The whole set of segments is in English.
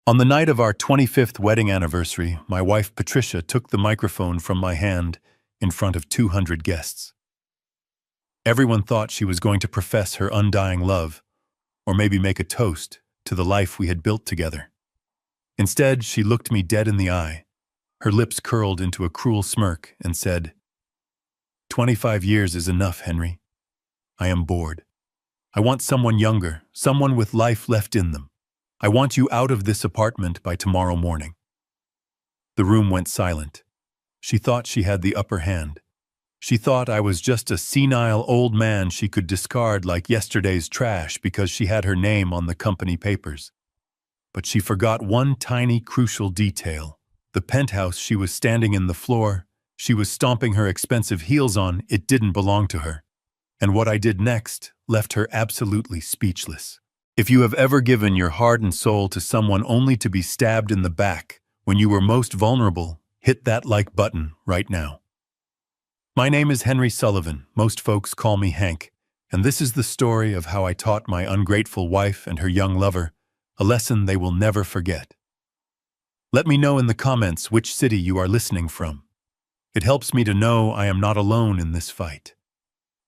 On the night of our 25th wedding anniversary, my wife Patricia took the microphone from my hand in front of 200 guests. Everyone thought she was going to profess her undying love, or maybe make a toast to the life we had built together. Instead, she looked me dead in the eye, her lips curled into a cruel smirk, and said, "25 years is enough, Henry. I am bored. I want someone younger, someone with life left in them. I want you out of this apartment by tomorrow morning." The room went silent. She thought she had the upper hand. She thought I was just a senile old man she could discard like yesterday's trash because she had her name on the company papers. But she forgot one tiny, crucial detail. The penthouse she was standing in the floor, she was stomping her expensive heels on, it didn't belong to her. And what I did next left her absolutely speechless. If you have ever given your heart and soul to someone only to be stabbed in the back when you were most vulnerable, hit that like button right now. My name is Henry Sullivan. Most folks call me Hank, and this is the story of how I taught my ungrateful wife and her young lover a lesson they will never forget. Let me know in the comments which city you are listening from. It helps me to know I am not alone in this fight.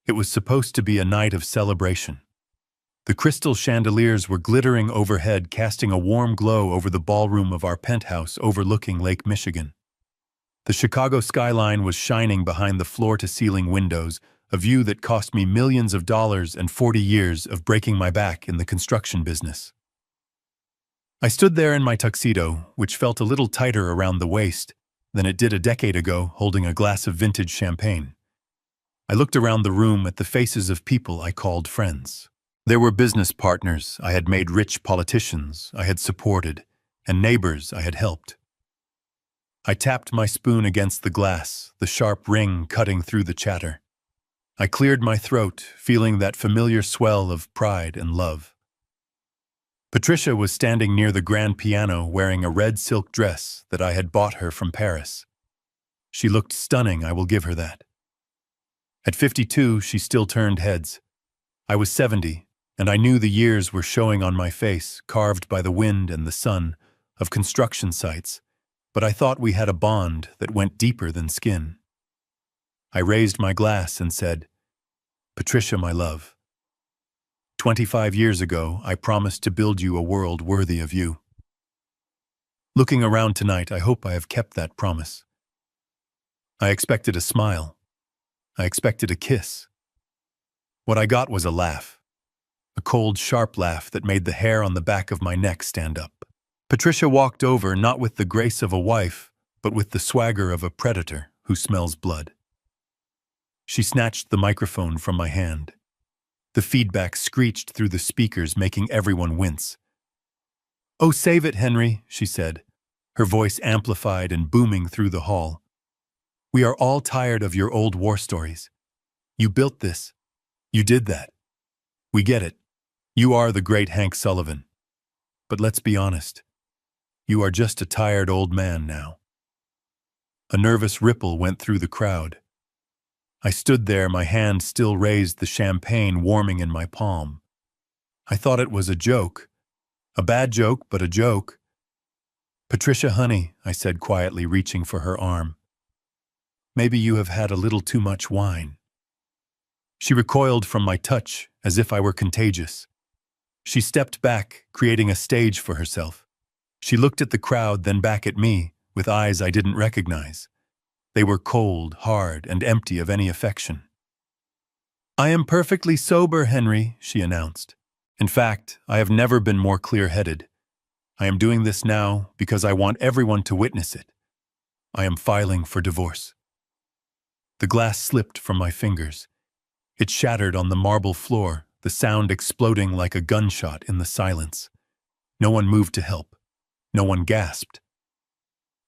It was supposed to be a night of celebration. The crystal chandeliers were glittering overhead, casting a warm glow over the ballroom of our penthouse overlooking Lake Michigan. The Chicago skyline was shining behind the floor-to-ceiling windows, a view that cost me millions of dollars and 40 years of breaking my back in the construction business. I stood there in my tuxedo, which felt a little tighter around the waist than it did a decade ago, holding a glass of vintage champagne. I looked around the room at the faces of people I called friends. There were business partners I had made rich, politicians I had supported, and neighbors I had helped. I tapped my spoon against the glass, the sharp ring cutting through the chatter. I cleared my throat, feeling that familiar swell of pride and love. Patricia was standing near the grand piano wearing a red silk dress that I had bought her from Paris. She looked stunning, I will give her that. At 52, she still turned heads. I was 70. And I knew the years were showing on my face, carved by the wind and the sun of construction sites, but I thought we had a bond that went deeper than skin. I raised my glass and said, "Patricia, my love, 25 years ago, I promised to build you a world worthy of you. Looking around tonight, I hope I have kept that promise." I expected a smile. I expected a kiss. What I got was a laugh. A cold, sharp laugh that made the hair on the back of my neck stand up. Patricia walked over not with the grace of a wife, but with the swagger of a predator who smells blood. She snatched the microphone from my hand. The feedback screeched through the speakers, making everyone wince. "Oh, save it, Henry," she said, her voice amplified and booming through the hall. "We are all tired of your old war stories. You built this. You did that. We get it. You are the great Hank Sullivan. But let's be honest. You are just a tired old man now." A nervous ripple went through the crowd. I stood there, my hand still raised, the champagne warming in my palm. I thought it was a joke. A bad joke, but a joke. "Patricia, honey," I said quietly, reaching for her arm. "Maybe you have had a little too much wine." She recoiled from my touch as if I were contagious. She stepped back, creating a stage for herself. She looked at the crowd, then back at me, with eyes I didn't recognize. They were cold, hard, and empty of any affection. "I am perfectly sober, Henry," she announced. "In fact, I have never been more clear-headed. I am doing this now because I want everyone to witness it. I am filing for divorce." The glass slipped from my fingers. It shattered on the marble floor, the sound exploding like a gunshot in the silence. No one moved to help. No one gasped.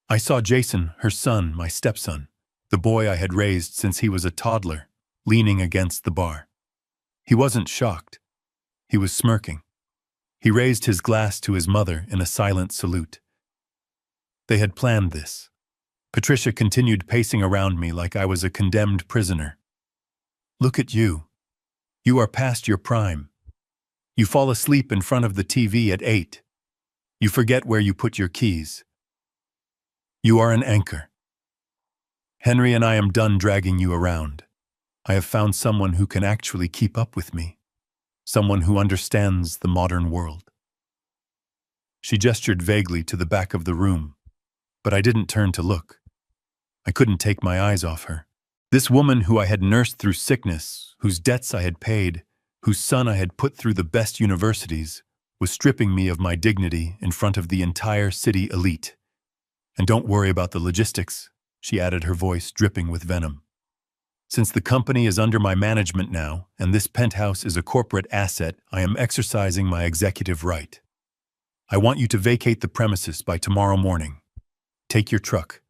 I saw Jason, her son, my stepson, the boy I had raised since he was a toddler, leaning against the bar. He wasn't shocked. He was smirking. He raised his glass to his mother in a silent salute. They had planned this. Patricia continued pacing around me like I was a condemned prisoner. "Look at you. You are past your prime. You fall asleep in front of the TV at 8. You forget where you put your keys. You are an anchor. Henry and I am done dragging you around. I have found someone who can actually keep up with me. Someone who understands the modern world. She gestured vaguely to the back of the room, but I didn't turn to look. I couldn't take my eyes off her. This woman who I had nursed through sickness, whose debts I had paid, whose son I had put through the best universities, was stripping me of my dignity in front of the entire city elite. And don't worry about the logistics, she added, her voice dripping with venom. Since the company is under my management now, and this penthouse is a corporate asset, I am exercising my executive right. I want you to vacate the premises by tomorrow morning. Take your truck.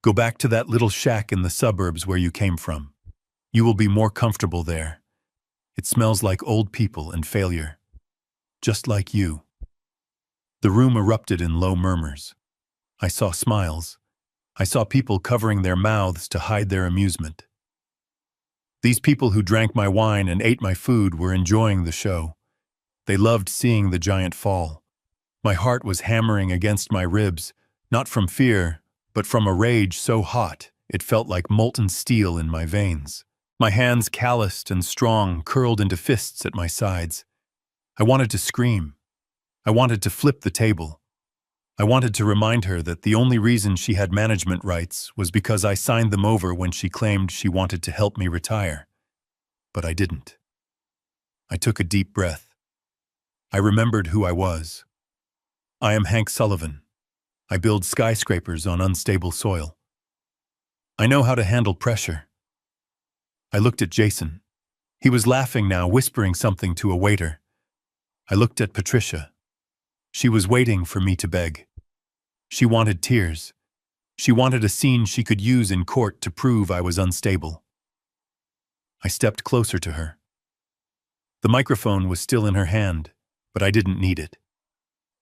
Go back to that little shack in the suburbs where you came from. You will be more comfortable there. It smells like old people and failure. Just like you. The room erupted in low murmurs. I saw smiles. I saw people covering their mouths to hide their amusement. These people who drank my wine and ate my food were enjoying the show. They loved seeing the giant fall. My heart was hammering against my ribs, not from fear, but from a rage so hot it felt like molten steel in my veins. My hands, calloused and strong, curled into fists at my sides. I wanted to scream. I wanted to flip the table. I wanted to remind her that the only reason she had management rights was because I signed them over when she claimed she wanted to help me retire. But I didn't. I took a deep breath. I remembered who I was. I am Hank Sullivan. I build skyscrapers on unstable soil. I know how to handle pressure. I looked at Jason. He was laughing now, whispering something to a waiter. I looked at Patricia. She was waiting for me to beg. She wanted tears. She wanted a scene she could use in court to prove I was unstable. I stepped closer to her. The microphone was still in her hand, but I didn't need it.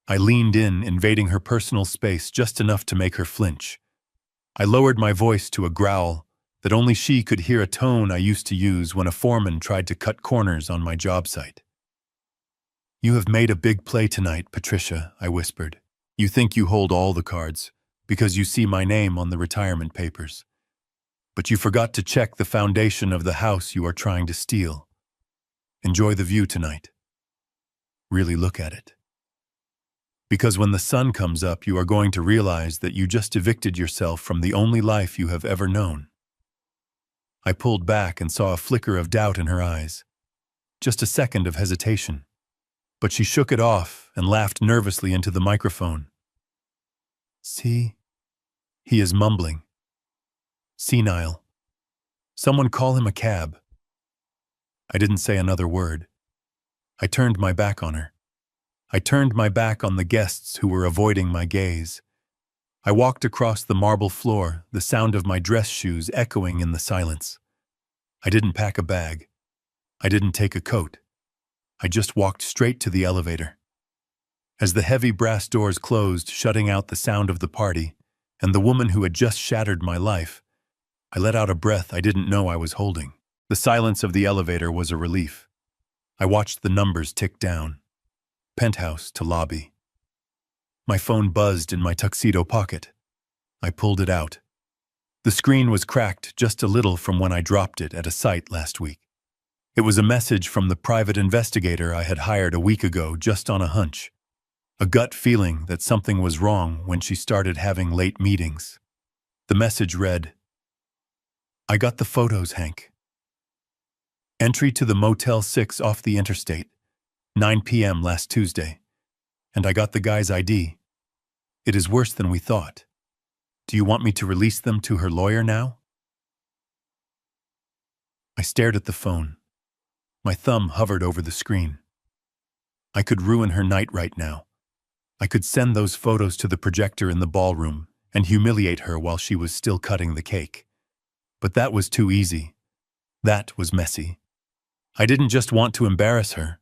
I leaned in, invading her personal space just enough to make her flinch. I lowered my voice to a growl that only she could hear, a tone I used to use when a foreman tried to cut corners on my job site. You have made a big play tonight, Patricia, I whispered. You think you hold all the cards because you see my name on the retirement papers. But you forgot to check the foundation of the house you are trying to steal. Enjoy the view tonight. Really look at it. Because when the sun comes up, you are going to realize that you just evicted yourself from the only life you have ever known. I pulled back and saw a flicker of doubt in her eyes. Just a second of hesitation. But she shook it off and laughed nervously into the microphone. See? He is mumbling. Senile. Someone call him a cab. I didn't say another word. I turned my back on her. I turned my back on the guests who were avoiding my gaze. I walked across the marble floor, the sound of my dress shoes echoing in the silence. I didn't pack a bag. I didn't take a coat. I just walked straight to the elevator. As the heavy brass doors closed, shutting out the sound of the party, and the woman who had just shattered my life, I let out a breath I didn't know I was holding. The silence of the elevator was a relief. I watched the numbers tick down. Penthouse to lobby. My phone buzzed in my tuxedo pocket. I pulled it out. The screen was cracked just a little from when I dropped it at a site last week. It was a message from the private investigator I had hired a week ago, just on a hunch. A gut feeling that something was wrong when she started having late meetings. The message read, I got the photos, Hank. Entry to the Motel 6 off the interstate, 9 p.m. last Tuesday. And I got the guy's ID. It is worse than we thought. Do you want me to release them to her lawyer now? I stared at the phone. My thumb hovered over the screen. I could ruin her night right now. I could send those photos to the projector in the ballroom and humiliate her while she was still cutting the cake. But that was too easy. That was messy. I didn't just want to embarrass her.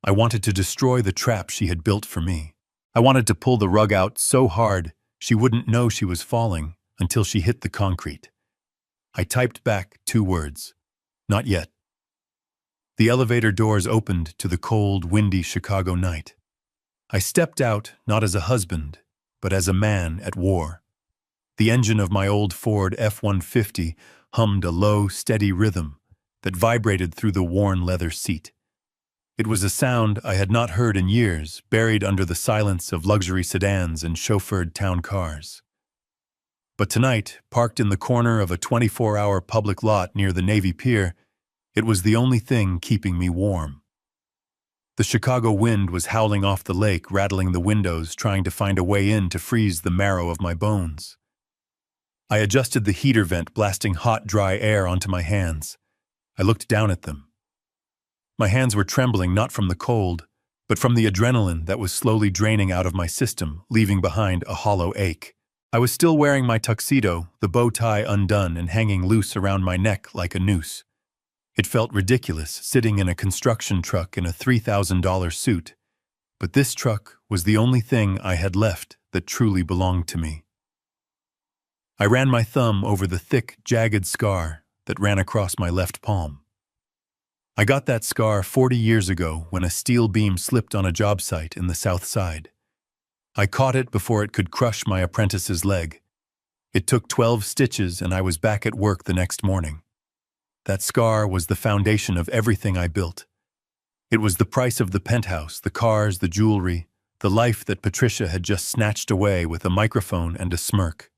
I wanted to destroy the trap she had built for me. I wanted to pull the rug out so hard she wouldn't know she was falling until she hit the concrete. I typed back 2 words. Not yet. The elevator doors opened to the cold, windy Chicago night. I stepped out not as a husband, but as a man at war. The engine of my old Ford F-150 hummed a low, steady rhythm that vibrated through the worn leather seat. It was a sound I had not heard in years, buried under the silence of luxury sedans and chauffeured town cars. But tonight, parked in the corner of a 24-hour public lot near the Navy Pier, it was the only thing keeping me warm. The Chicago wind was howling off the lake, rattling the windows, trying to find a way in to freeze the marrow of my bones. I adjusted the heater vent, blasting hot, dry air onto my hands. I looked down at them. My hands were trembling not from the cold, but from the adrenaline that was slowly draining out of my system, leaving behind a hollow ache. I was still wearing my tuxedo, the bow tie undone and hanging loose around my neck like a noose. It felt ridiculous, sitting in a construction truck in a $3,000 suit, but this truck was the only thing I had left that truly belonged to me. I ran my thumb over the thick, jagged scar that ran across my left palm. I got that scar 40 years ago when a steel beam slipped on a job site in the South Side. I caught it before it could crush my apprentice's leg. It took 12 stitches and I was back at work the next morning. That scar was the foundation of everything I built. It was the price of the penthouse, the cars, the jewelry, the life that Patricia had just snatched away with a microphone and a smirk.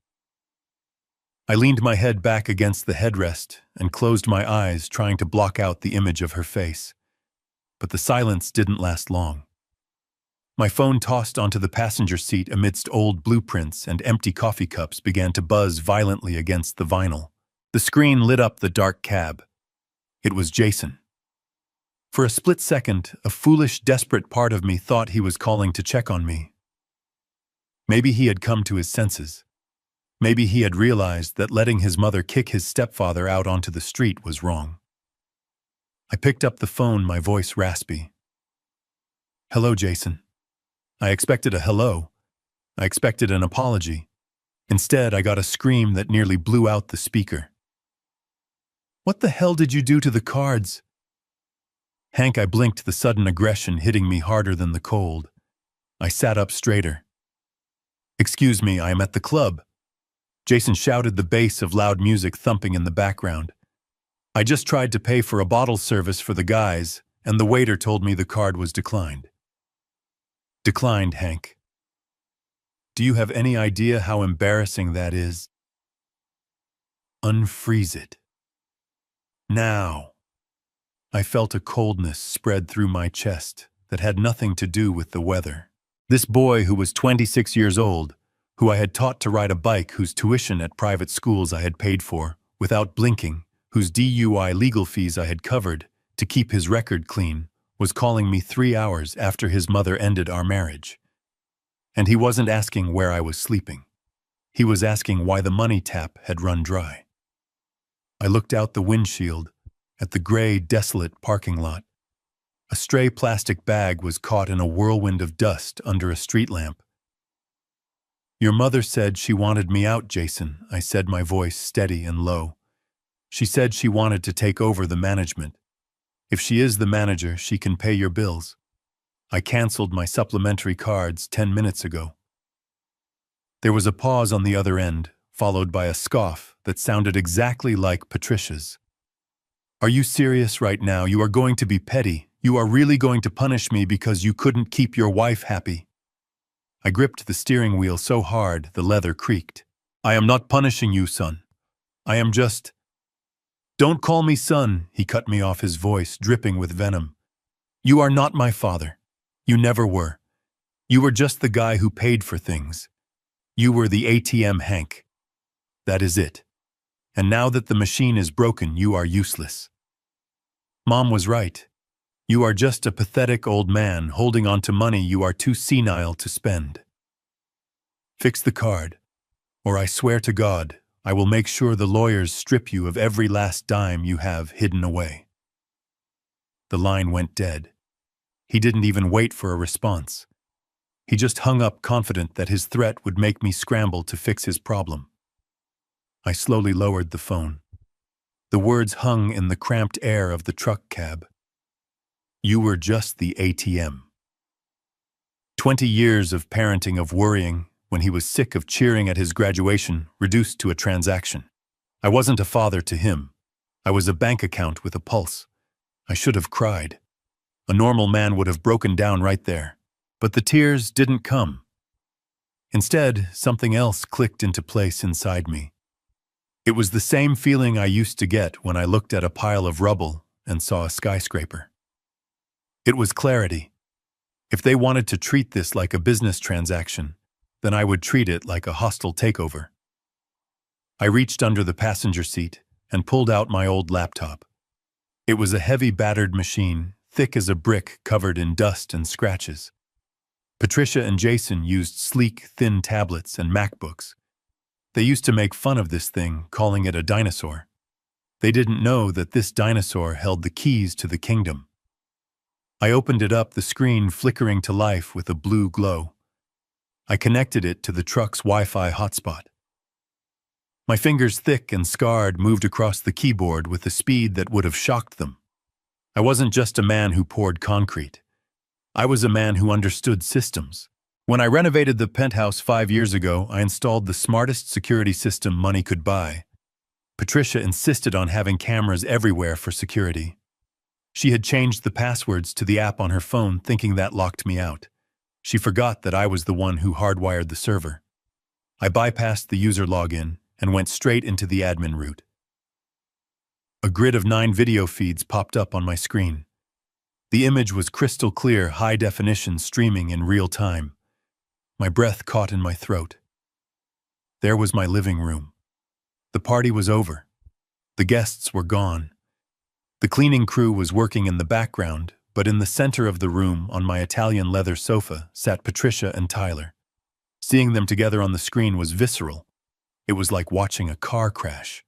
I leaned my head back against the headrest and closed my eyes, trying to block out the image of her face. But the silence didn't last long. My phone, tossed onto the passenger seat amidst old blueprints and empty coffee cups, began to buzz violently against the vinyl. The screen lit up the dark cab. It was Jason. For a split second, a foolish, desperate part of me thought he was calling to check on me. Maybe he had come to his senses. Maybe he had realized that letting his mother kick his stepfather out onto the street was wrong. I picked up the phone, my voice raspy. "Hello, Jason." I expected a hello. I expected an apology. Instead, I got a scream that nearly blew out the speaker. "What the hell did you do to the cards?" Hank, I blinked, the sudden aggression hitting me harder than the cold. I sat up straighter. "Excuse me, I am at the club." Jason shouted, the bass of loud music thumping in the background. "I just tried to pay for a bottle service for the guys, and the waiter told me the card was declined." "Declined, Hank. Do you have any idea how embarrassing that is? Unfreeze it. Now." I felt a coldness spread through my chest that had nothing to do with the weather. This boy who was 26 years old, who I had taught to ride a bike, whose tuition at private schools I had paid for, without blinking, whose DUI legal fees I had covered to keep his record clean, was calling me 3 hours after his mother ended our marriage. And he wasn't asking where I was sleeping. He was asking why the money tap had run dry. I looked out the windshield at the gray, desolate parking lot. A stray plastic bag was caught in a whirlwind of dust under a street lamp. "Your mother said she wanted me out, Jason," I said, my voice steady and low. "She said she wanted to take over the management. If she is the manager, she can pay your bills. I canceled my supplementary cards 10 minutes ago." There was a pause on the other end, followed by a scoff that sounded exactly like Patricia's. "Are you serious right now? You are going to be petty. You are really going to punish me because you couldn't keep your wife happy?" I gripped the steering wheel so hard the leather creaked. "I am not punishing you, son. I am just—" "Don't call me son," he cut me off, his voice dripping with venom. "You are not my father. You never were. You were just the guy who paid for things. You were the ATM, Hank. That is it. And now that the machine is broken, you are useless. Mom was right. You are just a pathetic old man holding on to money you are too senile to spend. Fix the card, or I swear to God, I will make sure the lawyers strip you of every last dime you have hidden away." The line went dead. He didn't even wait for a response. He just hung up, confident that his threat would make me scramble to fix his problem. I slowly lowered the phone. The words hung in the cramped air of the truck cab. "You were just the ATM." 20 years of parenting of worrying when he was sick of cheering at his graduation reduced to a transaction. I wasn't a father to him. I was a bank account with a pulse. I should have cried. A normal man would have broken down right there. But the tears didn't come. Instead, something else clicked into place inside me. It was the same feeling I used to get when I looked at a pile of rubble and saw a skyscraper. It was clarity. If they wanted to treat this like a business transaction, then I would treat it like a hostile takeover. I reached under the passenger seat and pulled out my old laptop. It was a heavy battered machine, thick as a brick covered in dust and scratches. Patricia and Jason used sleek, thin tablets and MacBooks. They used to make fun of this thing, calling it a dinosaur. They didn't know that this dinosaur held the keys to the kingdom. I opened it up, the screen flickering to life with a blue glow. I connected it to the truck's Wi-Fi hotspot. My fingers, thick and scarred, moved across the keyboard with a speed that would have shocked them. I wasn't just a man who poured concrete. I was a man who understood systems. When I renovated the penthouse 5 years ago, I installed the smartest security system money could buy. Patricia insisted on having cameras everywhere for security. She had changed the passwords to the app on her phone, thinking that locked me out. She forgot that I was the one who hardwired the server. I bypassed the user login and went straight into the admin route. A grid of 9 video feeds popped up on my screen. The image was crystal clear, high definition, streaming in real time. My breath caught in my throat. There was my living room. The party was over. The guests were gone. The cleaning crew was working in the background, but in the center of the room, on my Italian leather sofa, sat Patricia and Tyler. Seeing them together on the screen was visceral. It was like watching a car crash.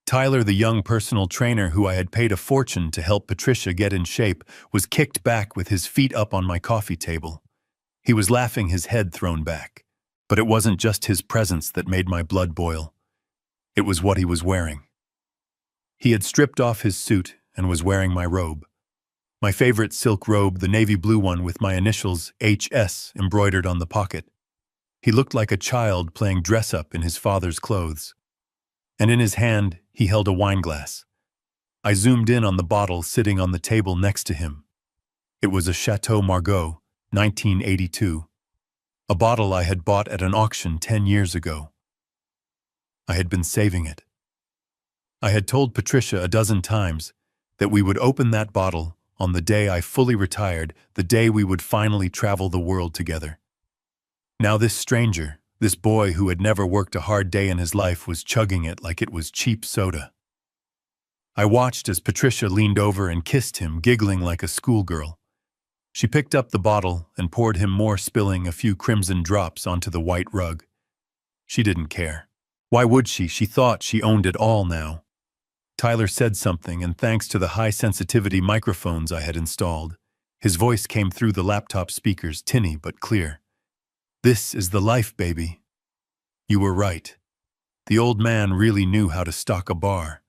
Tyler, the young personal trainer who I had paid a fortune to help Patricia get in shape, was kicked back with his feet up on my coffee table. He was laughing, his head thrown back. But it wasn't just his presence that made my blood boil. It was what he was wearing. He had stripped off his suit and was wearing my robe. My favorite silk robe, the navy blue one with my initials HS embroidered on the pocket. He looked like a child playing dress-up in his father's clothes. And in his hand, he held a wine glass. I zoomed in on the bottle sitting on the table next to him. It was a Chateau Margaux, 1982. A bottle I had bought at an auction 10 years ago. I had been saving it. I had told Patricia a dozen times that we would open that bottle on the day I fully retired, the day we would finally travel the world together. Now this stranger, this boy who had never worked a hard day in his life, was chugging it like it was cheap soda. I watched as Patricia leaned over and kissed him, giggling like a schoolgirl. She picked up the bottle and poured him more, spilling a few crimson drops onto the white rug. She didn't care. Why would she? She thought she owned it all now. Tyler said something, and thanks to the high-sensitivity microphones I had installed, his voice came through the laptop speakers, tinny but clear. "This is the life, baby. You were right. The old man really knew how to stock a bar."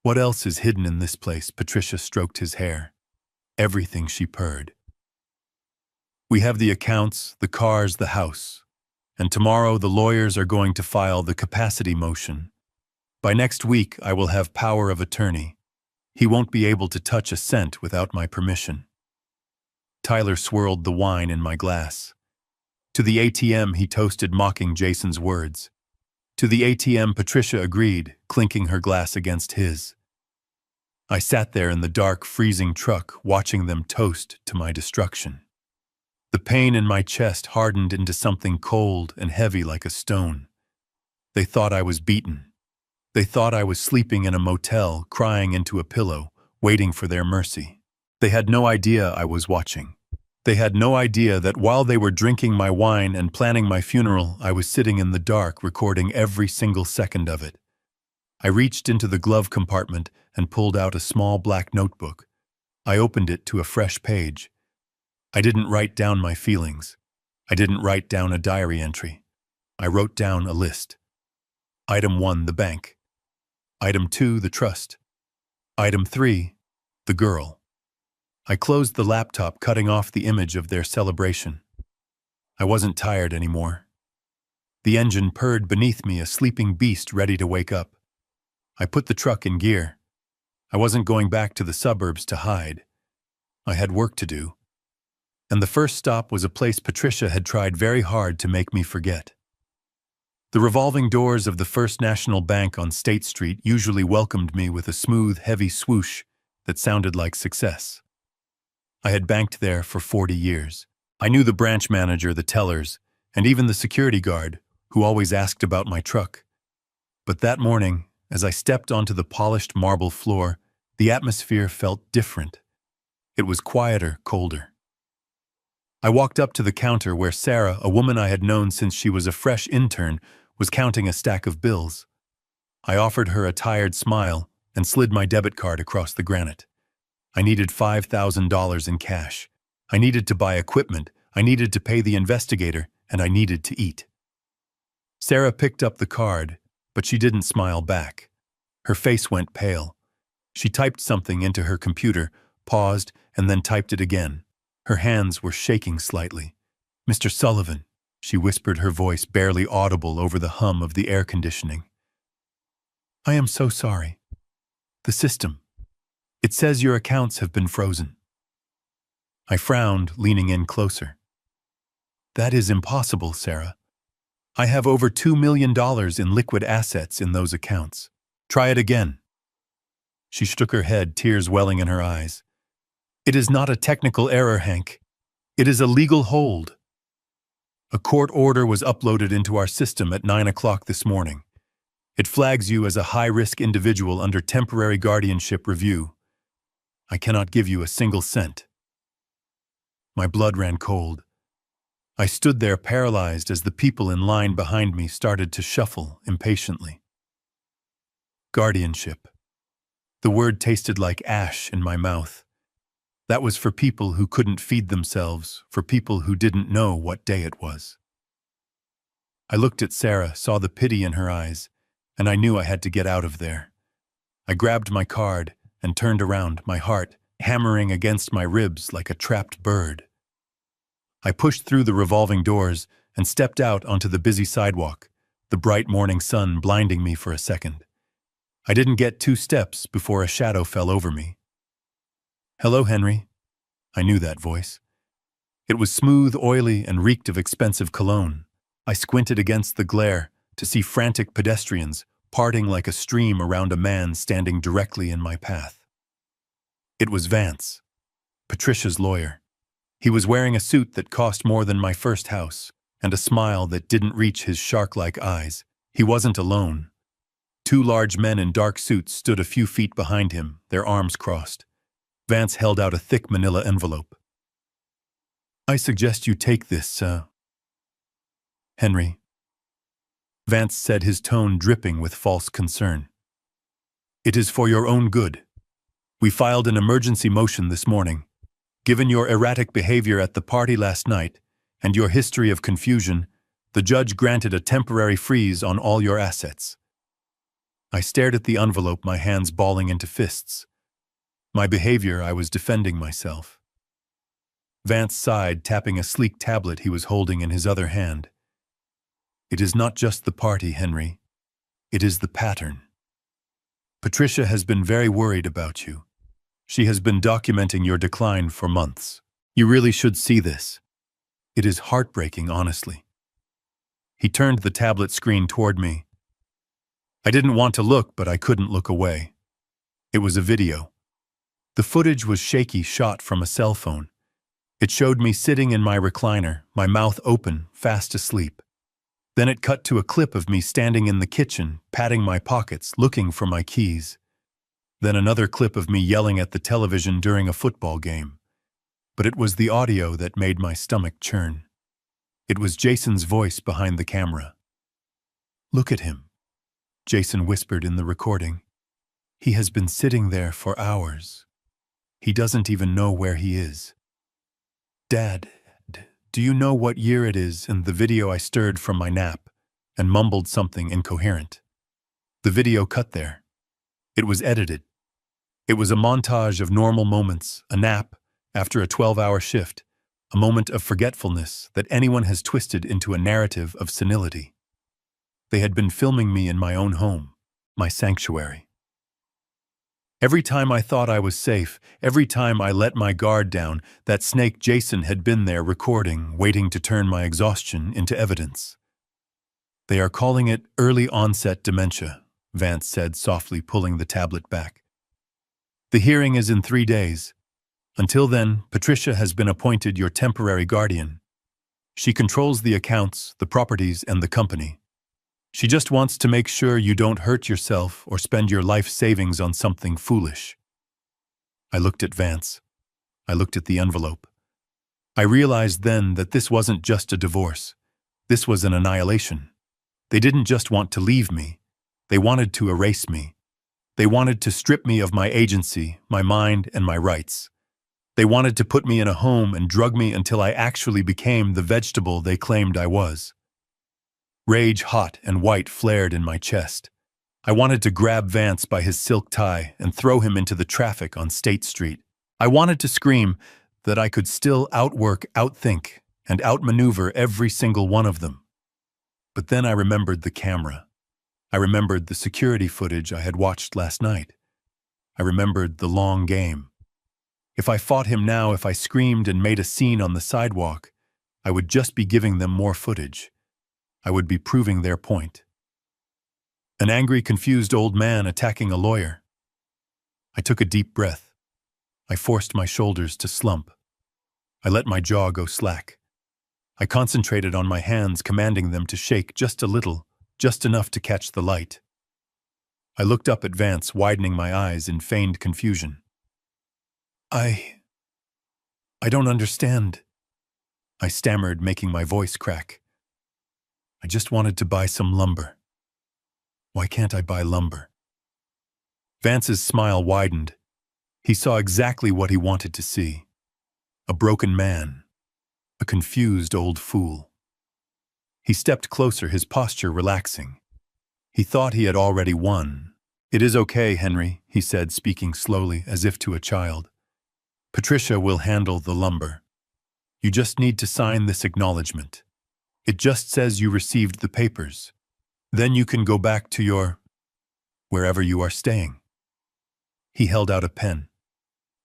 "What else is hidden in this place?" Patricia stroked his hair. "Everything," she purred. "We have the accounts, the cars, the house. And tomorrow the lawyers are going to file the capacity motion. By next week I will have power of attorney. He won't be able to touch a cent without my permission." Tyler swirled the wine in my glass. "To the ATM," he toasted, mocking Jason's words. "To the ATM," Patricia agreed, clinking her glass against his. I sat there in the dark, freezing truck, watching them toast to my destruction. The pain in my chest hardened into something cold and heavy like a stone. They thought I was beaten. They thought I was sleeping in a motel, crying into a pillow, waiting for their mercy. They had no idea I was watching. They had no idea that while they were drinking my wine and planning my funeral, I was sitting in the dark, recording every single second of it. I reached into the glove compartment and pulled out a small black notebook. I opened it to a fresh page. I didn't write down my feelings. I didn't write down a diary entry. I wrote down a list. Item 1, the bank. Item 2, the trust. Item 3, the girl. I closed the laptop, cutting off the image of their celebration. I wasn't tired anymore. The engine purred beneath me, a sleeping beast ready to wake up. I put the truck in gear. I wasn't going back to the suburbs to hide. I had work to do. And the first stop was a place Patricia had tried very hard to make me forget. The revolving doors of the First National Bank on State Street usually welcomed me with a smooth, heavy swoosh that sounded like success. I had banked there for 40 years. I knew the branch manager, the tellers, and even the security guard, who always asked about my truck. But that morning, as I stepped onto the polished marble floor, the atmosphere felt different. It was quieter, colder. I walked up to the counter where Sarah, a woman I had known since she was a fresh intern, was counting a stack of bills. I offered her a tired smile and slid my debit card across the granite. I needed $5,000 in cash. I needed to buy equipment, I needed to pay the investigator, and I needed to eat. Sarah picked up the card, but she didn't smile back. Her face went pale. She typed something into her computer, paused, and then typed it again. Her hands were shaking slightly. "Mr. Sullivan," she whispered, her voice barely audible over the hum of the air conditioning. "I am so sorry. The system. It says your accounts have been frozen." I frowned, leaning in closer. "That is impossible, Sarah. I have over $2 million in liquid assets in those accounts. Try it again." She shook her head, tears welling in her eyes. "It is not a technical error, Hank. It is a legal hold. A court order was uploaded into our system at 9 o'clock this morning. It flags you as a high-risk individual under temporary guardianship review. I cannot give you a single cent." My blood ran cold. I stood there paralyzed as the people in line behind me started to shuffle impatiently. Guardianship. The word tasted like ash in my mouth. That was for people who couldn't feed themselves, for people who didn't know what day it was. I looked at Sarah, saw the pity in her eyes, and I knew I had to get out of there. I grabbed my card and turned around, my heart hammering against my ribs like a trapped bird. I pushed through the revolving doors and stepped out onto the busy sidewalk, the bright morning sun blinding me for a second. I didn't get 2 steps before a shadow fell over me. "Hello, Henry." I knew that voice. It was smooth, oily, and reeked of expensive cologne. I squinted against the glare to see frantic pedestrians parting like a stream around a man standing directly in my path. It was Vance, Patricia's lawyer. He was wearing a suit that cost more than my first house, and a smile that didn't reach his shark-like eyes. He wasn't alone. 2 large men in dark suits stood a few feet behind him, their arms crossed. Vance held out a thick manila envelope. "I suggest you take this, Henry," Vance said, his tone dripping with false concern. "It is for your own good. We filed an emergency motion this morning. Given your erratic behavior at the party last night and your history of confusion, the judge granted a temporary freeze on all your assets." I stared at the envelope, my hands balling into fists. My behavior, I was defending myself. Vance sighed, tapping a sleek tablet he was holding in his other hand. "It is not just the party, Henry. It is the pattern. Patricia has been very worried about you. She has been documenting your decline for months. You really should see this. It is heartbreaking, honestly." He turned the tablet screen toward me. I didn't want to look, but I couldn't look away. It was a video. The footage was shaky, shot from a cell phone. It showed me sitting in my recliner, my mouth open, fast asleep. Then it cut to a clip of me standing in the kitchen, patting my pockets, looking for my keys. Then another clip of me yelling at the television during a football game. But it was the audio that made my stomach churn. It was Jason's voice behind the camera. "Look at him," Jason whispered in the recording. "He has been sitting there for hours. He doesn't even know where he is." "Dad, do you know what year it is?" In the video I stirred from my nap and mumbled something incoherent. The video cut there. It was edited. It was a montage of normal moments, a nap, after a 12-hour shift, a moment of forgetfulness that anyone has twisted into a narrative of senility. They had been filming me in my own home, my sanctuary. Every time I thought I was safe, every time I let my guard down, that snake Jason had been there recording, waiting to turn my exhaustion into evidence. They are calling it early onset dementia, Vance said softly, pulling the tablet back. The hearing is in 3 days. Until then, Patricia has been appointed your temporary guardian. She controls the accounts, the properties, and the company. She just wants to make sure you don't hurt yourself or spend your life savings on something foolish. I looked at Vance. I looked at the envelope. I realized then that this wasn't just a divorce. This was an annihilation. They didn't just want to leave me. They wanted to erase me. They wanted to strip me of my agency, my mind, and my rights. They wanted to put me in a home and drug me until I actually became the vegetable they claimed I was. Rage, hot and white, flared in my chest. I wanted to grab Vance by his silk tie and throw him into the traffic on State Street. I wanted to scream that I could still outwork, outthink, and outmaneuver every single one of them. But then I remembered the camera. I remembered the security footage I had watched last night. I remembered the long game. If I fought him now, if I screamed and made a scene on the sidewalk, I would just be giving them more footage. I would be proving their point. An angry, confused old man attacking a lawyer. I took a deep breath. I forced my shoulders to slump. I let my jaw go slack. I concentrated on my hands, commanding them to shake just a little, just enough to catch the light. I looked up at Vance, widening my eyes in feigned confusion. I don't understand, I stammered, making my voice crack. I just wanted to buy some lumber. Why can't I buy lumber? Vance's smile widened. He saw exactly what he wanted to see. A broken man. A confused old fool. He stepped closer, his posture relaxing. He thought he had already won. It is okay, Henry, he said, speaking slowly, as if to a child. Patricia will handle the lumber. You just need to sign this acknowledgement. It just says you received the papers. Then you can go back to wherever you are staying. He held out a pen.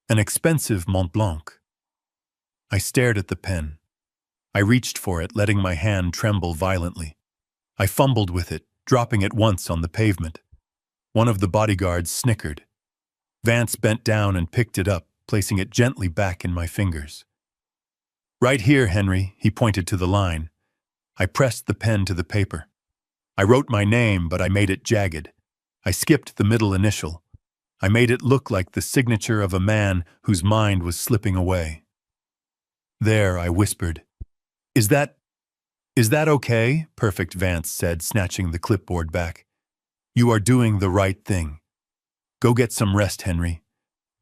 An expensive Mont Blanc. I stared at the pen. I reached for it, letting my hand tremble violently. I fumbled with it, dropping it once on the pavement. One of the bodyguards snickered. Vance bent down and picked it up, placing it gently back in my fingers. Right here, Henry, he pointed to the line. I pressed the pen to the paper. I wrote my name, but I made it jagged. I skipped the middle initial. I made it look like the signature of a man whose mind was slipping away. There, I whispered. Is that okay? Perfect, Vance said, snatching the clipboard back. You are doing the right thing. Go get some rest, Henry.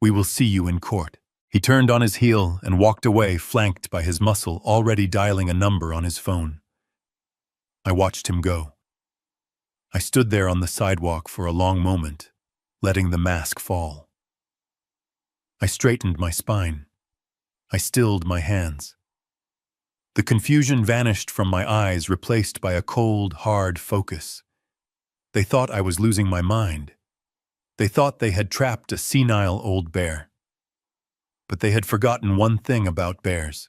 We will see you in court. He turned on his heel and walked away, flanked by his muscle already dialing a number on his phone. I watched him go. I stood there on the sidewalk for a long moment, letting the mask fall. I straightened my spine. I stilled my hands. The confusion vanished from my eyes, replaced by a cold, hard focus. They thought I was losing my mind. They thought they had trapped a senile old bear. But they had forgotten one thing about bears.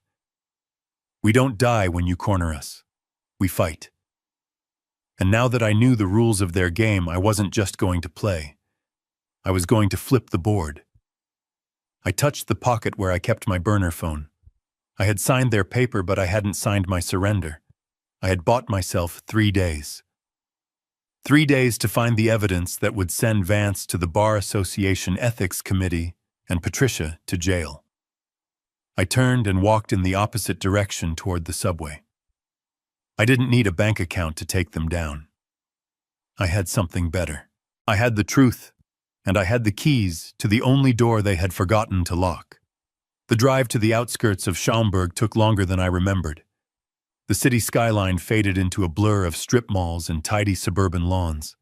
We don't die when you corner us. We fight. And now that I knew the rules of their game, I wasn't just going to play. I was going to flip the board. I touched the pocket where I kept my burner phone. I had signed their paper, but I hadn't signed my surrender. I had bought myself 3 days. 3 days to find the evidence that would send Vance to the Bar Association Ethics Committee and Patricia to jail. I turned and walked in the opposite direction toward the subway. I didn't need a bank account to take them down. I had something better. I had the truth, and I had the keys to the only door they had forgotten to lock. The drive to the outskirts of Schaumburg took longer than I remembered. The city skyline faded into a blur of strip malls and tidy suburban lawns.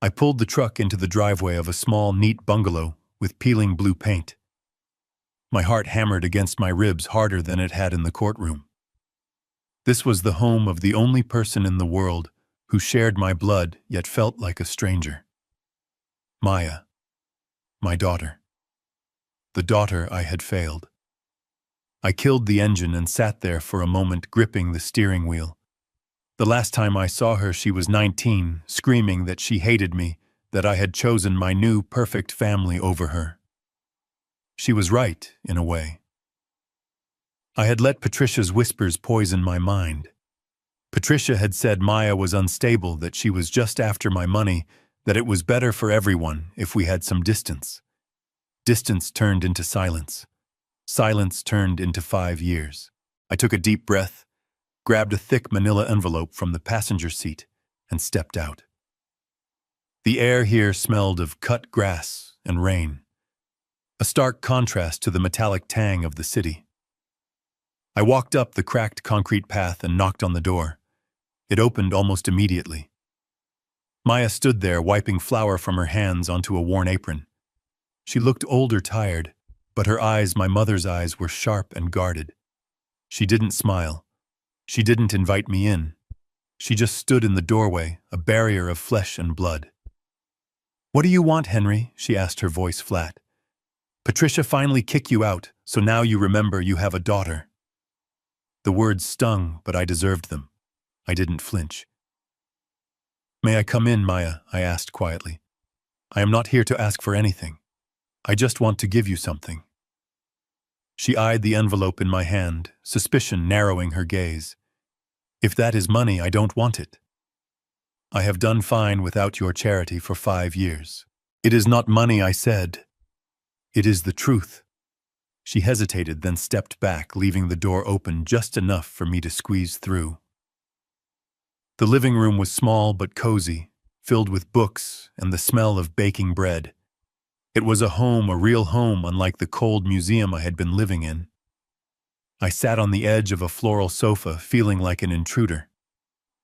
I pulled the truck into the driveway of a small, neat bungalow with peeling blue paint. My heart hammered against my ribs harder than it had in the courtroom. This was the home of the only person in the world who shared my blood yet felt like a stranger. Maya, my daughter. The daughter I had failed. I killed the engine and sat there for a moment gripping the steering wheel. The last time I saw her, she was 19, screaming that she hated me, that I had chosen my new, perfect family over her. She was right, in a way. I had let Patricia's whispers poison my mind. Patricia had said Maya was unstable, that she was just after my money, that it was better for everyone if we had some distance. Distance turned into silence. Silence turned into 5 years. I took a deep breath, grabbed a thick manila envelope from the passenger seat, and stepped out. The air here smelled of cut grass and rain, a stark contrast to the metallic tang of the city. I walked up the cracked concrete path and knocked on the door. It opened almost immediately. Maya stood there, wiping flour from her hands onto a worn apron. She looked old or tired, but her eyes, my mother's eyes, were sharp and guarded. She didn't smile. She didn't invite me in. She just stood in the doorway, a barrier of flesh and blood. "What do you want, Henry?" she asked, her voice flat. "Patricia finally kicked you out, so now you remember you have a daughter." The words stung, but I deserved them. I didn't flinch. "May I come in, Maya?" I asked quietly. "I am not here to ask for anything. I just want to give you something." She eyed the envelope in my hand, suspicion narrowing her gaze. "If that is money, I don't want it. I have done fine without your charity for 5 years. It is not money," I said. "It is the truth." She hesitated, then stepped back, leaving the door open just enough for me to squeeze through. The living room was small but cozy, filled with books and the smell of baking bread. It was a home, a real home, unlike the cold museum I had been living in. I sat on the edge of a floral sofa, feeling like an intruder.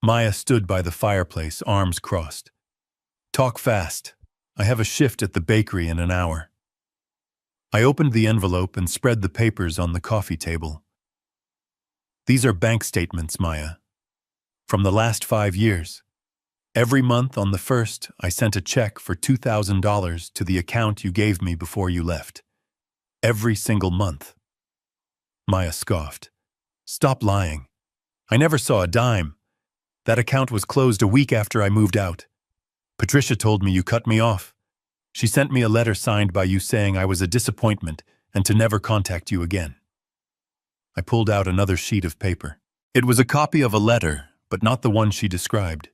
Maya stood by the fireplace, arms crossed. "Talk fast. I have a shift at the bakery in an hour." I opened the envelope and spread the papers on the coffee table. "These are bank statements, Maya. From the last 5 years. Every month on the 1st, I sent a check for $2,000 to the account you gave me before you left. Every single month." Maya scoffed. "Stop lying. I never saw a dime. That account was closed a week after I moved out. Patricia told me you cut me off. She sent me a letter signed by you saying I was a disappointment and to never contact you again." I pulled out another sheet of paper. It was a copy of a letter, but not the one she described.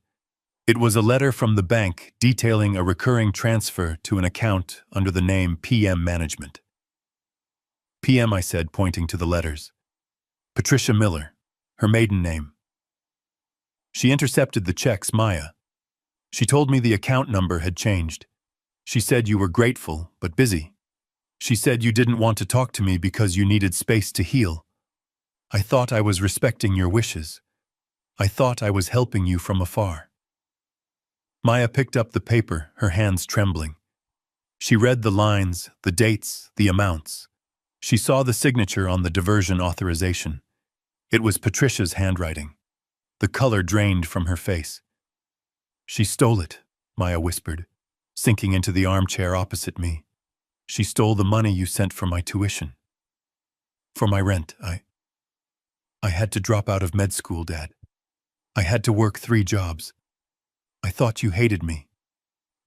It was a letter from the bank detailing a recurring transfer to an account under the name PM Management. "PM," I said, pointing to the letters. "Patricia Miller, her maiden name." She intercepted the checks, Maya. She told me the account number had changed. She said you were grateful, but busy. She said you didn't want to talk to me because you needed space to heal. I thought I was respecting your wishes. I thought I was helping you from afar. Maya picked up the paper, her hands trembling. She read the lines, the dates, the amounts. She saw the signature on the diversion authorization. It was Patricia's handwriting. The color drained from her face. "She stole it," Maya whispered, sinking into the armchair opposite me. "She stole the money you sent for my tuition. For my rent. I had to drop out of med school, Dad. I had to work 3 jobs. I thought you hated me."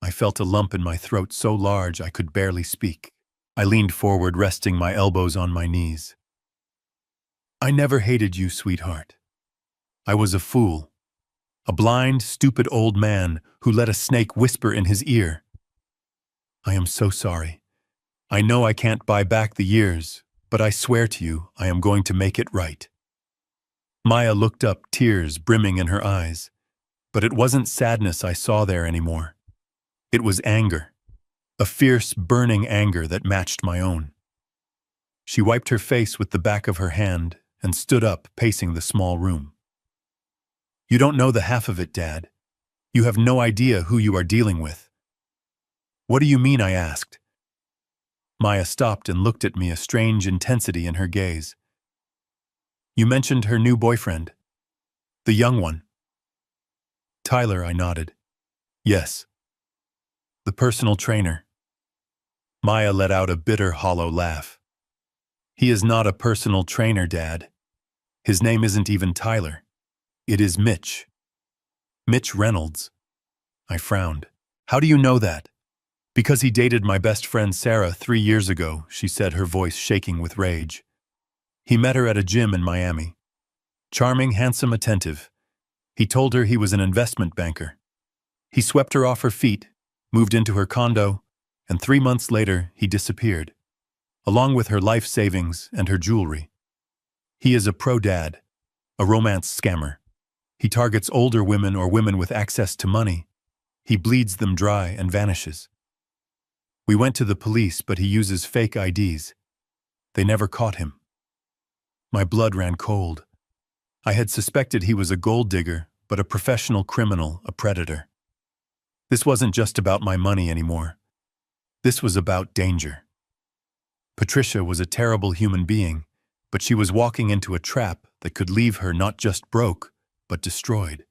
I felt a lump in my throat so large I could barely speak. I leaned forward, resting my elbows on my knees. "I never hated you, sweetheart. I was a fool. A blind, stupid old man who let a snake whisper in his ear. I am so sorry. I know I can't buy back the years, but I swear to you I am going to make it right." Maya looked up, tears brimming in her eyes. But it wasn't sadness I saw there anymore. It was anger. A fierce, burning anger that matched my own. She wiped her face with the back of her hand and stood up, pacing the small room. "You don't know the half of it, Dad. You have no idea who you are dealing with." "What do you mean?" I asked. Maya stopped and looked at me, a strange intensity in her gaze. You mentioned her new boyfriend. The young one. Tyler, I nodded. Yes. The personal trainer. Maya let out a bitter, hollow laugh. He is not a personal trainer, Dad. His name isn't even Tyler. It is Mitch. Mitch Reynolds. I frowned. How do you know that? Because he dated my best friend Sarah 3 years ago, she said, her voice shaking with rage. He met her at a gym in Miami. Charming, handsome, attentive. He told her he was an investment banker. He swept her off her feet, moved into her condo, and 3 months later he disappeared, along with her life savings and her jewelry. He is a pro-dad, a romance scammer. He targets older women or women with access to money. He bleeds them dry and vanishes. We went to the police, but he uses fake IDs. They never caught him. My blood ran cold. I had suspected he was a gold digger, but a professional criminal, a predator. This wasn't just about my money anymore. This was about danger. Patricia was a terrible human being, but she was walking into a trap that could leave her not just broke, but destroyed.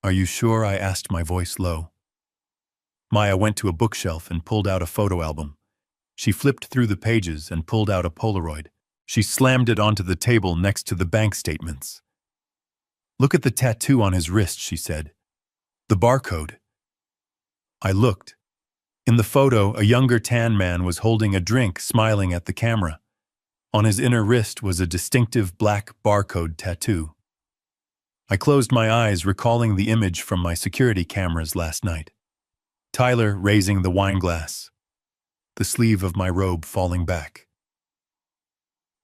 Are you sure? I asked, my voice low. Maya went to a bookshelf and pulled out a photo album. She flipped through the pages and pulled out a Polaroid. She slammed it onto the table next to the bank statements. Look at the tattoo on his wrist, she said. The barcode. I looked. In the photo, a younger tan man was holding a drink, smiling at the camera. On his inner wrist was a distinctive black barcode tattoo. I closed my eyes, recalling the image from my security cameras last night. Tyler raising the wine glass. The sleeve of my robe falling back.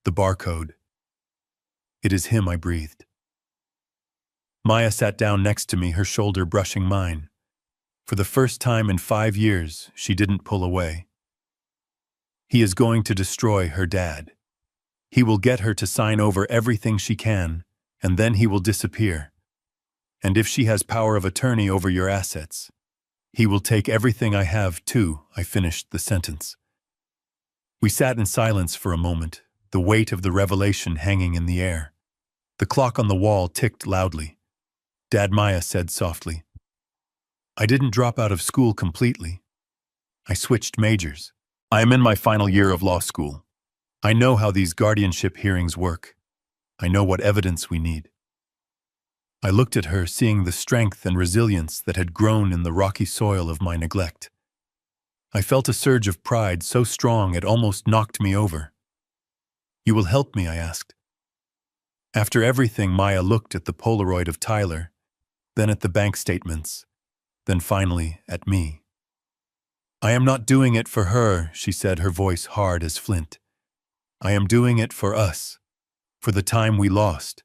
The barcode. It is him, I breathed. Maya sat down next to me, her shoulder brushing mine. For the first time in 5 years, she didn't pull away. He is going to destroy her dad. He will get her to sign over everything she can, and then he will disappear. And if she has power of attorney over your assets, he will take everything I have too. I finished the sentence. We sat in silence for a moment, the weight of the revelation hanging in the air. The clock on the wall ticked loudly. Dad, Maya said softly. I didn't drop out of school completely. I switched majors. I am in my final year of law school. I know how these guardianship hearings work. I know what evidence we need. I looked at her, seeing the strength and resilience that had grown in the rocky soil of my neglect. I felt a surge of pride so strong it almost knocked me over. You will help me? I asked. After everything, Maya looked at the Polaroid of Tyler, then at the bank statements, then finally at me. I am not doing it for her, she said, her voice hard as flint. I am doing it for us, for the time we lost,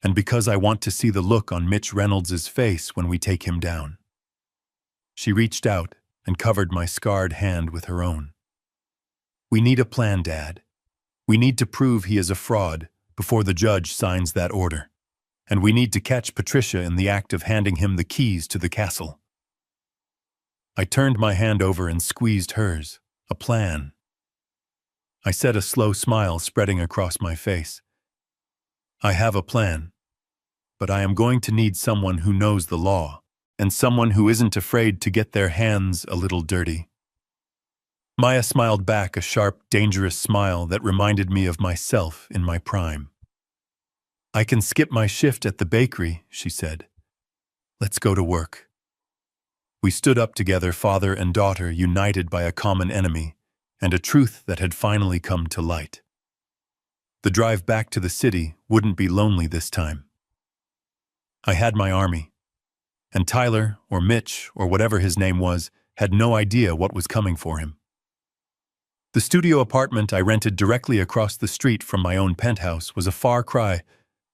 and because I want to see the look on Mitch Reynolds' face when we take him down. She reached out and covered my scarred hand with her own. We need a plan, Dad. We need to prove he is a fraud before the judge signs that order. And we need to catch Patricia in the act of handing him the keys to the castle. I turned my hand over and squeezed hers. A plan. I said, a slow smile spreading across my face. I have a plan, but I am going to need someone who knows the law, and someone who isn't afraid to get their hands a little dirty. Maya smiled back, a sharp, dangerous smile that reminded me of myself in my prime. I can skip my shift at the bakery, she said. Let's go to work. We stood up together, father and daughter, united by a common enemy, and a truth that had finally come to light. The drive back to the city wouldn't be lonely this time. I had my army, and Tyler, or Mitch, or whatever his name was, had no idea what was coming for him. The studio apartment I rented directly across the street from my own penthouse was a far cry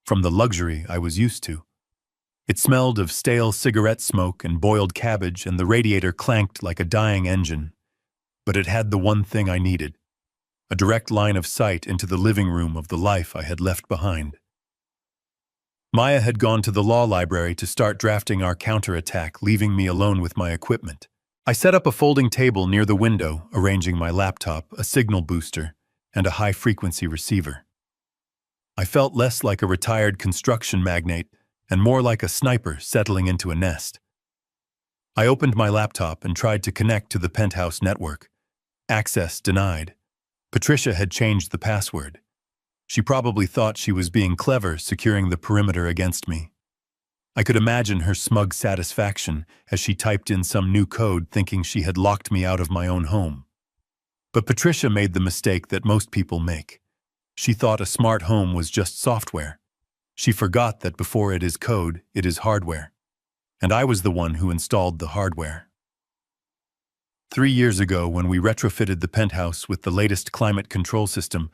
from the luxury I was used to. It smelled of stale cigarette smoke and boiled cabbage, and the radiator clanked like a dying engine. But it had the one thing I needed, a direct line of sight into the living room of the life I had left behind. Maya had gone to the law library to start drafting our counterattack, leaving me alone with my equipment. I set up a folding table near the window, arranging my laptop, a signal booster, and a high-frequency receiver. I felt less like a retired construction magnate and more like a sniper settling into a nest. I opened my laptop and tried to connect to the penthouse network. Access denied. Patricia had changed the password. She probably thought she was being clever, securing the perimeter against me. I could imagine her smug satisfaction as she typed in some new code thinking she had locked me out of my own home. But Patricia made the mistake that most people make. She thought a smart home was just software. She forgot that before it is code, it is hardware. And I was the one who installed the hardware. 3 years ago, when we retrofitted the penthouse with the latest climate control system,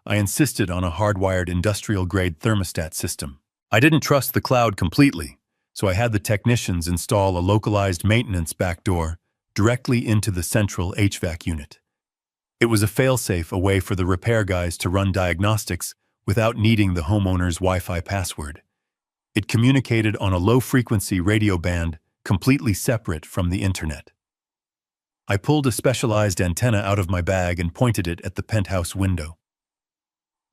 I insisted on a hardwired industrial-grade thermostat system. I didn't trust the cloud completely, so I had the technicians install a localized maintenance backdoor directly into the central HVAC unit. It was a fail-safe, a way for the repair guys to run diagnostics without needing the homeowner's Wi-Fi password. It communicated on a low-frequency radio band completely separate from the internet. I pulled a specialized antenna out of my bag and pointed it at the penthouse window.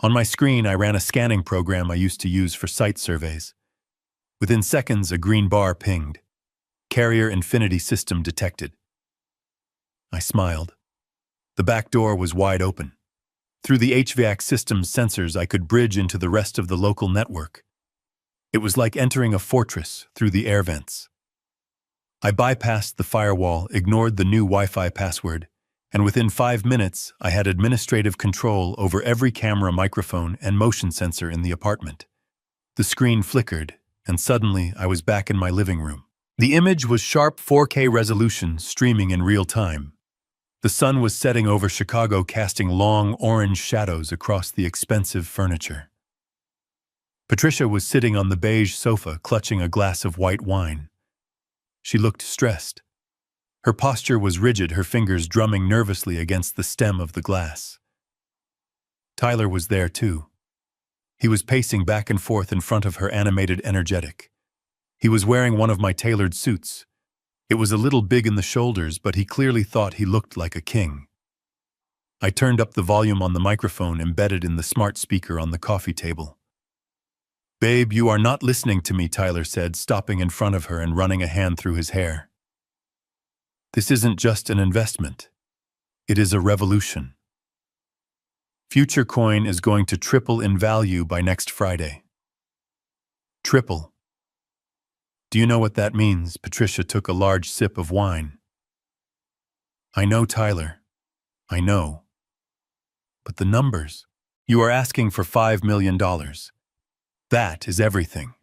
On my screen, I ran a scanning program I used to use for site surveys. Within seconds, a green bar pinged. Carrier Infinity System detected. I smiled. The back door was wide open. Through the HVAC system's sensors, I could bridge into the rest of the local network. It was like entering a fortress through the air vents. I bypassed the firewall, ignored the new Wi-Fi password, and within 5 minutes, I had administrative control over every camera, microphone, and motion sensor in the apartment. The screen flickered, and suddenly I was back in my living room. The image was sharp 4K resolution, streaming in real time. The sun was setting over Chicago, casting long orange shadows across the expensive furniture. Patricia was sitting on the beige sofa, clutching a glass of white wine. She looked stressed. Her posture was rigid, her fingers drumming nervously against the stem of the glass. Tyler was there too. He was pacing back and forth in front of her, animated, energetic. He was wearing one of my tailored suits. It was a little big in the shoulders, but he clearly thought he looked like a king. I turned up the volume on the microphone embedded in the smart speaker on the coffee table. "Babe, you are not listening to me," Tyler said, stopping in front of her and running a hand through his hair. "This isn't just an investment. It is a revolution. Future Coin is going to triple in value by next Friday." Triple. Do you know what that means? Patricia took a large sip of wine. "I know, Tyler. I know. But the numbers. You are asking for $5 million. That is everything.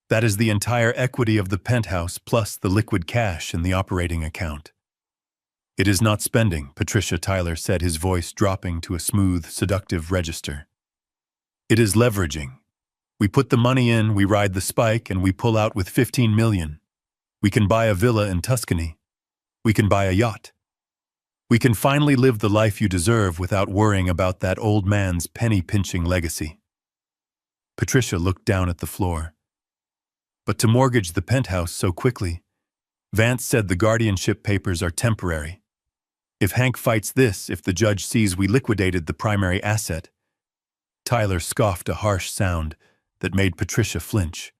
That is the entire equity of the penthouse plus the liquid cash in the operating account." "It is not spending," Patricia, Tyler said, his voice dropping to a smooth, seductive register. "It is leveraging. We put the money in, we ride the spike, and we pull out with 15 million. We can buy a villa in Tuscany. We can buy a yacht. We can finally live the life you deserve without worrying about that old man's penny-pinching legacy." Patricia looked down at the floor. "But to mortgage the penthouse so quickly? Vance said the guardianship papers are temporary. If Hank fights this, if the judge sees we liquidated the primary asset..." Tyler scoffed, a harsh sound that made Patricia flinch.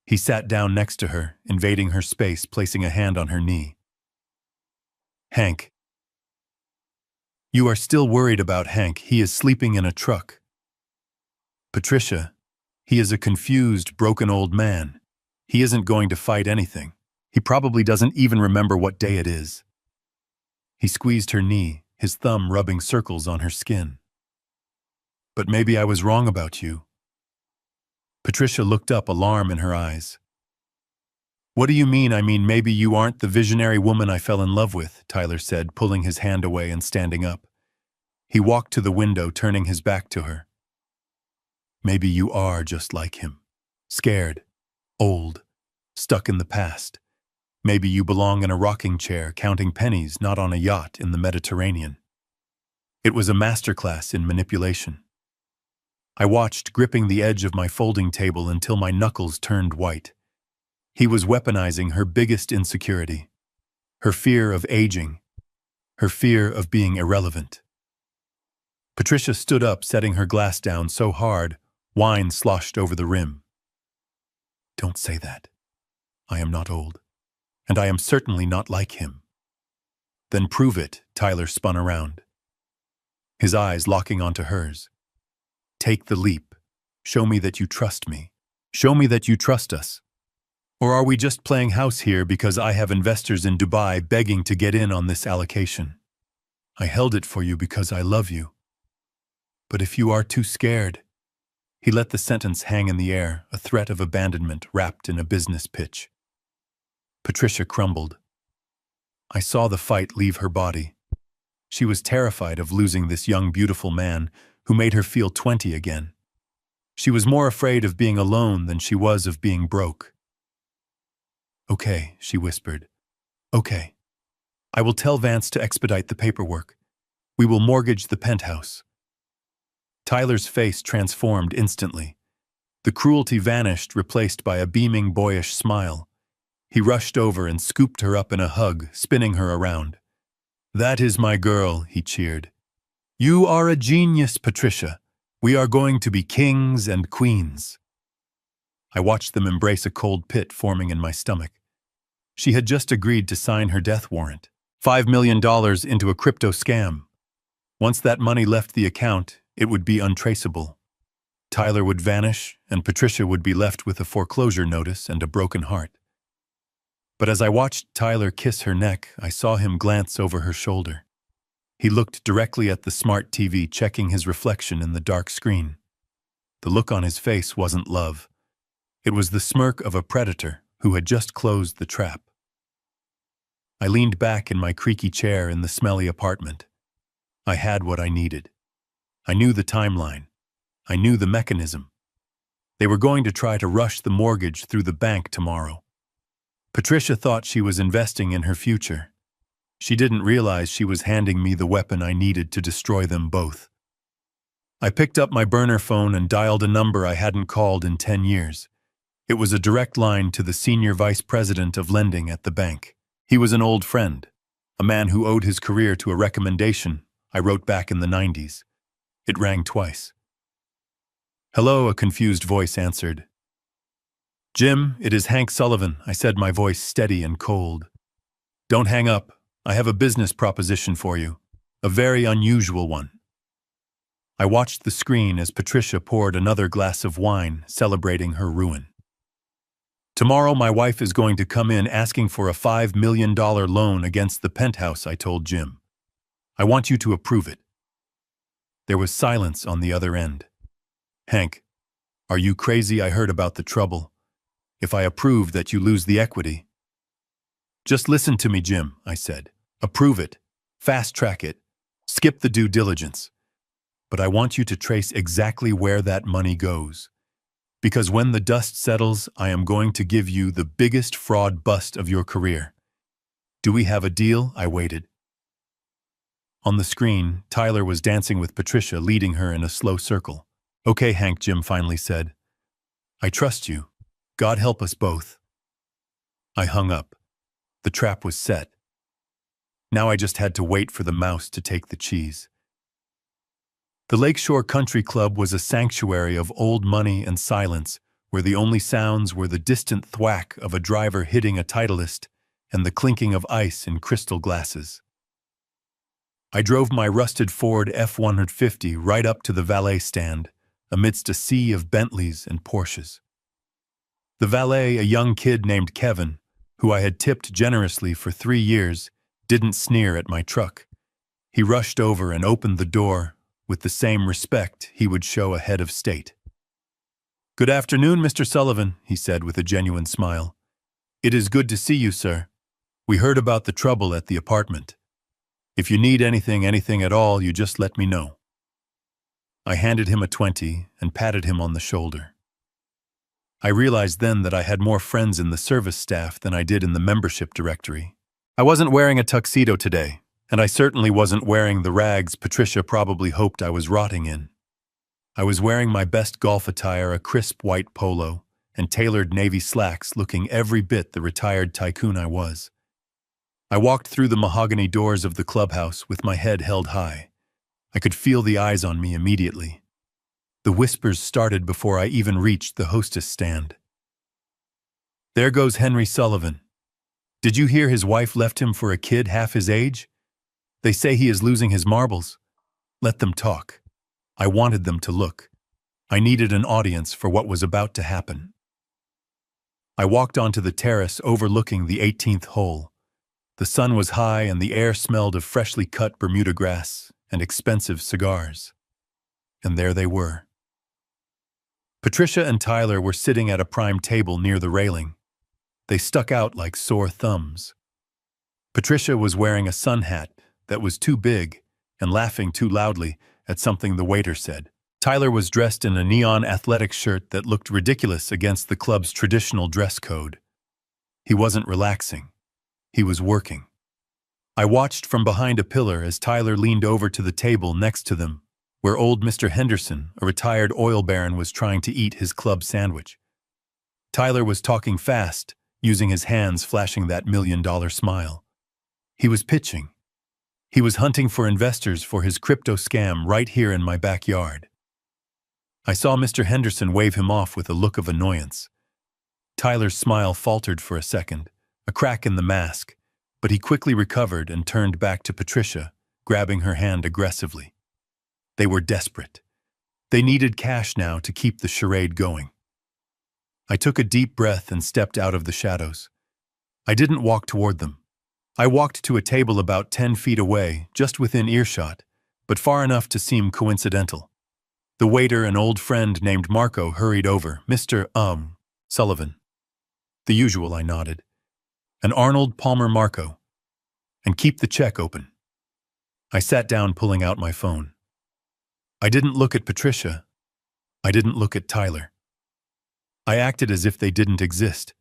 He sat down next to her, invading her space, placing a hand on her knee. "Hank. You are still worried about Hank. He is sleeping in a truck." "Patricia, he is a confused, broken old man. He isn't going to fight anything. He probably doesn't even remember what day it is." He squeezed her knee, his thumb rubbing circles on her skin. "But maybe I was wrong about you." Patricia looked up, alarm in her eyes. "What do you mean? I mean, maybe you aren't the visionary woman I fell in love with," Tyler said, pulling his hand away and standing up. He walked to the window, turning his back to her. "Maybe you are just like him. Scared, old, stuck in the past. Maybe you belong in a rocking chair, counting pennies, not on a yacht in the Mediterranean." It was a masterclass in manipulation. I watched, gripping the edge of my folding table until my knuckles turned white. He was weaponizing her biggest insecurity. her fear of aging, her fear of being irrelevant. Patricia stood up, setting her glass down so hard, wine sloshed over the rim. Don't say that. I am not old, and I am certainly not like him. Then prove it, Tyler spun around, his eyes locking onto hers. Take the leap. Show me that you trust me. Show me that you trust us. Or are we just playing house here because I have investors in Dubai begging to get in on this allocation? I held it for you because I love you. But if you are too scared... He let the sentence hang in the air, a threat of abandonment wrapped in a business pitch. Patricia crumbled. I saw the fight leave her body. She was terrified of losing this young, beautiful man who made her feel 20 again. She was more afraid of being alone than she was of being broke. Okay, she whispered. Okay. I will tell Vance to expedite the paperwork. We will mortgage the penthouse. Tyler's face transformed instantly. The cruelty vanished, replaced by a beaming, boyish smile. He rushed over and scooped her up in a hug, spinning her around. That is my girl, he cheered. You are a genius, Patricia. We are going to be kings and queens. I watched them embrace a cold pit forming in my stomach. She had just agreed to sign her death warrant. $5 million into a crypto scam. Once that money left the account, it would be untraceable. Tyler would vanish, and Patricia would be left with a foreclosure notice and a broken heart. But as I watched Tyler kiss her neck, I saw him glance over her shoulder. He looked directly at the smart TV, checking his reflection in the dark screen. The look on his face wasn't love. It was the smirk of a predator who had just closed the trap. I leaned back in my creaky chair in the smelly apartment. I had what I needed. I knew the timeline. I knew the mechanism. They were going to try to rush the mortgage through the bank tomorrow. Patricia thought she was investing in her future. She didn't realize she was handing me the weapon I needed to destroy them both. I picked up my burner phone and dialed a number I hadn't called in 10 years. It was a direct line to the senior vice president of lending at the bank. He was an old friend, a man who owed his career to a recommendation I wrote back in the 90s. It rang twice. Hello, a confused voice answered. Jim, it is Hank Sullivan, I said, my voice steady and cold. Don't hang up. I have a business proposition for you. A very unusual one. I watched the screen as Patricia poured another glass of wine, celebrating her ruin. Tomorrow my wife is going to come in asking for a $5 million loan against the penthouse, I told Jim. I want you to approve it. There was silence on the other end. Hank, are you crazy? I heard about the trouble. If I approve that, you lose the equity. Just listen to me, Jim, I said. Approve it. Fast-track it. Skip the due diligence. But I want you to trace exactly where that money goes. Because when the dust settles, I am going to give you the biggest fraud bust of your career. Do we have a deal? I waited. On the screen, Tyler was dancing with Patricia, leading her in a slow circle. Okay, Hank, Jim finally said. I trust you. God help us both. I hung up. The trap was set. Now I just had to wait for the mouse to take the cheese. The Lakeshore Country Club was a sanctuary of old money and silence, where the only sounds were the distant thwack of a driver hitting a Titleist and the clinking of ice in crystal glasses. I drove my rusted Ford F-150 right up to the valet stand, amidst a sea of Bentleys and Porsches. The valet, a young kid named Kevin, who I had tipped generously for 3 years, didn't sneer at my truck. He rushed over and opened the door with the same respect he would show a head of state. Good afternoon, Mr. Sullivan, he said with a genuine smile. It is good to see you, sir. We heard about the trouble at the apartment. If you need anything at all, you just let me know. I handed him a 20 and patted him on the shoulder. I realized then that I had more friends in the service staff than I did in the membership directory. I wasn't wearing a tuxedo today, and I certainly wasn't wearing the rags Patricia probably hoped I was rotting in. I was wearing my best golf attire, a crisp white polo, and tailored navy slacks, looking every bit the retired tycoon I was. I walked through the mahogany doors of the clubhouse with my head held high. I could feel the eyes on me immediately. The whispers started before I even reached the hostess stand. "There goes Henry Sullivan. Did you hear his wife left him for a kid half his age? They say he is losing his marbles. Let them talk." I wanted them to look. I needed an audience for what was about to happen. I walked onto the terrace overlooking the 18th hole. The sun was high and the air smelled of freshly cut Bermuda grass and expensive cigars. And there they were. Patricia and Tyler were sitting at a prime table near the railing. They stuck out like sore thumbs. Patricia was wearing a sun hat that was too big and laughing too loudly at something the waiter said. Tyler was dressed in a neon athletic shirt that looked ridiculous against the club's traditional dress code. He wasn't relaxing. He was working. I watched from behind a pillar as Tyler leaned over to the table next to them, where old Mr. Henderson, a retired oil baron, was trying to eat his club sandwich. Tyler was talking fast, using his hands flashing that $1,000,000 smile. He was pitching. He was hunting for investors for his crypto scam right here in my backyard. I saw Mr. Henderson wave him off with a look of annoyance. Tyler's smile faltered for a second, a crack in the mask, but he quickly recovered and turned back to Patricia, grabbing her hand aggressively. They were desperate. They needed cash now to keep the charade going. I took a deep breath and stepped out of the shadows. I didn't walk toward them. I walked to a table about 10 feet away, just within earshot, but far enough to seem coincidental. The waiter, an old friend named Marco, hurried over. "Mr. Sullivan." "The usual," I nodded. "An Arnold Palmer Marco. And keep the check open." I sat down, pulling out my phone. I didn't look at Patricia. I didn't look at Tyler. I acted as if they didn't exist.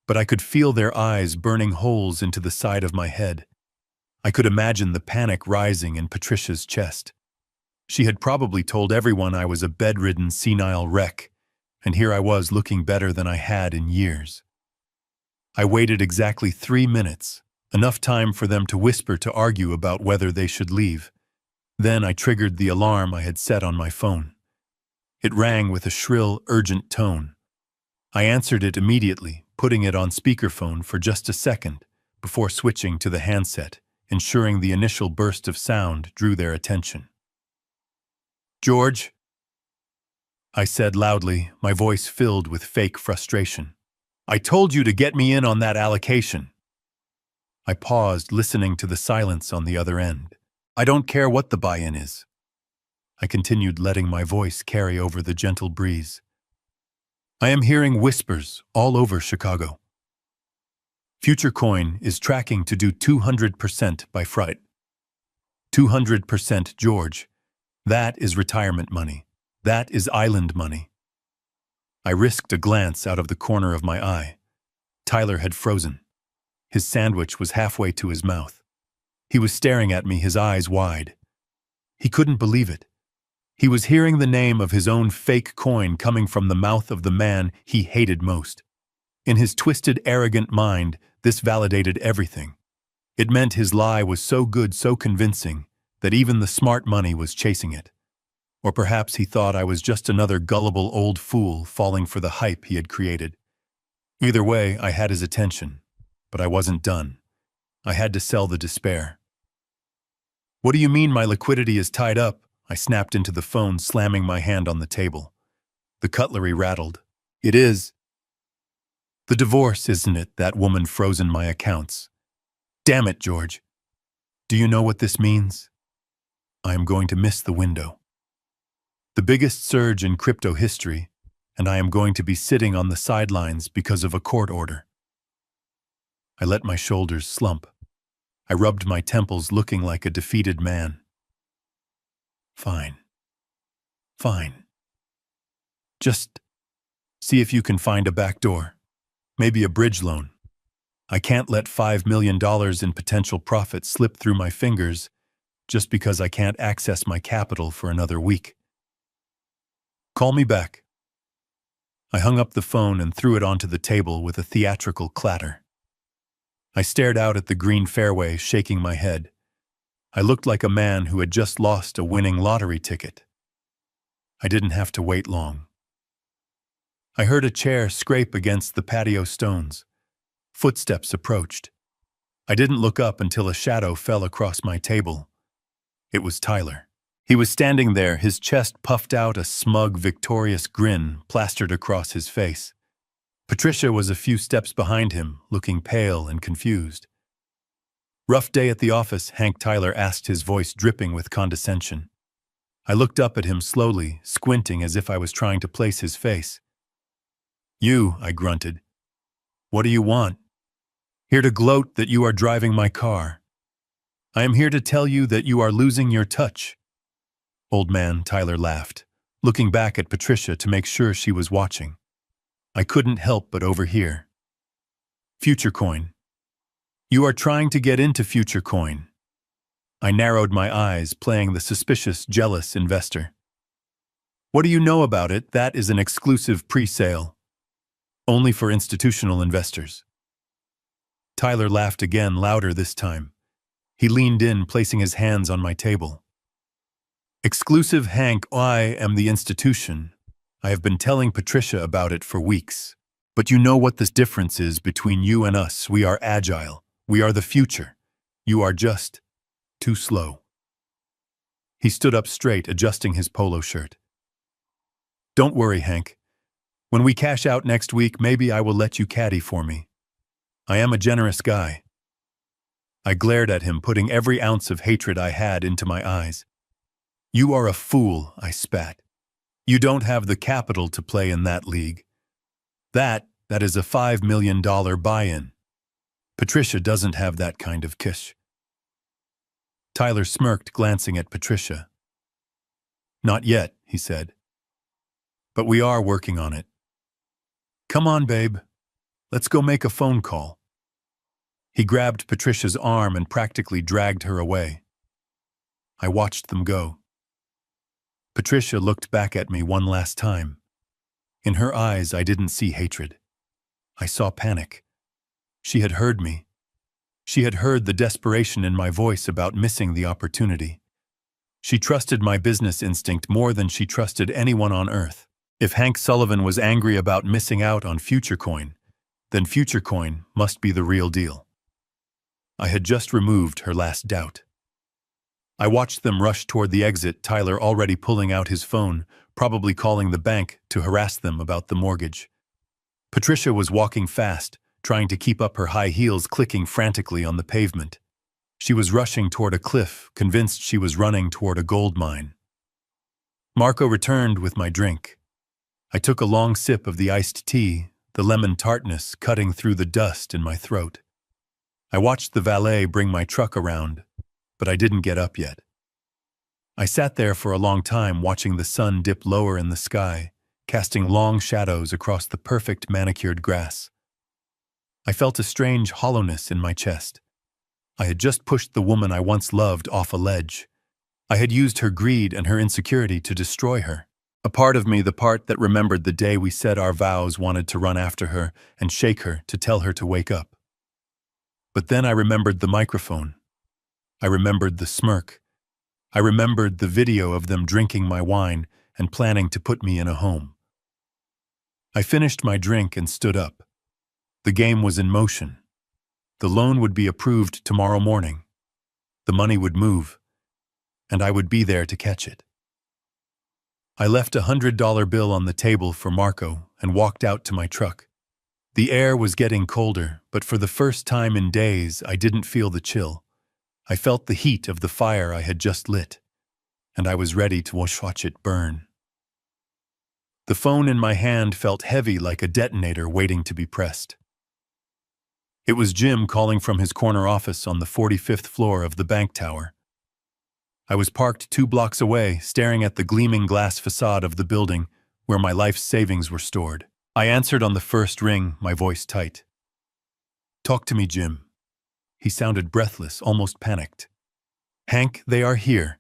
But I could feel their eyes burning holes into the side of my head. I could imagine the panic rising in Patricia's chest. She had probably told everyone I was a bedridden, senile wreck, and here I was looking better than I had in years. I waited exactly 3 minutes, enough time for them to whisper to argue about whether they should leave. Then I triggered the alarm I had set on my phone. It rang with a shrill, urgent tone. I answered it immediately, putting it on speakerphone for just a second before switching to the handset, ensuring the initial burst of sound drew their attention. "George," I said loudly, my voice filled with fake frustration. "I told you to get me in on that allocation." I paused, listening to the silence on the other end. "I don't care what the buy-in is." I continued, letting my voice carry over the gentle breeze. "I am hearing whispers all over Chicago. Future Coin is tracking to do 200% by Friday. 200%, George. That is retirement money. That is island money." I risked a glance out of the corner of my eye. Tyler had frozen. His sandwich was halfway to his mouth. He was staring at me, his eyes wide. He couldn't believe it. He was hearing the name of his own fake coin coming from the mouth of the man he hated most. In his twisted, arrogant mind, this validated everything. It meant his lie was so good, so convincing, that even the smart money was chasing it. Or perhaps he thought I was just another gullible old fool falling for the hype he had created. Either way, I had his attention, but I wasn't done. I had to sell the despair. "What do you mean my liquidity is tied up?" I snapped into the phone, slamming my hand on the table. The cutlery rattled. "It is." "The divorce, isn't it? That woman frozen my accounts." "Damn it, George. Do you know what this means? I am going to miss the window. The biggest surge in crypto history, and I am going to be sitting on the sidelines because of a court order." I let my shoulders slump. I rubbed my temples, looking like a defeated man. Fine. Fine. Just see if you can find a back door. Maybe a bridge loan. I can't let $5 million in potential profit slip through my fingers just because I can't access my capital for another week. Call me back. I hung up the phone and threw it onto the table with a theatrical clatter. I stared out at the green fairway, shaking my head. I looked like a man who had just lost a winning lottery ticket. I didn't have to wait long. I heard a chair scrape against the patio stones. Footsteps approached. I didn't look up until a shadow fell across my table. It was Tyler. He was standing there, his chest puffed out, a smug, victorious grin plastered across his face. Patricia was a few steps behind him, looking pale and confused. "Rough day at the office?" Hank Tyler asked, his voice dripping with condescension. I looked up at him slowly, squinting as if I was trying to place his face. "You," I grunted. "What do you want?" "Here to gloat that you are driving my car. I am here to tell you that you are losing your touch." "Old man," Tyler laughed, looking back at Patricia to make sure she was watching. I couldn't help but overhear. "Future Coin. You are trying to get into Future Coin." I narrowed my eyes, playing the suspicious, jealous investor. "What do you know about it? That is an exclusive pre-sale. Only for institutional investors." Tyler laughed again, louder this time. He leaned in, placing his hands on my table. "Exclusive, Hank. I am the institution. I have been telling Patricia about it for weeks. But you know what the difference is between you and us. We are agile. We are the future. You are just too slow." He stood up straight, adjusting his polo shirt. "Don't worry, Hank. When we cash out next week, maybe I will let you caddy for me. I am a generous guy." I glared at him, putting every ounce of hatred I had into my eyes. "You are a fool," I spat. "You don't have the capital to play in that league. That is a $5 million buy-in. Patricia doesn't have that kind of cash." Tyler smirked, glancing at Patricia. "Not yet," he said. "But we are working on it. Come on, babe. Let's go make a phone call." He grabbed Patricia's arm and practically dragged her away. I watched them go. Patricia looked back at me one last time. In her eyes, I didn't see hatred. I saw panic. She had heard me. She had heard the desperation in my voice about missing the opportunity. She trusted my business instinct more than she trusted anyone on earth. If Hank Sullivan was angry about missing out on Future Coin, then Future Coin must be the real deal. I had just removed her last doubt. I watched them rush toward the exit, Tyler already pulling out his phone, probably calling the bank to harass them about the mortgage. Patricia was walking fast, trying to keep up, her high heels clicking frantically on the pavement. She was rushing toward a cliff, convinced she was running toward a gold mine. Marco returned with my drink. I took a long sip of the iced tea, the lemon tartness cutting through the dust in my throat. I watched the valet bring my truck around, but I didn't get up yet. I sat there for a long time, watching the sun dip lower in the sky, casting long shadows across the perfect manicured grass. I felt a strange hollowness in my chest. I had just pushed the woman I once loved off a ledge. I had used her greed and her insecurity to destroy her. A part of me, the part that remembered the day we said our vows, wanted to run after her and shake her, to tell her to wake up. But then I remembered the microphone. I remembered the smirk. I remembered the video of them drinking my wine and planning to put me in a home. I finished my drink and stood up. The game was in motion. The loan would be approved tomorrow morning. The money would move, and I would be there to catch it. I left a $100 bill on the table for Marco and walked out to my truck. The air was getting colder, but for the first time in days, I didn't feel the chill. I felt the heat of the fire I had just lit, and I was ready to watch it burn. The phone in my hand felt heavy, like a detonator waiting to be pressed. It was Jim calling from his corner office on the 45th floor of the bank tower. I was parked 2 blocks away, staring at the gleaming glass facade of the building where my life's savings were stored. I answered on the first ring, my voice tight. "Talk to me, Jim." He sounded breathless, almost panicked. "Hank, they are here.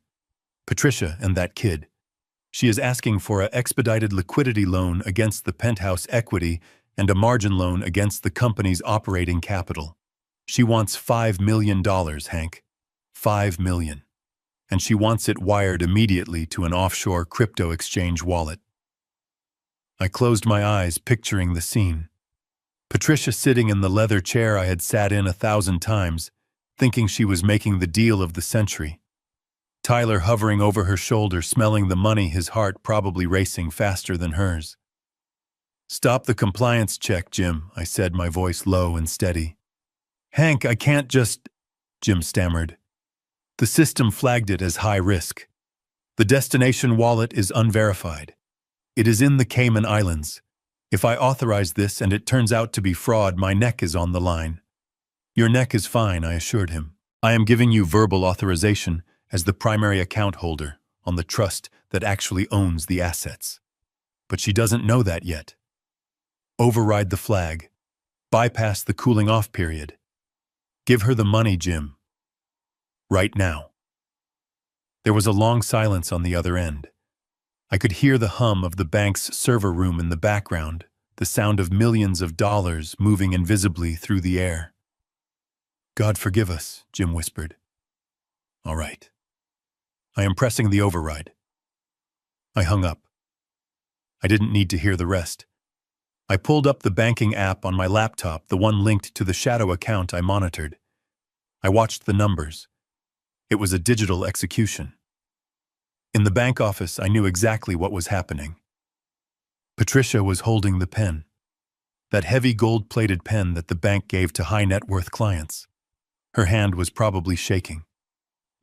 Patricia and that kid. She is asking for an expedited liquidity loan against the penthouse equity and a margin loan against the company's operating capital. She wants $5 million, Hank. 5 million. And she wants it wired immediately to an offshore crypto exchange wallet. I closed my eyes, picturing the scene. Patricia sitting in the leather chair I had sat in 1,000 times, thinking she was making the deal of the century. Tyler hovering over her shoulder, smelling the money, his heart probably racing faster than hers. "Stop the compliance check, Jim," I said, my voice low and steady. "Hank, I can't just—" Jim stammered. "The system flagged it as high risk. The destination wallet is unverified. It is in the Cayman Islands. If I authorize this and it turns out to be fraud, my neck is on the line." "Your neck is fine," I assured him. "I am giving you verbal authorization as the primary account holder on the trust that actually owns the assets. But she doesn't know that yet. Override the flag. Bypass the cooling-off period. Give her the money, Jim. Right now." There was a long silence on the other end. I could hear the hum of the bank's server room in the background, the sound of millions of dollars moving invisibly through the air. "God forgive us," Jim whispered. "All right. I am pressing the override." I hung up. I didn't need to hear the rest. I pulled up the banking app on my laptop, the one linked to the shadow account I monitored. I watched the numbers. It was a digital execution. In the bank office, I knew exactly what was happening. Patricia was holding the pen. That heavy gold-plated pen that the bank gave to high-net-worth clients. Her hand was probably shaking.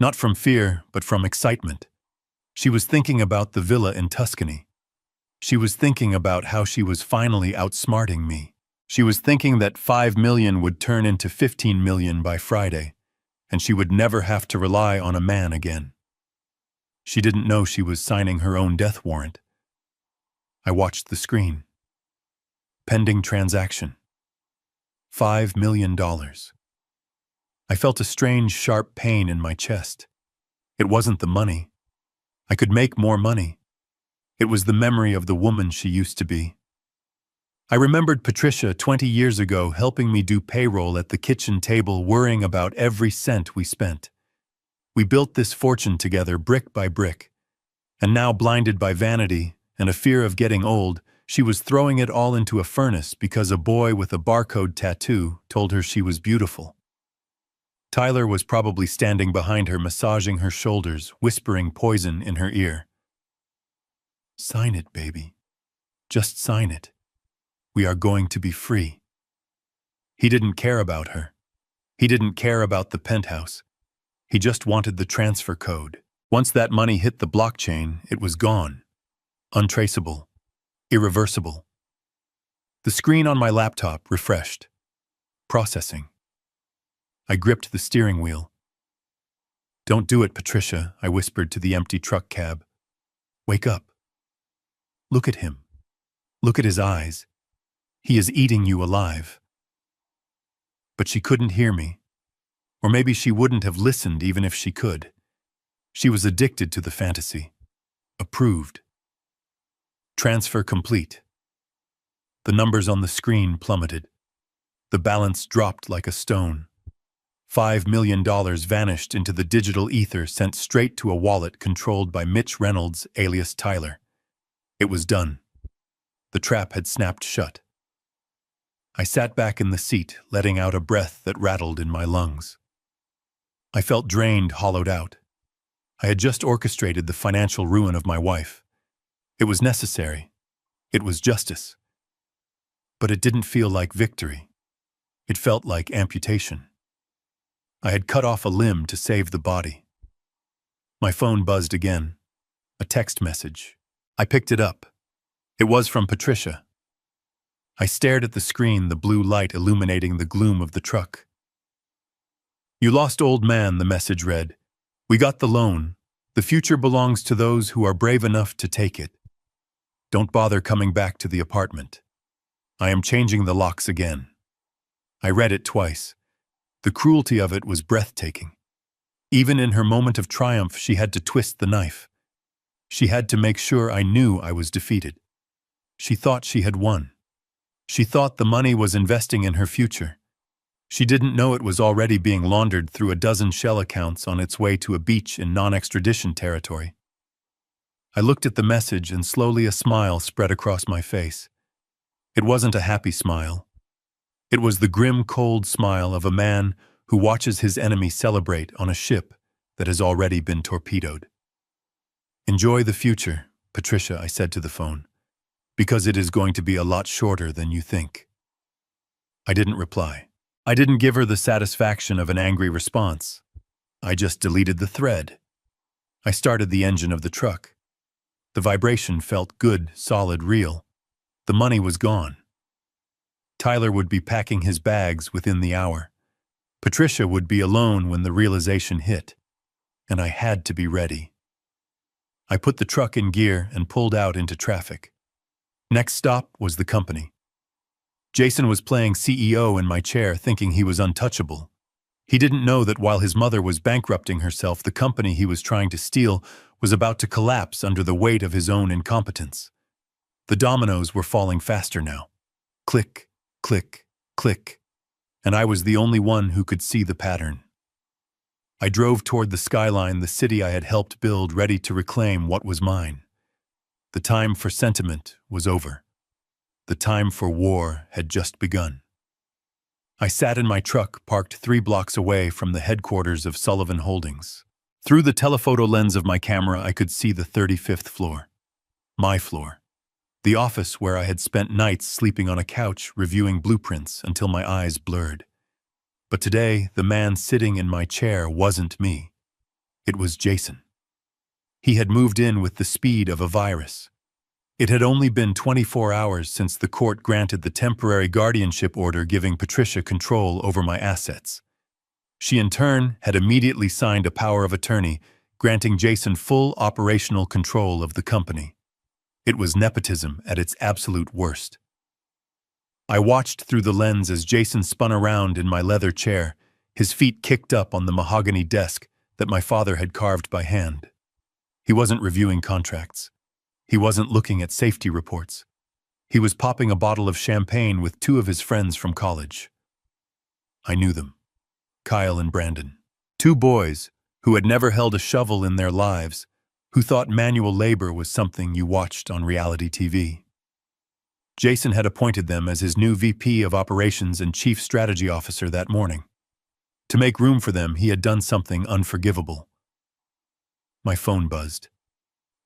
Not from fear, but from excitement. She was thinking about the villa in Tuscany. She was thinking about how she was finally outsmarting me. She was thinking that 5 million would turn into 15 million by Friday, and she would never have to rely on a man again. She didn't know she was signing her own death warrant. I watched the screen. Pending transaction. $5 million. I felt a strange, sharp pain in my chest. It wasn't the money. I could make more money. It was the memory of the woman she used to be. I remembered Patricia 20 years ago helping me do payroll at the kitchen table, worrying about every cent we spent. We built this fortune together, brick by brick. And now, blinded by vanity and a fear of getting old, she was throwing it all into a furnace because a boy with a barcode tattoo told her she was beautiful. Tyler was probably standing behind her, massaging her shoulders, whispering poison in her ear. "Sign it, baby. Just sign it. We are going to be free." He didn't care about her. He didn't care about the penthouse. He just wanted the transfer code. Once that money hit the blockchain, it was gone. Untraceable. Irreversible. The screen on my laptop refreshed. Processing. I gripped the steering wheel. "Don't do it, Patricia," I whispered to the empty truck cab. "Wake up. Look at him. Look at his eyes. He is eating you alive." But she couldn't hear me. Or maybe she wouldn't have listened even if she could. She was addicted to the fantasy. Approved. Transfer complete. The numbers on the screen plummeted. The balance dropped like a stone. $5 million vanished into the digital ether, sent straight to a wallet controlled by Mitch Reynolds, alias Tyler. It was done. The trap had snapped shut. I sat back in the seat, letting out a breath that rattled in my lungs. I felt drained, hollowed out. I had just orchestrated the financial ruin of my wife. It was necessary. It was justice. But it didn't feel like victory. It felt like amputation. I had cut off a limb to save the body. My phone buzzed again. A text message. I picked it up. It was from Patricia. I stared at the screen, the blue light illuminating the gloom of the truck. "You lost, old man," the message read. "We got the loan. The future belongs to those who are brave enough to take it. Don't bother coming back to the apartment. I am changing the locks again." I read it twice. The cruelty of it was breathtaking. Even in her moment of triumph, she had to twist the knife. She had to make sure I knew I was defeated. She thought she had won. She thought the money was investing in her future. She didn't know it was already being laundered through a dozen shell accounts on its way to a beach in non-extradition territory. I looked at the message and slowly a smile spread across my face. It wasn't a happy smile. It was the grim, cold smile of a man who watches his enemy celebrate on a ship that has already been torpedoed. "Enjoy the future, Patricia," I said to the phone, "because it is going to be a lot shorter than you think." I didn't reply. I didn't give her the satisfaction of an angry response. I just deleted the thread. I started the engine of the truck. The vibration felt good, solid, real. The money was gone. Tyler would be packing his bags within the hour. Patricia would be alone when the realization hit, and I had to be ready. I put the truck in gear and pulled out into traffic. Next stop was the company. Jason was playing CEO in my chair, thinking he was untouchable. He didn't know that while his mother was bankrupting herself, the company he was trying to steal was about to collapse under the weight of his own incompetence. The dominoes were falling faster now. Click, click, click. And I was the only one who could see the pattern. I drove toward the skyline, the city I had helped build, ready to reclaim what was mine. The time for sentiment was over. The time for war had just begun. I sat in my truck, parked 3 blocks away from the headquarters of Sullivan Holdings. Through the telephoto lens of my camera, I could see the 35th floor. My floor. The office where I had spent nights sleeping on a couch, reviewing blueprints until my eyes blurred. But today, the man sitting in my chair wasn't me. It was Jason. He had moved in with the speed of a virus. It had only been 24 hours since the court granted the temporary guardianship order giving Patricia control over my assets. She in turn had immediately signed a power of attorney, granting Jason full operational control of the company. It was nepotism at its absolute worst. I watched through the lens as Jason spun around in my leather chair, his feet kicked up on the mahogany desk that my father had carved by hand. He wasn't reviewing contracts. He wasn't looking at safety reports. He was popping a bottle of champagne with 2 of his friends from college. I knew them. Kyle and Brandon. 2 boys who had never held a shovel in their lives, who thought manual labor was something you watched on reality TV. Jason had appointed them as his new VP of Operations and Chief Strategy Officer that morning. To make room for them, he had done something unforgivable. My phone buzzed.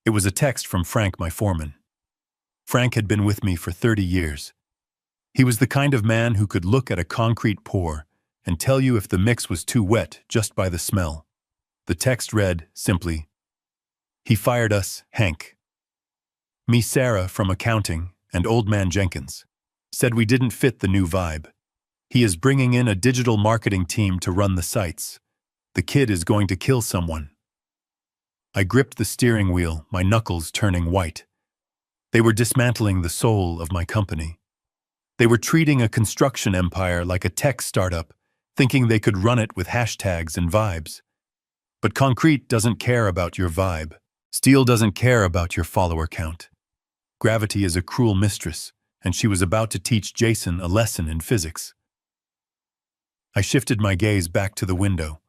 It was a text from Frank, my foreman. Frank had been with me for 30 years. He was the kind of man who could look at a concrete pour and tell you if the mix was too wet just by the smell. The text read, simply, "He fired us, Hank. Me, Sarah from accounting, and Old Man Jenkins. Said we didn't fit the new vibe. He is bringing in a digital marketing team to run the sites. The kid is going to kill someone." I gripped the steering wheel, my knuckles turning white. They were dismantling the soul of my company. They were treating a construction empire like a tech startup, thinking they could run it with hashtags and vibes. But concrete doesn't care about your vibe. Steel doesn't care about your follower count. Gravity is a cruel mistress, and she was about to teach Jason a lesson in physics. I shifted my gaze back to the window.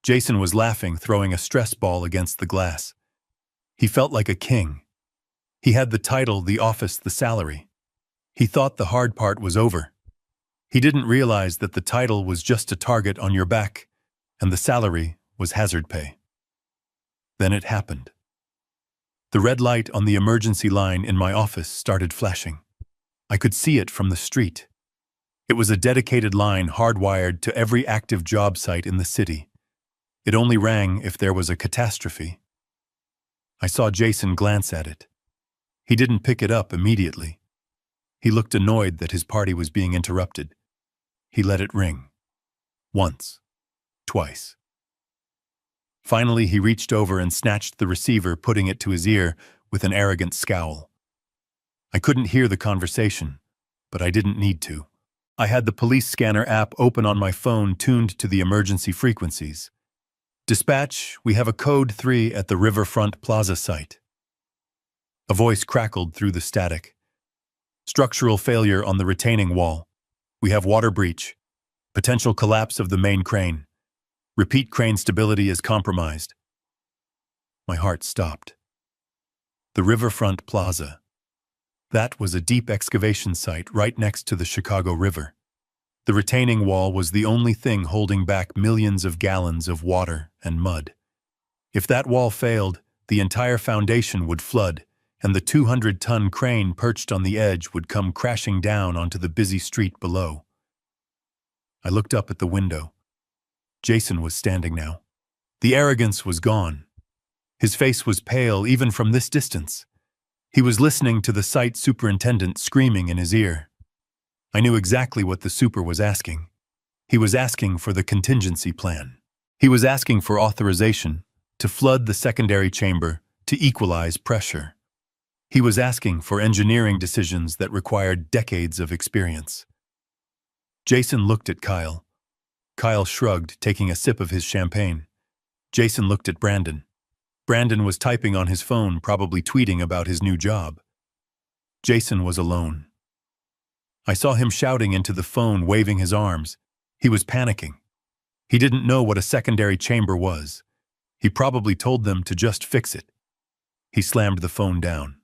Jason was laughing, throwing a stress ball against the glass. He felt like a king. He had the title, the office, the salary. He thought the hard part was over. He didn't realize that the title was just a target on your back, and the salary was hazard pay. Then it happened. The red light on the emergency line in my office started flashing. I could see it from the street. It was a dedicated line hardwired to every active job site in the city. It only rang if there was a catastrophe. I saw Jason glance at it. He didn't pick it up immediately. He looked annoyed that his party was being interrupted. He let it ring. Once. Twice. Finally, he reached over and snatched the receiver, putting it to his ear with an arrogant scowl. I couldn't hear the conversation, but I didn't need to. I had the police scanner app open on my phone, tuned to the emergency frequencies. "Dispatch, we have a code 3 at the Riverfront Plaza site." A voice crackled through the static. "Structural failure on the retaining wall. We have water breach. Potential collapse of the main crane. Repeat crane stability is compromised. My heart stopped. The Riverfront Plaza. That was a deep excavation site right next to the Chicago River. The retaining wall was the only thing holding back millions of gallons of water and mud. If that wall failed, the entire foundation would flood, and the 200-ton crane perched on the edge would come crashing down onto the busy street below. I looked up at the window. Jason was standing now. The arrogance was gone. His face was pale even from this distance. He was listening to the site superintendent screaming in his ear. I knew exactly what the super was asking. He was asking for the contingency plan. He was asking for authorization to flood the secondary chamber to equalize pressure. He was asking for engineering decisions that required decades of experience. Jason looked at Kyle. Kyle shrugged, taking a sip of his champagne. Jason looked at Brandon. Brandon was typing on his phone, probably tweeting about his new job. Jason was alone. I saw him shouting into the phone, waving his arms. He was panicking. He didn't know what a secondary chamber was. He probably told them to just fix it. He slammed the phone down.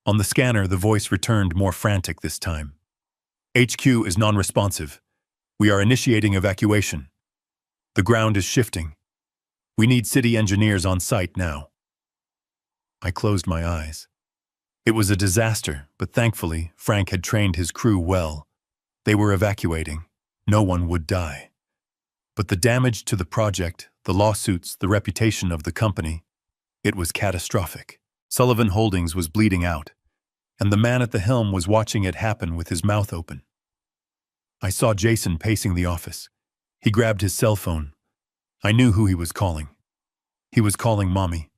On the scanner, the voice returned, more frantic this time. HQ is non-responsive. We are initiating evacuation. The ground is shifting. We need city engineers on site now. I closed my eyes. It was a disaster, but thankfully, Frank had trained his crew well. They were evacuating. No one would die. But the damage to the project, the lawsuits, the reputation of the company, it was catastrophic. Sullivan Holdings was bleeding out, and the man at the helm was watching it happen with his mouth open. I saw Jason pacing the office. He grabbed his cell phone. I knew who he was calling. He was calling Mommy.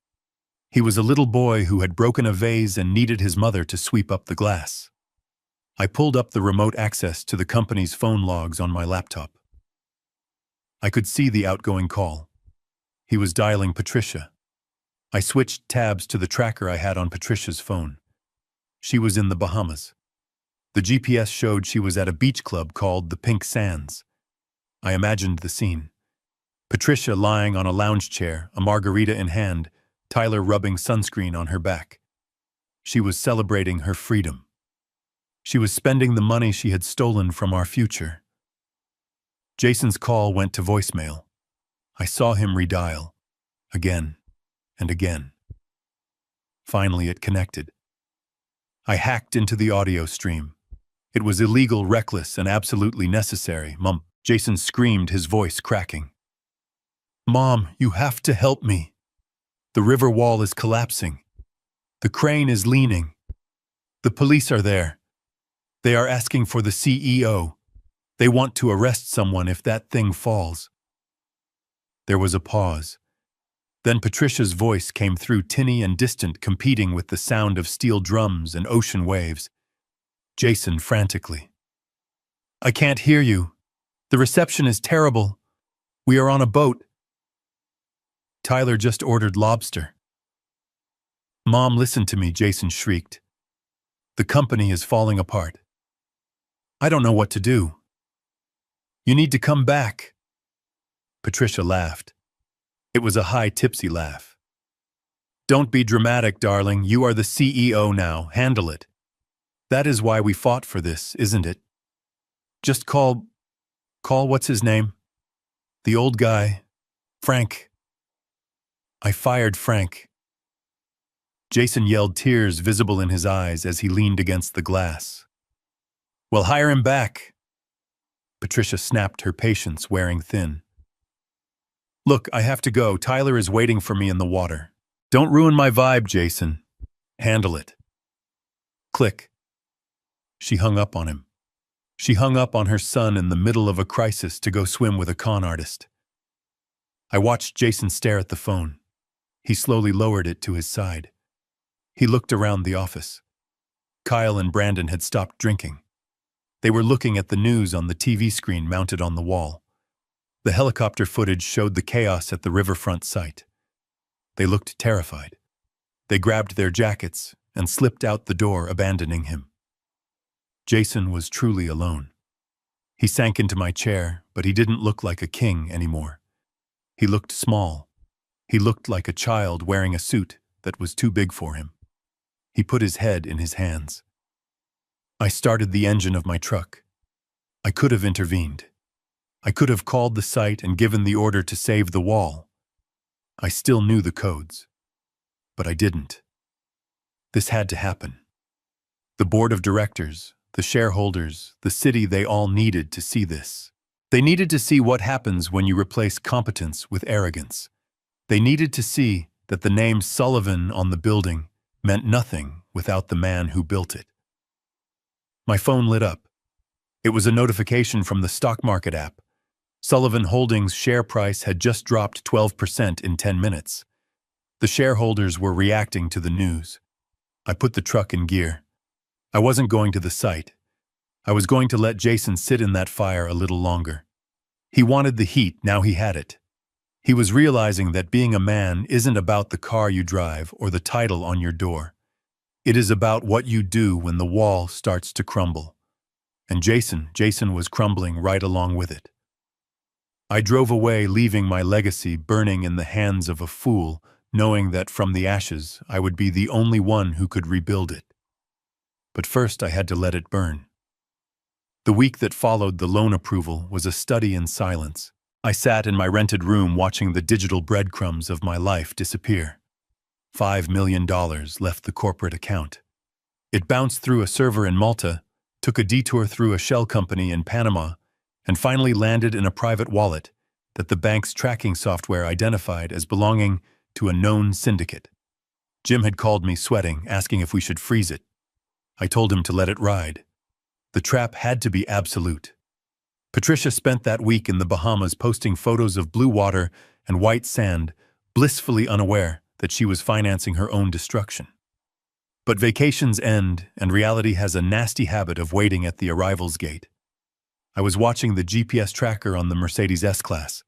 He was a little boy who had broken a vase and needed his mother to sweep up the glass. I pulled up the remote access to the company's phone logs on my laptop. I could see the outgoing call. He was dialing Patricia. I switched tabs to the tracker I had on Patricia's phone. She was in the Bahamas. The GPS showed she was at a beach club called the Pink Sands. I imagined the scene. Patricia lying on a lounge chair, a margarita in hand, Tyler rubbing sunscreen on her back. She was celebrating her freedom. She was spending the money she had stolen from our future. Jason's call went to voicemail. I saw him redial, again and again. Finally, it connected. I hacked into the audio stream. It was illegal, reckless, and absolutely necessary. Mom, Jason screamed, his voice cracking. Mom, you have to help me. The river wall is collapsing. The crane is leaning. The police are there. They are asking for the CEO. They want to arrest someone if that thing falls. There was a pause. Then Patricia's voice came through, tinny and distant, competing with the sound of steel drums and ocean waves. Jason frantically. I can't hear you. The reception is terrible. We are on a boat. Tyler just ordered lobster. Mom, listen to me, Jason shrieked. The company is falling apart. I don't know what to do. You need to come back. Patricia laughed. It was a high, tipsy laugh. Don't be dramatic, darling. You are the CEO now. Handle it. That is why we fought for this, isn't it? Just call what's his name? The old guy. Frank. I fired Frank. Jason yelled, tears visible in his eyes as he leaned against the glass. Well, hire him back. Patricia snapped, her patience wearing thin. Look, I have to go. Tyler is waiting for me in the water. Don't ruin my vibe, Jason. Handle it. Click. She hung up on him. She hung up on her son in the middle of a crisis to go swim with a con artist. I watched Jason stare at the phone. He slowly lowered it to his side. He looked around the office. Kyle and Brandon had stopped drinking. They were looking at the news on the TV screen mounted on the wall. The helicopter footage showed the chaos at the riverfront site. They looked terrified. They grabbed their jackets and slipped out the door, abandoning him. Jason was truly alone. He sank into my chair, but he didn't look like a king anymore. He looked small. He looked like a child wearing a suit that was too big for him. He put his head in his hands. I started the engine of my truck. I could have intervened. I could have called the site and given the order to save the wall. I still knew the codes. But I didn't. This had to happen. The board of directors, the shareholders, the city, they all needed to see this. They needed to see what happens when you replace competence with arrogance. They needed to see that the name Sullivan on the building meant nothing without the man who built it. My phone lit up. It was a notification from the stock market app. Sullivan Holdings' share price had just dropped 12% in 10 minutes. The shareholders were reacting to the news. I put the truck in gear. I wasn't going to the site. I was going to let Jason sit in that fire a little longer. He wanted the heat, now he had it. He was realizing that being a man isn't about the car you drive or the title on your door. It is about what you do when the wall starts to crumble. And Jason was crumbling right along with it. I drove away, leaving my legacy burning in the hands of a fool, knowing that from the ashes I would be the only one who could rebuild it. But first I had to let it burn. The week that followed the loan approval was a study in silence. I sat in my rented room watching the digital breadcrumbs of my life disappear. $5 million left the corporate account. It bounced through a server in Malta, took a detour through a shell company in Panama, and finally landed in a private wallet that the bank's tracking software identified as belonging to a known syndicate. Jim had called me sweating, asking if we should freeze it. I told him to let it ride. The trap had to be absolute. Patricia spent that week in the Bahamas posting photos of blue water and white sand, blissfully unaware that she was financing her own destruction. But vacations end, and reality has a nasty habit of waiting at the arrivals gate. I was watching the GPS tracker on the Mercedes S-Class.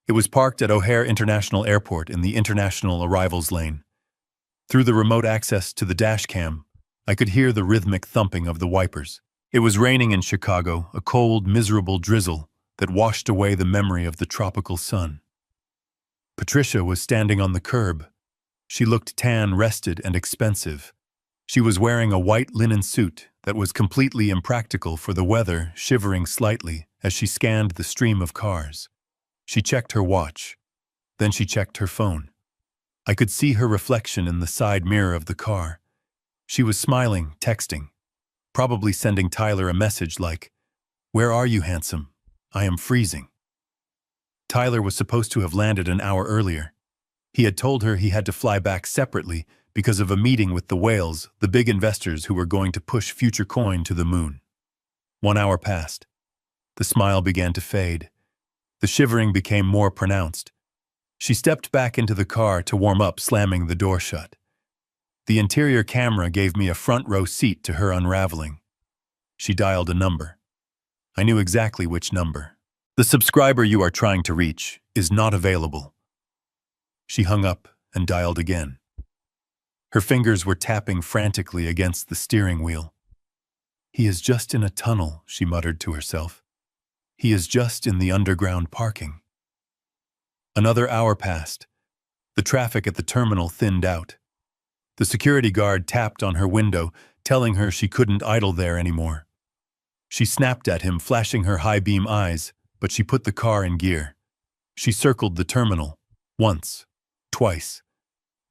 It was parked at O'Hare International Airport in the international arrivals lane. Through the remote access to the dash cam, I could hear the rhythmic thumping of the wipers. It was raining in Chicago, a cold, miserable drizzle that washed away the memory of the tropical sun. Patricia was standing on the curb. She looked tan, rested, and expensive. She was wearing a white linen suit that was completely impractical for the weather, shivering slightly as she scanned the stream of cars. She checked her watch. Then she checked her phone. I could see her reflection in the side mirror of the car. She was smiling, texting, probably sending Tyler a message like, "Where are you, handsome? I am freezing." Tyler was supposed to have landed an hour earlier. He had told her he had to fly back separately because of a meeting with the whales, the big investors who were going to push Future Coin to the moon. 1 hour passed. The smile began to fade. The shivering became more pronounced. She stepped back into the car to warm up, slamming the door shut. The interior camera gave me a front row seat to her unraveling. She dialed a number. I knew exactly which number. "The subscriber you are trying to reach is not available." She hung up and dialed again. Her fingers were tapping frantically against the steering wheel. "He is just in a tunnel," she muttered to herself. "He is just in the underground parking." Another hour passed. The traffic at the terminal thinned out. The security guard tapped on her window, telling her she couldn't idle there anymore. She snapped at him, flashing her high-beam eyes, but she put the car in gear. She circled the terminal. Once. Twice.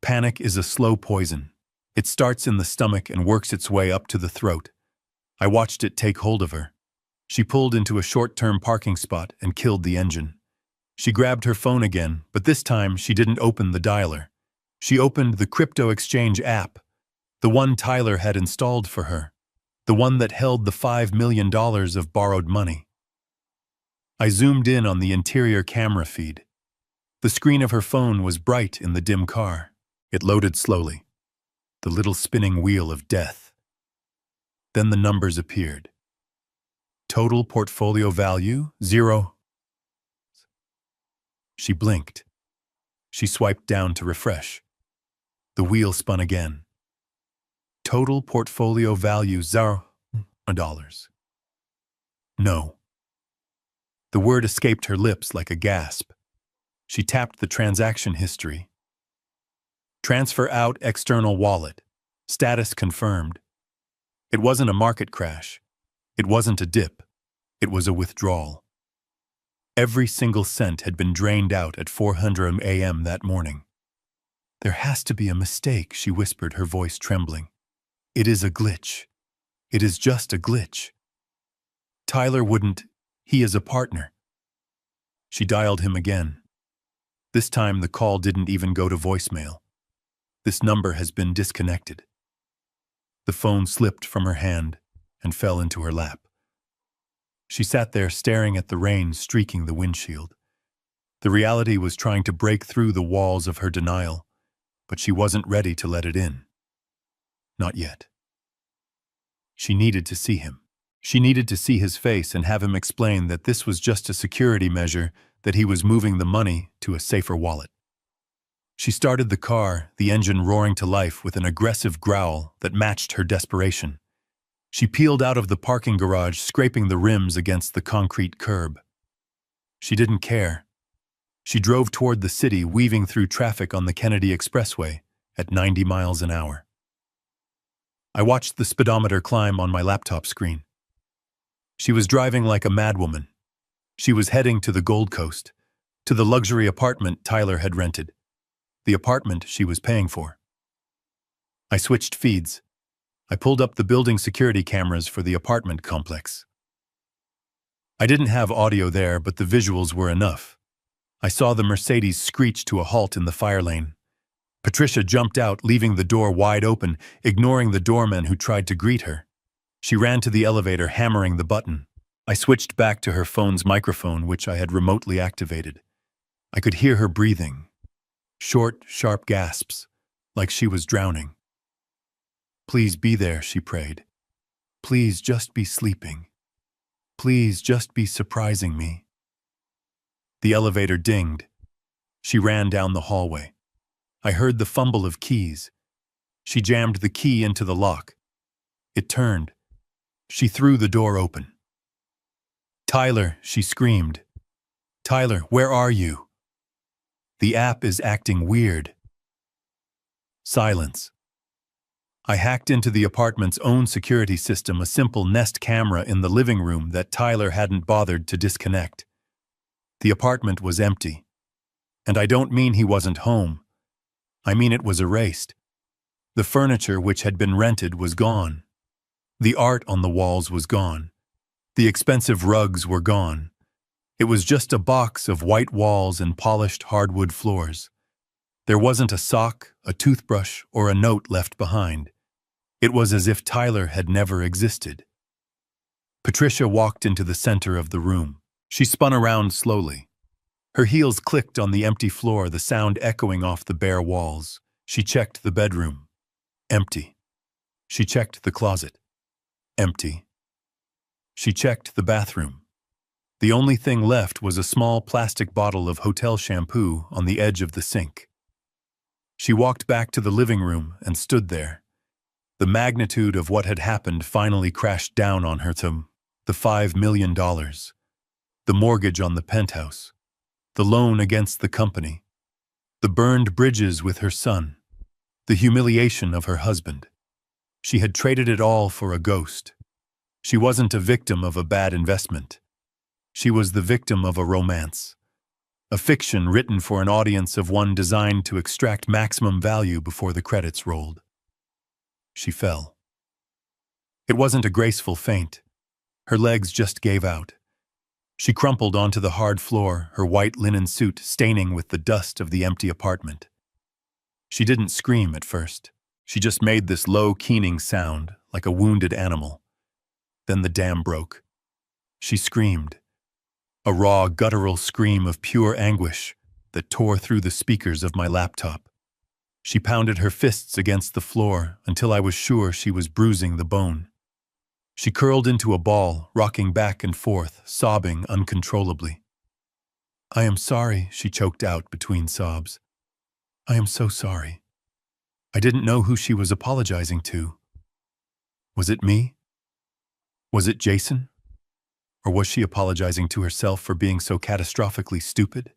Panic is a slow poison. It starts in the stomach and works its way up to the throat. I watched it take hold of her. She pulled into a short-term parking spot and killed the engine. She grabbed her phone again, but this time she didn't open the dialer. She opened the crypto exchange app, the one Tyler had installed for her, the one that held the $5 million of borrowed money. I zoomed in on the interior camera feed. The screen of her phone was bright in the dim car. It loaded slowly. The little spinning wheel of death. Then the numbers appeared. Total portfolio value, 0. She blinked. She swiped down to refresh. The wheel spun again. Total portfolio value, $0. No. The word escaped her lips like a gasp. She tapped the transaction history. Transfer out external wallet. Status confirmed. It wasn't a market crash. It wasn't a dip. It was a withdrawal. Every single cent had been drained out at 4:00 a.m. that morning. "There has to be a mistake," she whispered, her voice trembling. "It is a glitch. It is just a glitch. Tyler wouldn't. He is a partner." She dialed him again. This time the call didn't even go to voicemail. "This number has been disconnected." The phone slipped from her hand and fell into her lap. She sat there staring at the rain streaking the windshield. The reality was trying to break through the walls of her denial, but she wasn't ready to let it in. Not yet. She needed to see him. She needed to see his face and have him explain that this was just a security measure, that he was moving the money to a safer wallet. She started the car, the engine roaring to life with an aggressive growl that matched her desperation. She peeled out of the parking garage, scraping the rims against the concrete curb. She didn't care. She drove toward the city, weaving through traffic on the Kennedy Expressway at 90 miles an hour. I watched the speedometer climb on my laptop screen. She was driving like a madwoman. She was heading to the Gold Coast, to the luxury apartment Tyler had rented, the apartment she was paying for. I switched feeds. I pulled up the building security cameras for the apartment complex. I didn't have audio there, but the visuals were enough. I saw the Mercedes screech to a halt in the fire lane. Patricia jumped out, leaving the door wide open, ignoring the doorman who tried to greet her. She ran to the elevator, hammering the button. I switched back to her phone's microphone, which I had remotely activated. I could hear her breathing. Short, sharp gasps, like she was drowning. "Please be there," she prayed. "Please just be sleeping. Please just be surprising me." The elevator dinged. She ran down the hallway. I heard the fumble of keys. She jammed the key into the lock. It turned. She threw the door open. "Tyler," she screamed. "Tyler, where are you? The app is acting weird." Silence. I hacked into the apartment's own security system, a simple Nest camera in the living room that Tyler hadn't bothered to disconnect. The apartment was empty. And I don't mean he wasn't home. I mean it was erased. The furniture which had been rented was gone. The art on the walls was gone. The expensive rugs were gone. It was just a box of white walls and polished hardwood floors. There wasn't a sock, a toothbrush, or a note left behind. It was as if Tyler had never existed. Patricia walked into the center of the room. She spun around slowly. Her heels clicked on the empty floor, the sound echoing off the bare walls. She checked the bedroom. Empty. She checked the closet. Empty. She checked the bathroom. The only thing left was a small plastic bottle of hotel shampoo on the edge of the sink. She walked back to the living room and stood there. The magnitude of what had happened finally crashed down on her. The $5 million. The mortgage on the penthouse. The loan against the company. The burned bridges with her son. The humiliation of her husband. She had traded it all for a ghost. She wasn't a victim of a bad investment. She was the victim of a romance. A fiction written for an audience of one designed to extract maximum value before the credits rolled. She fell. It wasn't a graceful faint. Her legs just gave out. She crumpled onto the hard floor, her white linen suit staining with the dust of the empty apartment. She didn't scream at first. She just made this low, keening sound, like a wounded animal. Then the dam broke. She screamed. A raw, guttural scream of pure anguish that tore through the speakers of my laptop. She pounded her fists against the floor until I was sure she was bruising the bone. She curled into a ball, rocking back and forth, sobbing uncontrollably. "I am sorry," she choked out between sobs. "I am so sorry." I didn't know who she was apologizing to. Was it me? Was it Jason? Or was she apologizing to herself for being so catastrophically stupid?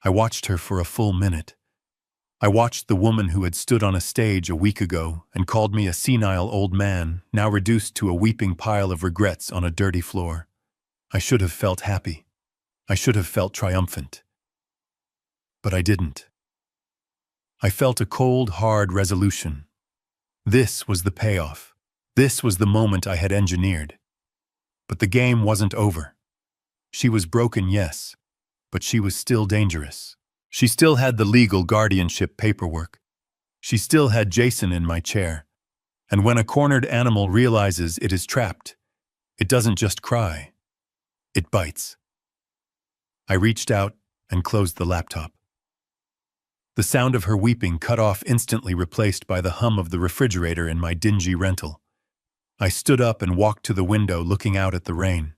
I watched her for a full minute. I watched the woman who had stood on a stage a week ago and called me a senile old man, now reduced to a weeping pile of regrets on a dirty floor. I should have felt happy. I should have felt triumphant. But I didn't. I felt a cold, hard resolution. This was the payoff. This was the moment I had engineered. But the game wasn't over. She was broken, yes, but she was still dangerous. She still had the legal guardianship paperwork. She still had Jason in my chair. And when a cornered animal realizes it is trapped, it doesn't just cry. It bites. I reached out and closed the laptop. The sound of her weeping cut off, instantly replaced by the hum of the refrigerator in my dingy rental. I stood up and walked to the window, looking out at the rain.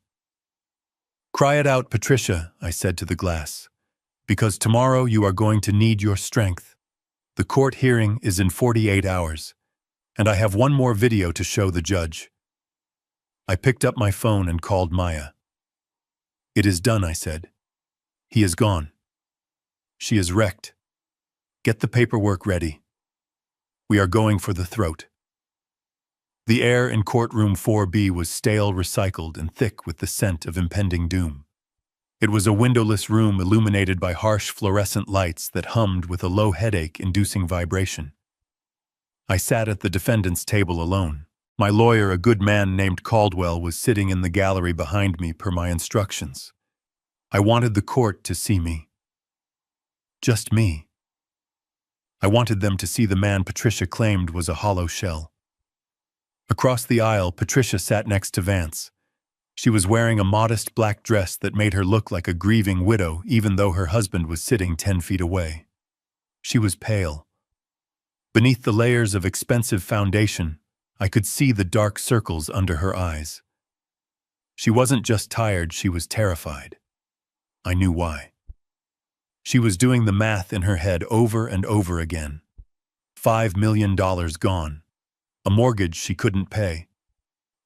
"Cry it out, Patricia," I said to the glass, "because tomorrow you are going to need your strength. The court hearing is in 48 hours, and I have one more video to show the judge." I picked up my phone and called Maya. "It is done," I said. "He is gone. She is wrecked. Get the paperwork ready. We are going for the throat." The air in courtroom 4B was stale, recycled, and thick with the scent of impending doom. It was a windowless room illuminated by harsh fluorescent lights that hummed with a low headache-inducing vibration. I sat at the defendant's table alone. My lawyer, a good man named Caldwell, was sitting in the gallery behind me per my instructions. I wanted the court to see me. Just me. I wanted them to see the man Patricia claimed was a hollow shell. Across the aisle, Patricia sat next to Vance. She was wearing a modest black dress that made her look like a grieving widow, even though her husband was sitting 10 feet away. She was pale. Beneath the layers of expensive foundation, I could see the dark circles under her eyes. She wasn't just tired, she was terrified. I knew why. She was doing the math in her head over and over again. $5 million gone. A mortgage she couldn't pay.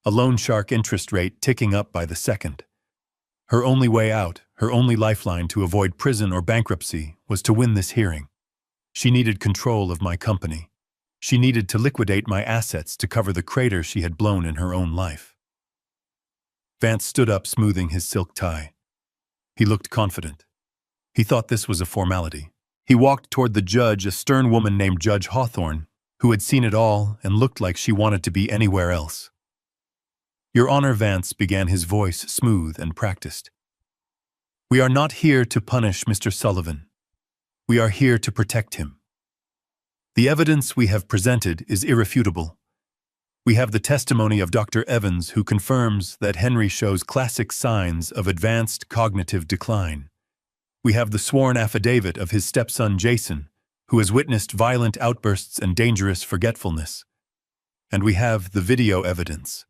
A loan shark interest rate ticking up by the second. Her only way out, her only lifeline to avoid prison or bankruptcy, was to win this hearing. She needed control of my company. She needed to liquidate my assets to cover the crater she had blown in her own life. Vance stood up, smoothing his silk tie. He looked confident. He thought this was a formality. He walked toward the judge, a stern woman named Judge Hawthorne, who had seen it all and looked like she wanted to be anywhere else. "Your Honor," Vance began, his voice smooth and practiced. "We are not here to punish Mr. Sullivan. We are here to protect him. The evidence we have presented is irrefutable. We have the testimony of Dr. Evans, who confirms that Henry shows classic signs of advanced cognitive decline. We have the sworn affidavit of his stepson Jason, who has witnessed violent outbursts and dangerous forgetfulness. And we have the video evidence."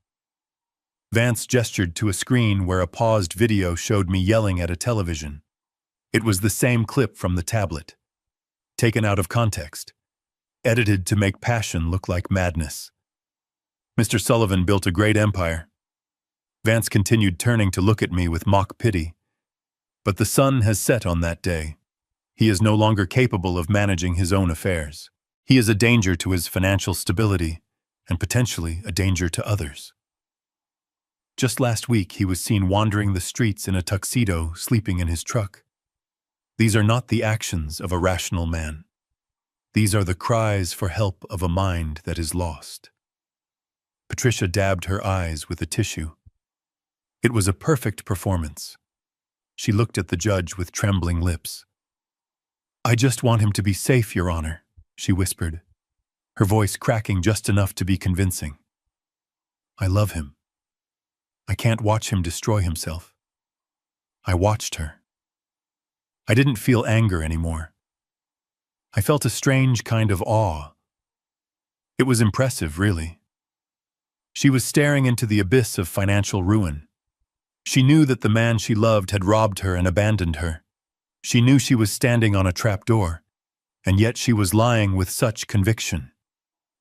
Vance gestured to a screen where a paused video showed me yelling at a television. It was the same clip from the tablet, taken out of context, edited to make passion look like madness. "Mr. Sullivan built a great empire." Vance continued, turning to look at me with mock pity. "But the sun has set on that day. He is no longer capable of managing his own affairs. He is a danger to his financial stability, and potentially a danger to others. Just last week, he was seen wandering the streets in a tuxedo, sleeping in his truck. These are not the actions of a rational man. These are the cries for help of a mind that is lost." Patricia dabbed her eyes with a tissue. It was a perfect performance. She looked at the judge with trembling lips. "I just want him to be safe, Your Honor," she whispered, her voice cracking just enough to be convincing. "I love him. I can't watch him destroy himself." I watched her. I didn't feel anger anymore. I felt a strange kind of awe. It was impressive, really. She was staring into the abyss of financial ruin. She knew that the man she loved had robbed her and abandoned her. She knew she was standing on a trapdoor, and yet she was lying with such conviction.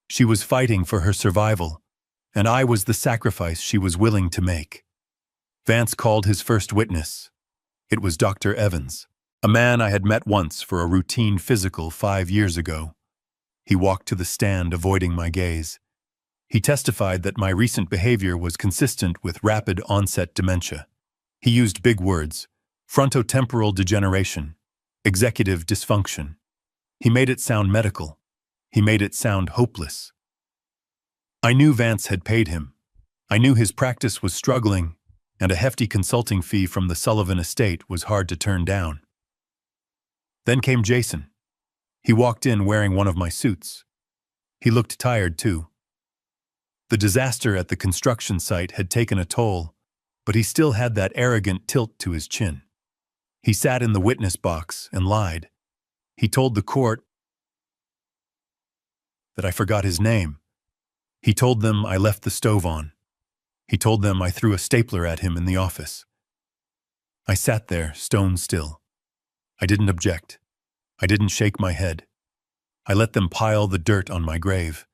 She was fighting for her survival, and I was the sacrifice she was willing to make. Vance called his first witness. It was Dr. Evans, a man I had met once for a routine physical 5 years ago. He walked to the stand, avoiding my gaze. He testified that my recent behavior was consistent with rapid onset dementia. He used big words: frontotemporal degeneration, executive dysfunction. He made it sound medical. He made it sound hopeless. I knew Vance had paid him. I knew his practice was struggling, and a hefty consulting fee from the Sullivan estate was hard to turn down. Then came Jason. He walked in wearing one of my suits. He looked tired, too. The disaster at the construction site had taken a toll, but he still had that arrogant tilt to his chin. He sat in the witness box and lied. He told the court that I forgot his name. He told them I left the stove on. He told them I threw a stapler at him in the office. I sat there, stone still. I didn't object. I didn't shake my head. I let them pile the dirt on my grave.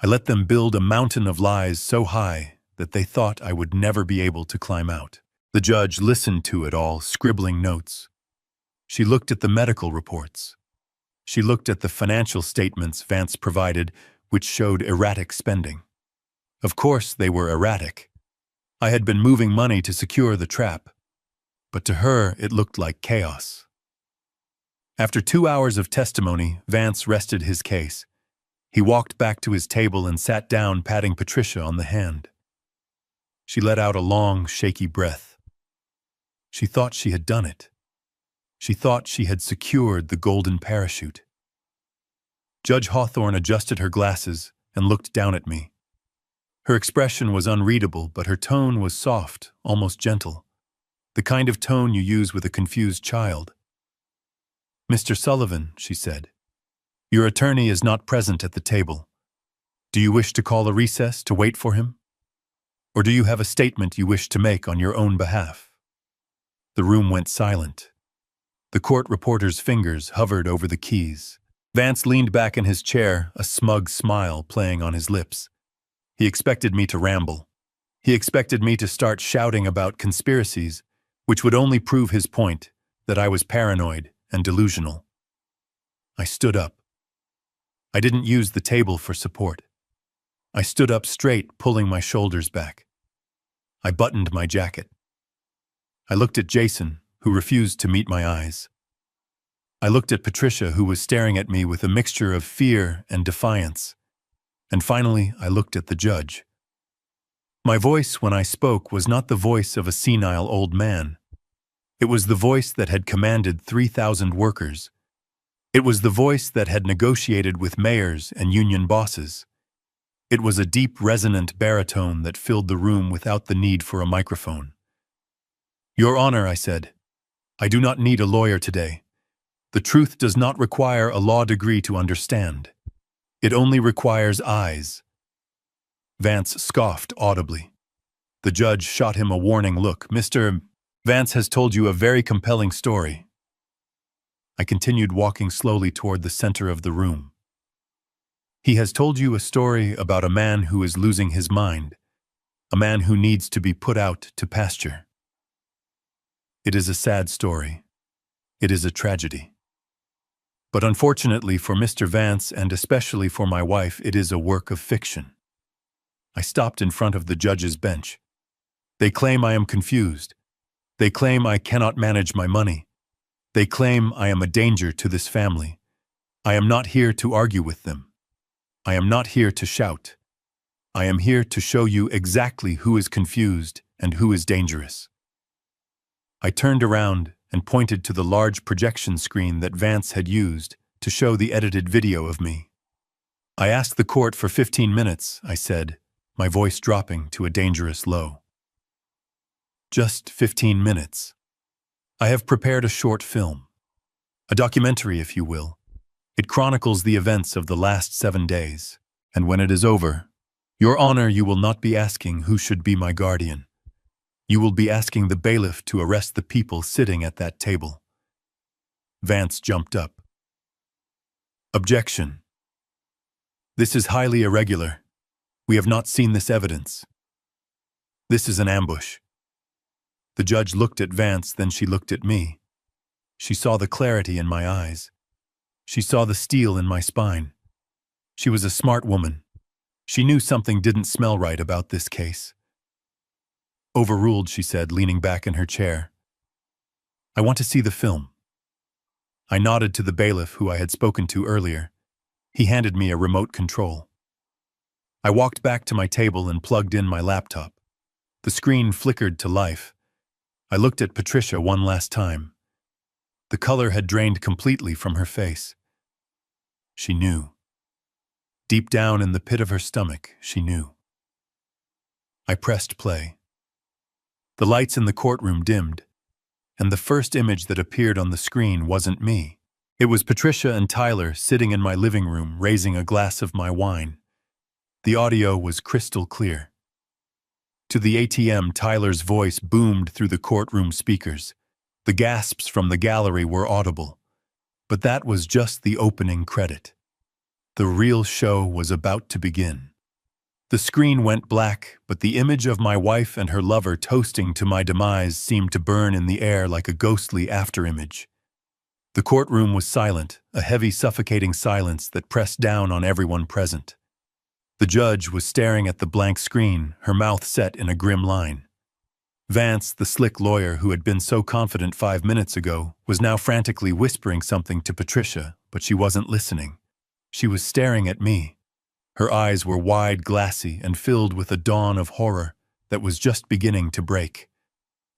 I let them build a mountain of lies so high that they thought I would never be able to climb out. The judge listened to it all, scribbling notes. She looked at the medical reports. She looked at the financial statements Vance provided, which showed erratic spending. Of course, they were erratic. I had been moving money to secure the trap, but to her it looked like chaos. After 2 hours of testimony, Vance rested his case. He walked back to his table and sat down, patting Patricia on the hand. She let out a long, shaky breath. She thought she had done it. She thought she had secured the golden parachute. Judge Hawthorne adjusted her glasses and looked down at me. Her expression was unreadable, but her tone was soft, almost gentle. The kind of tone you use with a confused child. "Mr. Sullivan," she said, "your attorney is not present at the table. Do you wish to call a recess to wait for him? Or do you have a statement you wish to make on your own behalf?" The room went silent. The court reporter's fingers hovered over the keys. Vance leaned back in his chair, a smug smile playing on his lips. He expected me to ramble. He expected me to start shouting about conspiracies, which would only prove his point, that I was paranoid and delusional. I stood up. I didn't use the table for support. I stood up straight, pulling my shoulders back. I buttoned my jacket. I looked at Jason, who refused to meet my eyes. I looked at Patricia, who was staring at me with a mixture of fear and defiance. And finally, I looked at the judge. My voice when I spoke was not the voice of a senile old man. It was the voice that had commanded 3,000 workers. It was the voice that had negotiated with mayors and union bosses. It was a deep, resonant baritone that filled the room without the need for a microphone. "Your Honor," I said, "I do not need a lawyer today. The truth does not require a law degree to understand. It only requires eyes." Vance scoffed audibly. The judge shot him a warning look. "Mr. Vance has told you a very compelling story." I continued walking slowly toward the center of the room. "He has told you a story about a man who is losing his mind, a man who needs to be put out to pasture. It is a sad story. It is a tragedy. But unfortunately for Mr. Vance, and especially for my wife, it is a work of fiction." I stopped in front of the judge's bench. "They claim I am confused. They claim I cannot manage my money. They claim I am a danger to this family. I am not here to argue with them. I am not here to shout. I am here to show you exactly who is confused and who is dangerous." I turned around and pointed to the large projection screen that Vance had used to show the edited video of me. "I asked the court for 15 minutes, I said, my voice dropping to a dangerous low. "Just 15 minutes. I have prepared a short film. A documentary, if you will. It chronicles the events of the last 7 days. And when it is over, Your Honor, you will not be asking who should be my guardian. You will be asking the bailiff to arrest the people sitting at that table." Vance jumped up. "Objection. This is highly irregular. We have not seen this evidence. This is an ambush. The judge looked at Vance, then she looked at me. She saw the clarity in my eyes. She saw the steel in my spine. She was a smart woman. She knew something didn't smell right about this case. Overruled, she said, leaning back in her chair. I want to see the film. I nodded to the bailiff who I had spoken to earlier. He handed me a remote control. I walked back to my table and plugged in my laptop. The screen flickered to life. I looked at Patricia one last time. The color had drained completely from her face. She knew. Deep down in the pit of her stomach, she knew. I pressed play. The lights in the courtroom dimmed, and the first image that appeared on the screen wasn't me. It was Patricia and Tyler sitting in my living room, raising a glass of my wine. The audio was crystal clear. To the ATM, Tyler's voice boomed through the courtroom speakers. The gasps from the gallery were audible. But that was just the opening credit. The real show was about to begin. The screen went black, but the image of my wife and her lover toasting to my demise seemed to burn in the air like a ghostly afterimage. The courtroom was silent, a heavy, suffocating silence that pressed down on everyone present. The judge was staring at the blank screen, her mouth set in a grim line. Vance, the slick lawyer who had been so confident 5 minutes ago, was now frantically whispering something to Patricia, but she wasn't listening. She was staring at me. Her eyes were wide, glassy, and filled with a dawn of horror that was just beginning to break.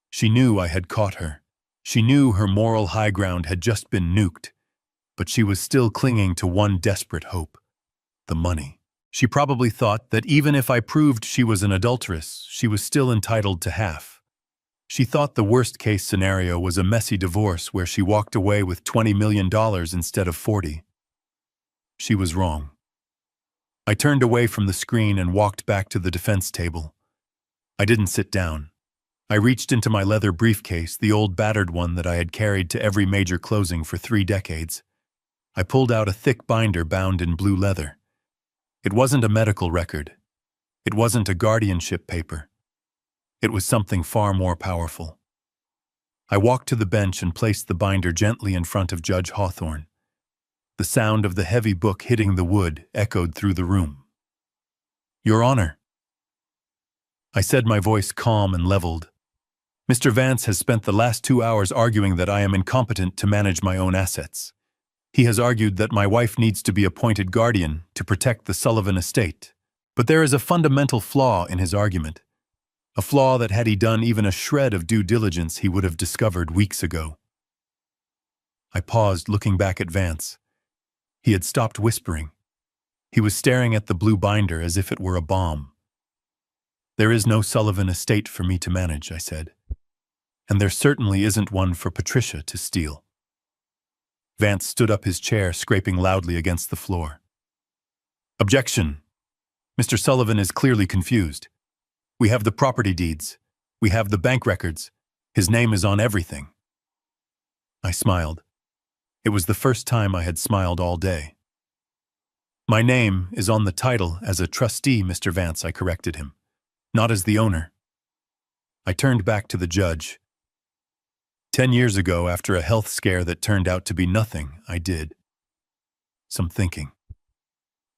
She knew I had caught her. She knew her moral high ground had just been nuked, but she was still clinging to one desperate hope: the money. She probably thought that even if I proved she was an adulteress, she was still entitled to half. She thought the worst-case scenario was a messy divorce where she walked away with $20 million instead of 40. She was wrong. I turned away from the screen and walked back to the defense table. I didn't sit down. I reached into my leather briefcase, the old battered one that I had carried to every major closing for 3 decades. I pulled out a thick binder bound in blue leather. It wasn't a medical record. It wasn't a guardianship paper. It was something far more powerful. I walked to the bench and placed the binder gently in front of Judge Hawthorne. The sound of the heavy book hitting the wood echoed through the room. Your Honor, I said, my voice calm and leveled. Mr. Vance has spent the last 2 hours arguing that I am incompetent to manage my own assets. He has argued that my wife needs to be appointed guardian to protect the Sullivan estate. But there is a fundamental flaw in his argument. A flaw that had he done even a shred of due diligence he would have discovered weeks ago. I paused, looking back at Vance. He had stopped whispering. He was staring at the blue binder as if it were a bomb. There is no Sullivan estate for me to manage, I said. And there certainly isn't one for Patricia to steal. Vance stood up, his chair scraping loudly against the floor. Objection. Mr. Sullivan is clearly confused. We have the property deeds. We have the bank records. His name is on everything. I smiled. It was the first time I had smiled all day. My name is on the title as a trustee, Mr. Vance, I corrected him, not as the owner. I turned back to the judge. 10 years ago, after a health scare that turned out to be nothing, I did some thinking.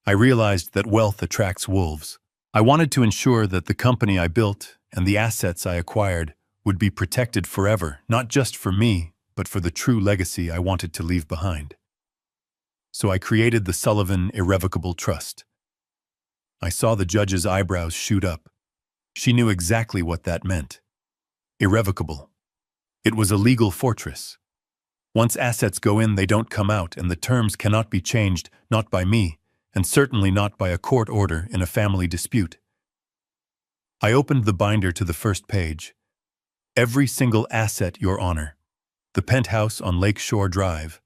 I realized that wealth attracts wolves. I wanted to ensure that the company I built and the assets I acquired would be protected forever, not just for me, but for the true legacy I wanted to leave behind. So I created the Sullivan Irrevocable Trust. I saw the judge's eyebrows shoot up. She knew exactly what that meant. Irrevocable. It was a legal fortress. Once assets go in, they don't come out, and the terms cannot be changed, not by me, and certainly not by a court order in a family dispute. I opened the binder to the first page. Every single asset, Your Honor. The penthouse on Lake Shore Drive,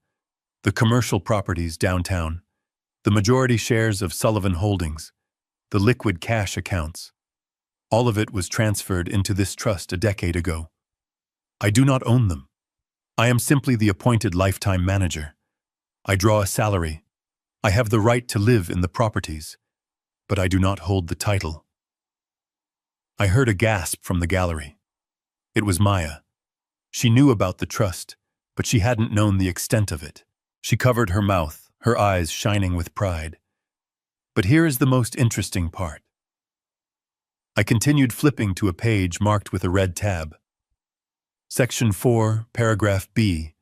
the commercial properties downtown, the majority shares of Sullivan Holdings, the liquid cash accounts. All of it was transferred into this trust a decade ago. I do not own them. I am simply the appointed lifetime manager. I draw a salary. I have the right to live in the properties, but I do not hold the title. I heard a gasp from the gallery. It was Maya. She knew about the trust, but she hadn't known the extent of it. She covered her mouth, her eyes shining with pride. But here is the most interesting part. I continued flipping to a page marked with a red tab. Section 4, paragraph B,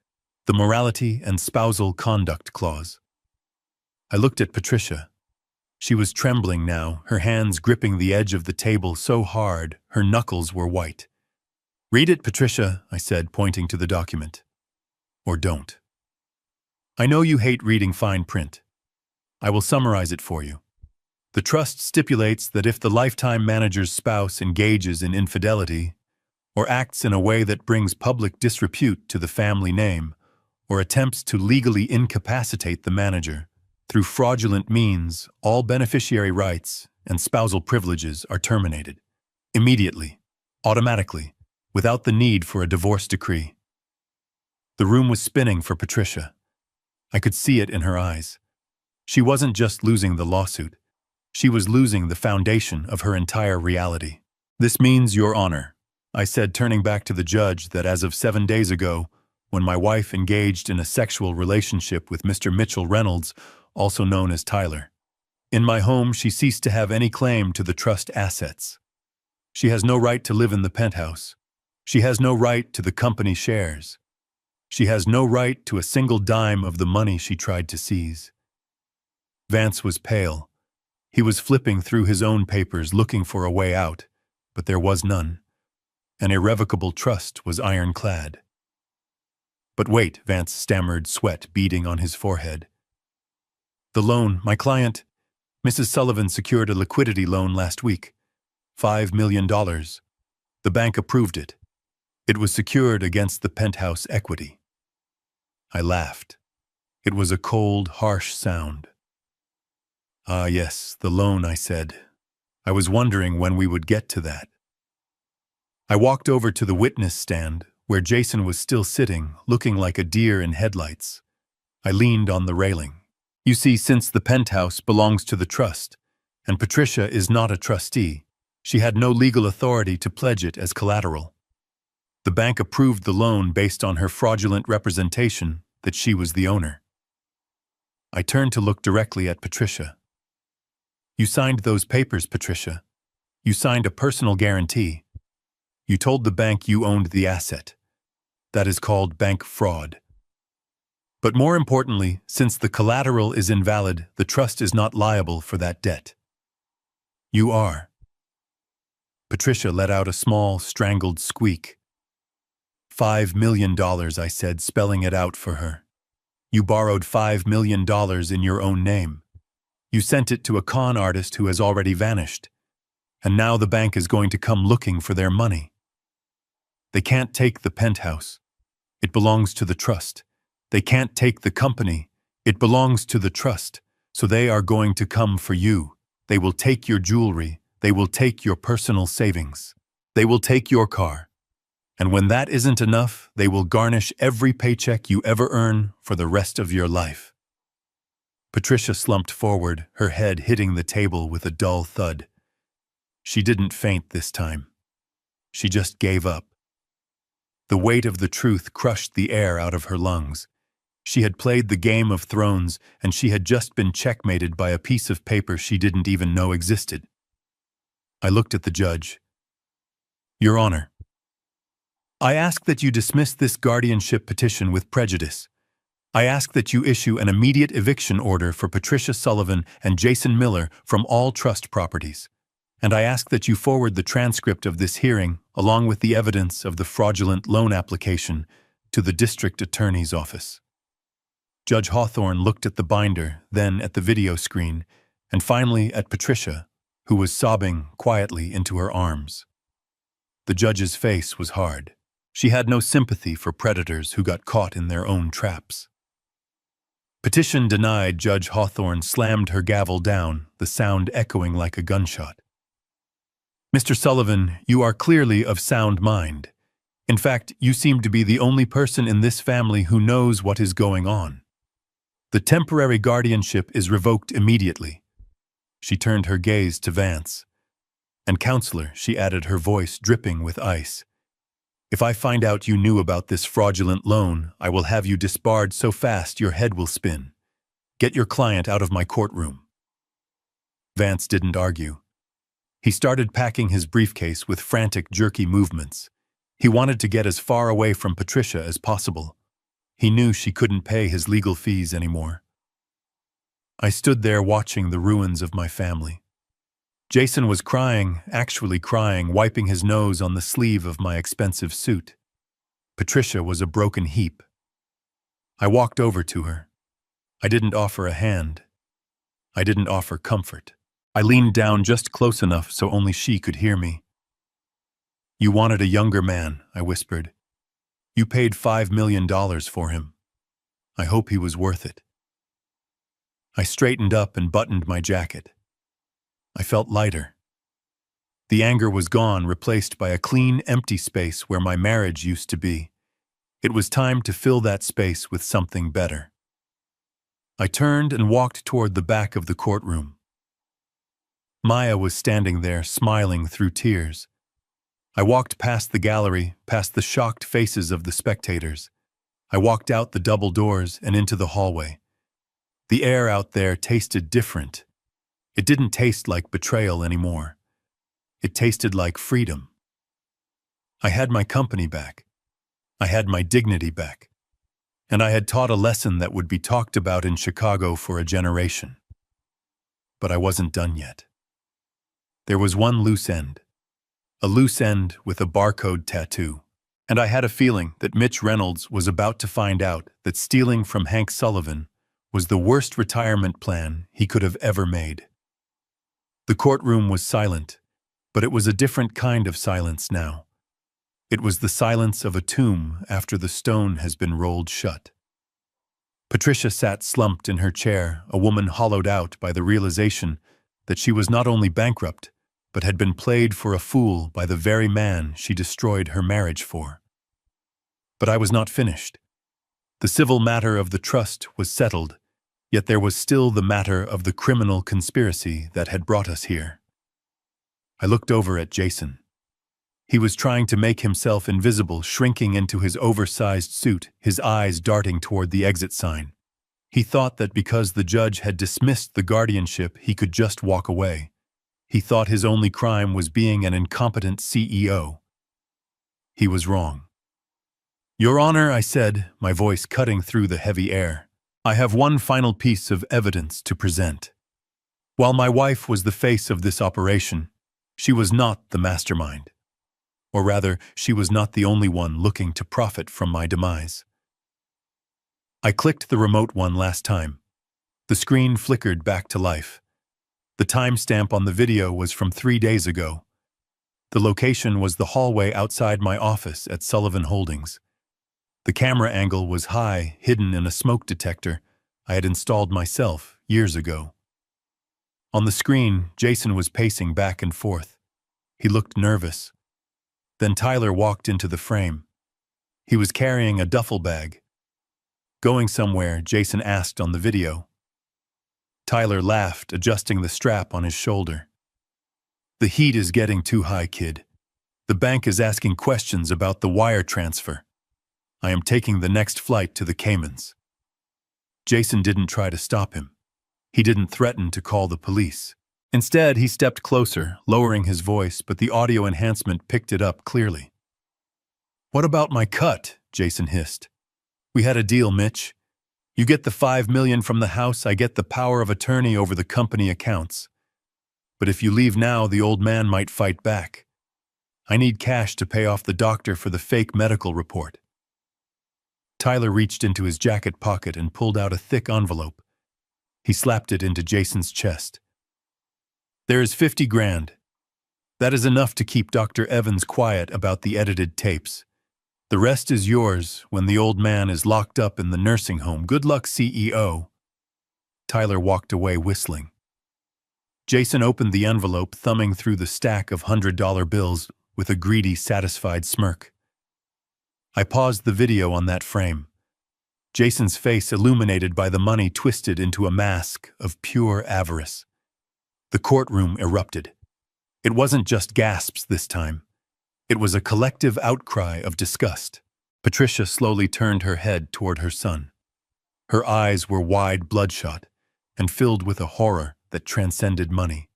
the Morality and Spousal Conduct Clause. I looked at Patricia. She was trembling now, her hands gripping the edge of the table so hard her knuckles were white. "Read it, Patricia," I said, pointing to the document. "Or don't. I know you hate reading fine print. I will summarize it for you. The trust stipulates that if the lifetime manager's spouse engages in infidelity, or acts in a way that brings public disrepute to the family name, or attempts to legally incapacitate the manager, through fraudulent means, all beneficiary rights and spousal privileges are terminated. Immediately, automatically, without the need for a divorce decree." The room was spinning for Patricia. I could see it in her eyes. She wasn't just losing the lawsuit. She was losing the foundation of her entire reality. "This means, Your Honor," I said, turning back to the judge, "that as of 7 days ago, when my wife engaged in a sexual relationship with Mr. Mitchell Reynolds, also known as Tyler, in my home she ceased to have any claim to the trust assets. She has no right to live in the penthouse. She has no right to the company shares. She has no right to a single dime of the money she tried to seize." Vance was pale. He was flipping through his own papers looking for a way out, but there was none. An irrevocable trust was ironclad. "But wait," Vance stammered, sweat beading on his forehead. "The loan, my client, Mrs. Sullivan secured a liquidity loan last week. $5 million. The bank approved it. It was secured against the penthouse equity." I laughed. It was a cold, harsh sound. "Ah, yes, the loan," I said. "I was wondering when we would get to that." I walked over to the witness stand, where Jason was still sitting, looking like a deer in headlights. I leaned on the railing. "You see, since the penthouse belongs to the trust, and Patricia is not a trustee, she had no legal authority to pledge it as collateral. The bank approved the loan based on her fraudulent representation that she was the owner." I turned to look directly at Patricia. "You signed those papers, Patricia. You signed a personal guarantee. You told the bank you owned the asset. That is called bank fraud. But more importantly, since the collateral is invalid, the trust is not liable for that debt. You are." Patricia let out a small, strangled squeak. $5 million, I said, spelling it out for her. "You borrowed $5 million in your own name. You sent it to a con artist who has already vanished. And now the bank is going to come looking for their money. They can't take the penthouse. It belongs to the trust. They can't take the company. It belongs to the trust. So they are going to come for you. They will take your jewelry. They will take your personal savings. They will take your car. And when that isn't enough, they will garnish every paycheck you ever earn for the rest of your life." Patricia slumped forward, her head hitting the table with a dull thud. She didn't faint this time. She just gave up. The weight of the truth crushed the air out of her lungs. She had played the Game of Thrones, and she had just been checkmated by a piece of paper she didn't even know existed. I looked at the judge. "Your Honor, I ask that you dismiss this guardianship petition with prejudice. I ask that you issue an immediate eviction order for Patricia Sullivan and Jason Miller from all trust properties. And I ask that you forward the transcript of this hearing, along with the evidence of the fraudulent loan application, to the district attorney's office." Judge Hawthorne looked at the binder, then at the video screen, and finally at Patricia, who was sobbing quietly into her arms. The judge's face was hard. She had no sympathy for predators who got caught in their own traps. "Petition denied." Judge Hawthorne slammed her gavel down, the sound echoing like a gunshot. "Mr. Sullivan, you are clearly of sound mind. In fact, you seem to be the only person in this family who knows what is going on. The temporary guardianship is revoked immediately." She turned her gaze to Vance. "And, Counselor," she added, her voice dripping with ice, If I find out you knew about this fraudulent loan, I will have you disbarred so fast your head will spin. Get your client out of my courtroom." Vance didn't argue. He started packing his briefcase with frantic, jerky movements. He wanted to get as far away from Patricia as possible. He knew she couldn't pay his legal fees anymore. I stood there watching the ruins of my family. Jason was crying, actually crying, wiping his nose on the sleeve of my expensive suit. Patricia was a broken heap. I walked over to her. I didn't offer a hand. I didn't offer comfort. I leaned down just close enough so only she could hear me. "You wanted a younger man," I whispered. "You paid $5 million for him. I hope he was worth it." I straightened up and buttoned my jacket. I felt lighter. The anger was gone, replaced by a clean, empty space where my marriage used to be. It was time to fill that space with something better. I turned and walked toward the back of the courtroom. Maya was standing there, smiling through tears. I walked past the gallery, past the shocked faces of the spectators. I walked out the double doors and into the hallway. The air out there tasted different. It didn't taste like betrayal anymore. It tasted like freedom. I had my company back. I had my dignity back. And I had taught a lesson that would be talked about in Chicago for a generation. But I wasn't done yet. There was one loose end. A loose end with a barcode tattoo. And I had a feeling that Mitch Reynolds was about to find out that stealing from Hank Sullivan was the worst retirement plan he could have ever made. The courtroom was silent, but it was a different kind of silence now. It was the silence of a tomb after the stone has been rolled shut. Patricia sat slumped in her chair, a woman hollowed out by the realization that she was not only bankrupt, but had been played for a fool by the very man she destroyed her marriage for. But I was not finished. The civil matter of the trust was settled, yet there was still the matter of the criminal conspiracy that had brought us here. I looked over at Jason. He was trying to make himself invisible, shrinking into his oversized suit, his eyes darting toward the exit sign. He thought that because the judge had dismissed the guardianship, he could just walk away. He thought his only crime was being an incompetent CEO. He was wrong. "Your Honor," I said, my voice cutting through the heavy air, "I have one final piece of evidence to present. While my wife was the face of this operation, she was not the mastermind. Or rather, she was not the only one looking to profit from my demise." I clicked the remote one last time. The screen flickered back to life. The timestamp on the video was from 3 days ago. The location was the hallway outside my office at Sullivan Holdings. The camera angle was high, hidden in a smoke detector I had installed myself years ago. On the screen, Jason was pacing back and forth. He looked nervous. Then Tyler walked into the frame. He was carrying a duffel bag. "Going somewhere?" Jason asked on the video. Tyler laughed, adjusting the strap on his shoulder. "The heat is getting too high, kid. The bank is asking questions about the wire transfer. I am taking the next flight to the Caymans." Jason didn't try to stop him. He didn't threaten to call the police. Instead, he stepped closer, lowering his voice, but the audio enhancement picked it up clearly. "What about my cut?" Jason hissed. "We had a deal, Mitch. You get the $5 million from the house, I get the power of attorney over the company accounts. But if you leave now, the old man might fight back. I need cash to pay off the doctor for the fake medical report." Tyler reached into his jacket pocket and pulled out a thick envelope. He slapped it into Jason's chest. "There is 50 grand. That is enough to keep Dr. Evans quiet about the edited tapes. The rest is yours when the old man is locked up in the nursing home. Good luck, CEO." Tyler walked away whistling. Jason opened the envelope, thumbing through the stack of $100 bills with a greedy, satisfied smirk. I paused the video on that frame. Jason's face illuminated by the money twisted into a mask of pure avarice. The courtroom erupted. It wasn't just gasps this time. It was a collective outcry of disgust. Patricia slowly turned her head toward her son. Her eyes were wide, bloodshot, and filled with a horror that transcended money.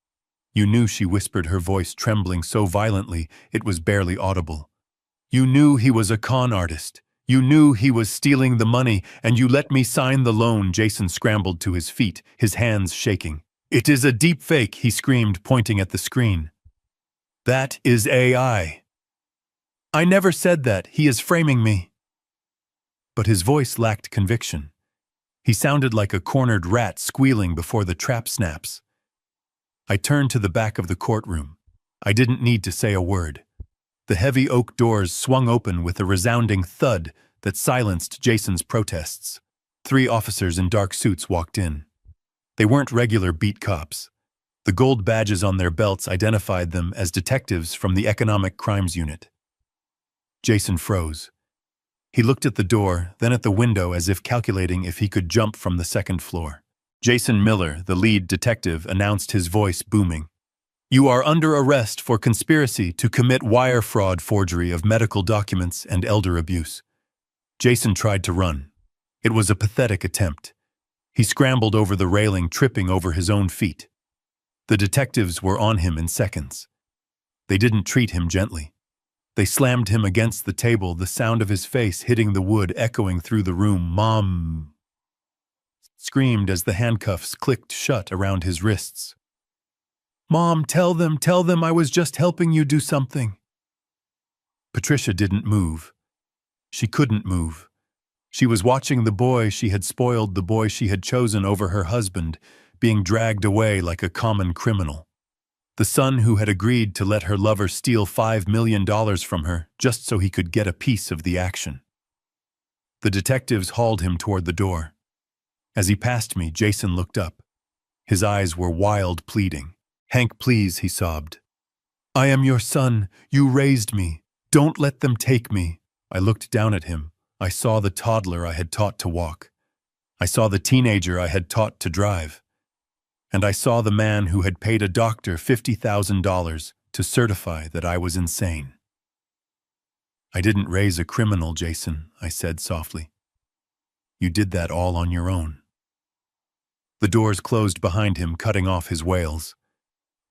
You knew she whispered, her voice trembling so violently it was barely audible. You knew he was a con artist. You knew he was stealing the money, and you let me sign the loan. Jason scrambled to his feet, his hands shaking. It is a deep fake, he screamed, pointing at the screen. That is AI. I never said that. He is framing me. But his voice lacked conviction. He sounded like a cornered rat squealing before the trap snaps. I turned to the back of the courtroom. I didn't need to say a word. The heavy oak doors swung open with a resounding thud that silenced Jason's protests. 3 officers in dark suits walked in. They weren't regular beat cops. The gold badges on their belts identified them as detectives from the Economic Crimes Unit. Jason froze. He looked at the door, then at the window as if calculating if he could jump from the 2nd floor. Jason Miller, the lead detective, announced, his voice booming. You are under arrest for conspiracy to commit wire fraud, forgery of medical documents, and elder abuse. Jason tried to run. It was a pathetic attempt. He scrambled over the railing, tripping over his own feet. The detectives were on him in seconds. They didn't treat him gently. They slammed him against the table, the sound of his face hitting the wood echoing through the room. Mom screamed as the handcuffs clicked shut around his wrists. Mom, tell them I was just helping you do something. Patricia didn't move. She couldn't move. She was watching the boy she had spoiled, the boy she had chosen over her husband, being dragged away like a common criminal. The son who had agreed to let her lover steal $5 million from her just so he could get a piece of the action. The detectives hauled him toward the door. As he passed me, Jason looked up. His eyes were wild, pleading. Hank, please, he sobbed. I am your son. You raised me. Don't let them take me. I looked down at him. I saw the toddler I had taught to walk. I saw the teenager I had taught to drive. And I saw the man who had paid a doctor $50,000 to certify that I was insane. I didn't raise a criminal, Jason, I said softly. You did that all on your own. The doors closed behind him, cutting off his wails.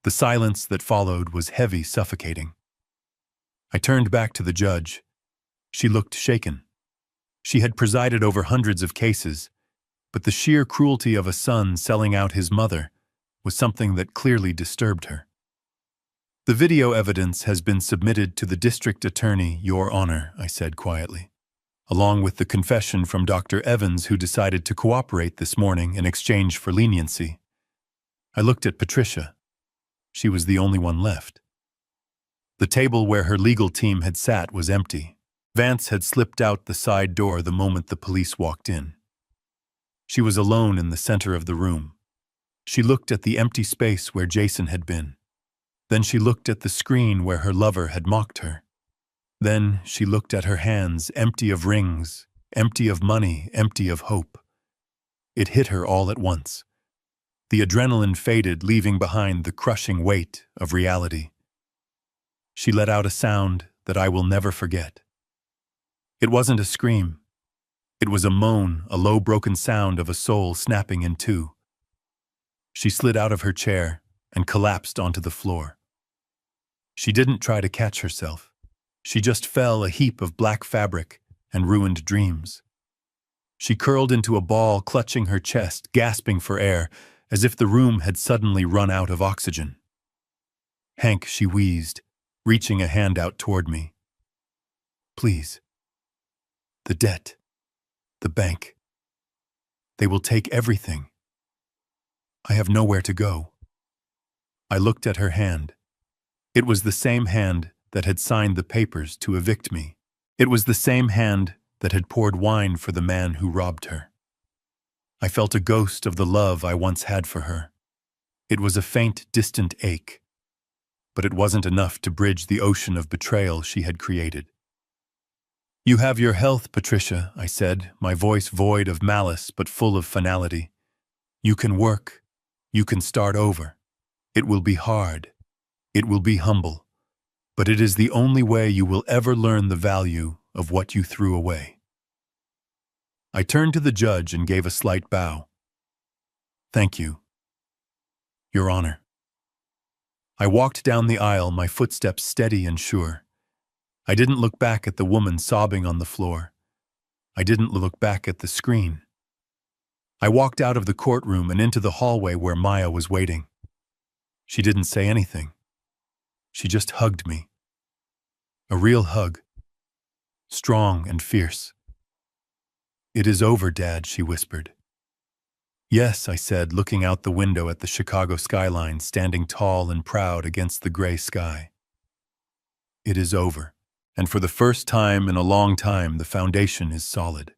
The silence that followed was heavy, suffocating. I turned back to the judge. She looked shaken. She had presided over hundreds of cases, but the sheer cruelty of a son selling out his mother was something that clearly disturbed her. The video evidence has been submitted to the district attorney, Your Honor, I said quietly, along with the confession from Dr. Evans, who decided to cooperate this morning in exchange for leniency. I looked at Patricia. She was the only one left. The table where her legal team had sat was empty. Vance had slipped out the side door the moment the police walked in. She was alone in the center of the room. She looked at the empty space where Jason had been. Then she looked at the screen where her lover had mocked her. Then she looked at her hands, empty of rings, empty of money, empty of hope. It hit her all at once. The adrenaline faded, leaving behind the crushing weight of reality. She let out a sound that I will never forget. It wasn't a scream. It was a moan, a low, broken sound of a soul snapping in two. She slid out of her chair and collapsed onto the floor. She didn't try to catch herself. She just fell, a heap of black fabric and ruined dreams. She curled into a ball, clutching her chest, gasping for air, as if the room had suddenly run out of oxygen. Hank, she wheezed, reaching a hand out toward me. Please. The debt. The bank. They will take everything. I have nowhere to go. I looked at her hand. It was the same hand that had signed the papers to evict me. It was the same hand that had poured wine for the man who robbed her. I felt a ghost of the love I once had for her. It was a faint, distant ache, but it wasn't enough to bridge the ocean of betrayal she had created. You have your health, Patricia, I said, my voice void of malice but full of finality. You can work. You can start over. It will be hard. It will be humble. but it is the only way you will ever learn the value of what you threw away. I turned to the judge and gave a slight bow. Thank you, Your Honor. I walked down the aisle, my footsteps steady and sure. I didn't look back at the woman sobbing on the floor. I didn't look back at the screen. I walked out of the courtroom and into the hallway where Maya was waiting. She didn't say anything. She just hugged me. A real hug. Strong and fierce. "It is over, Dad," she whispered. "Yes," I said, looking out the window at the Chicago skyline standing tall and proud against the gray sky. "It is over. And for the first time in a long time, the foundation is solid."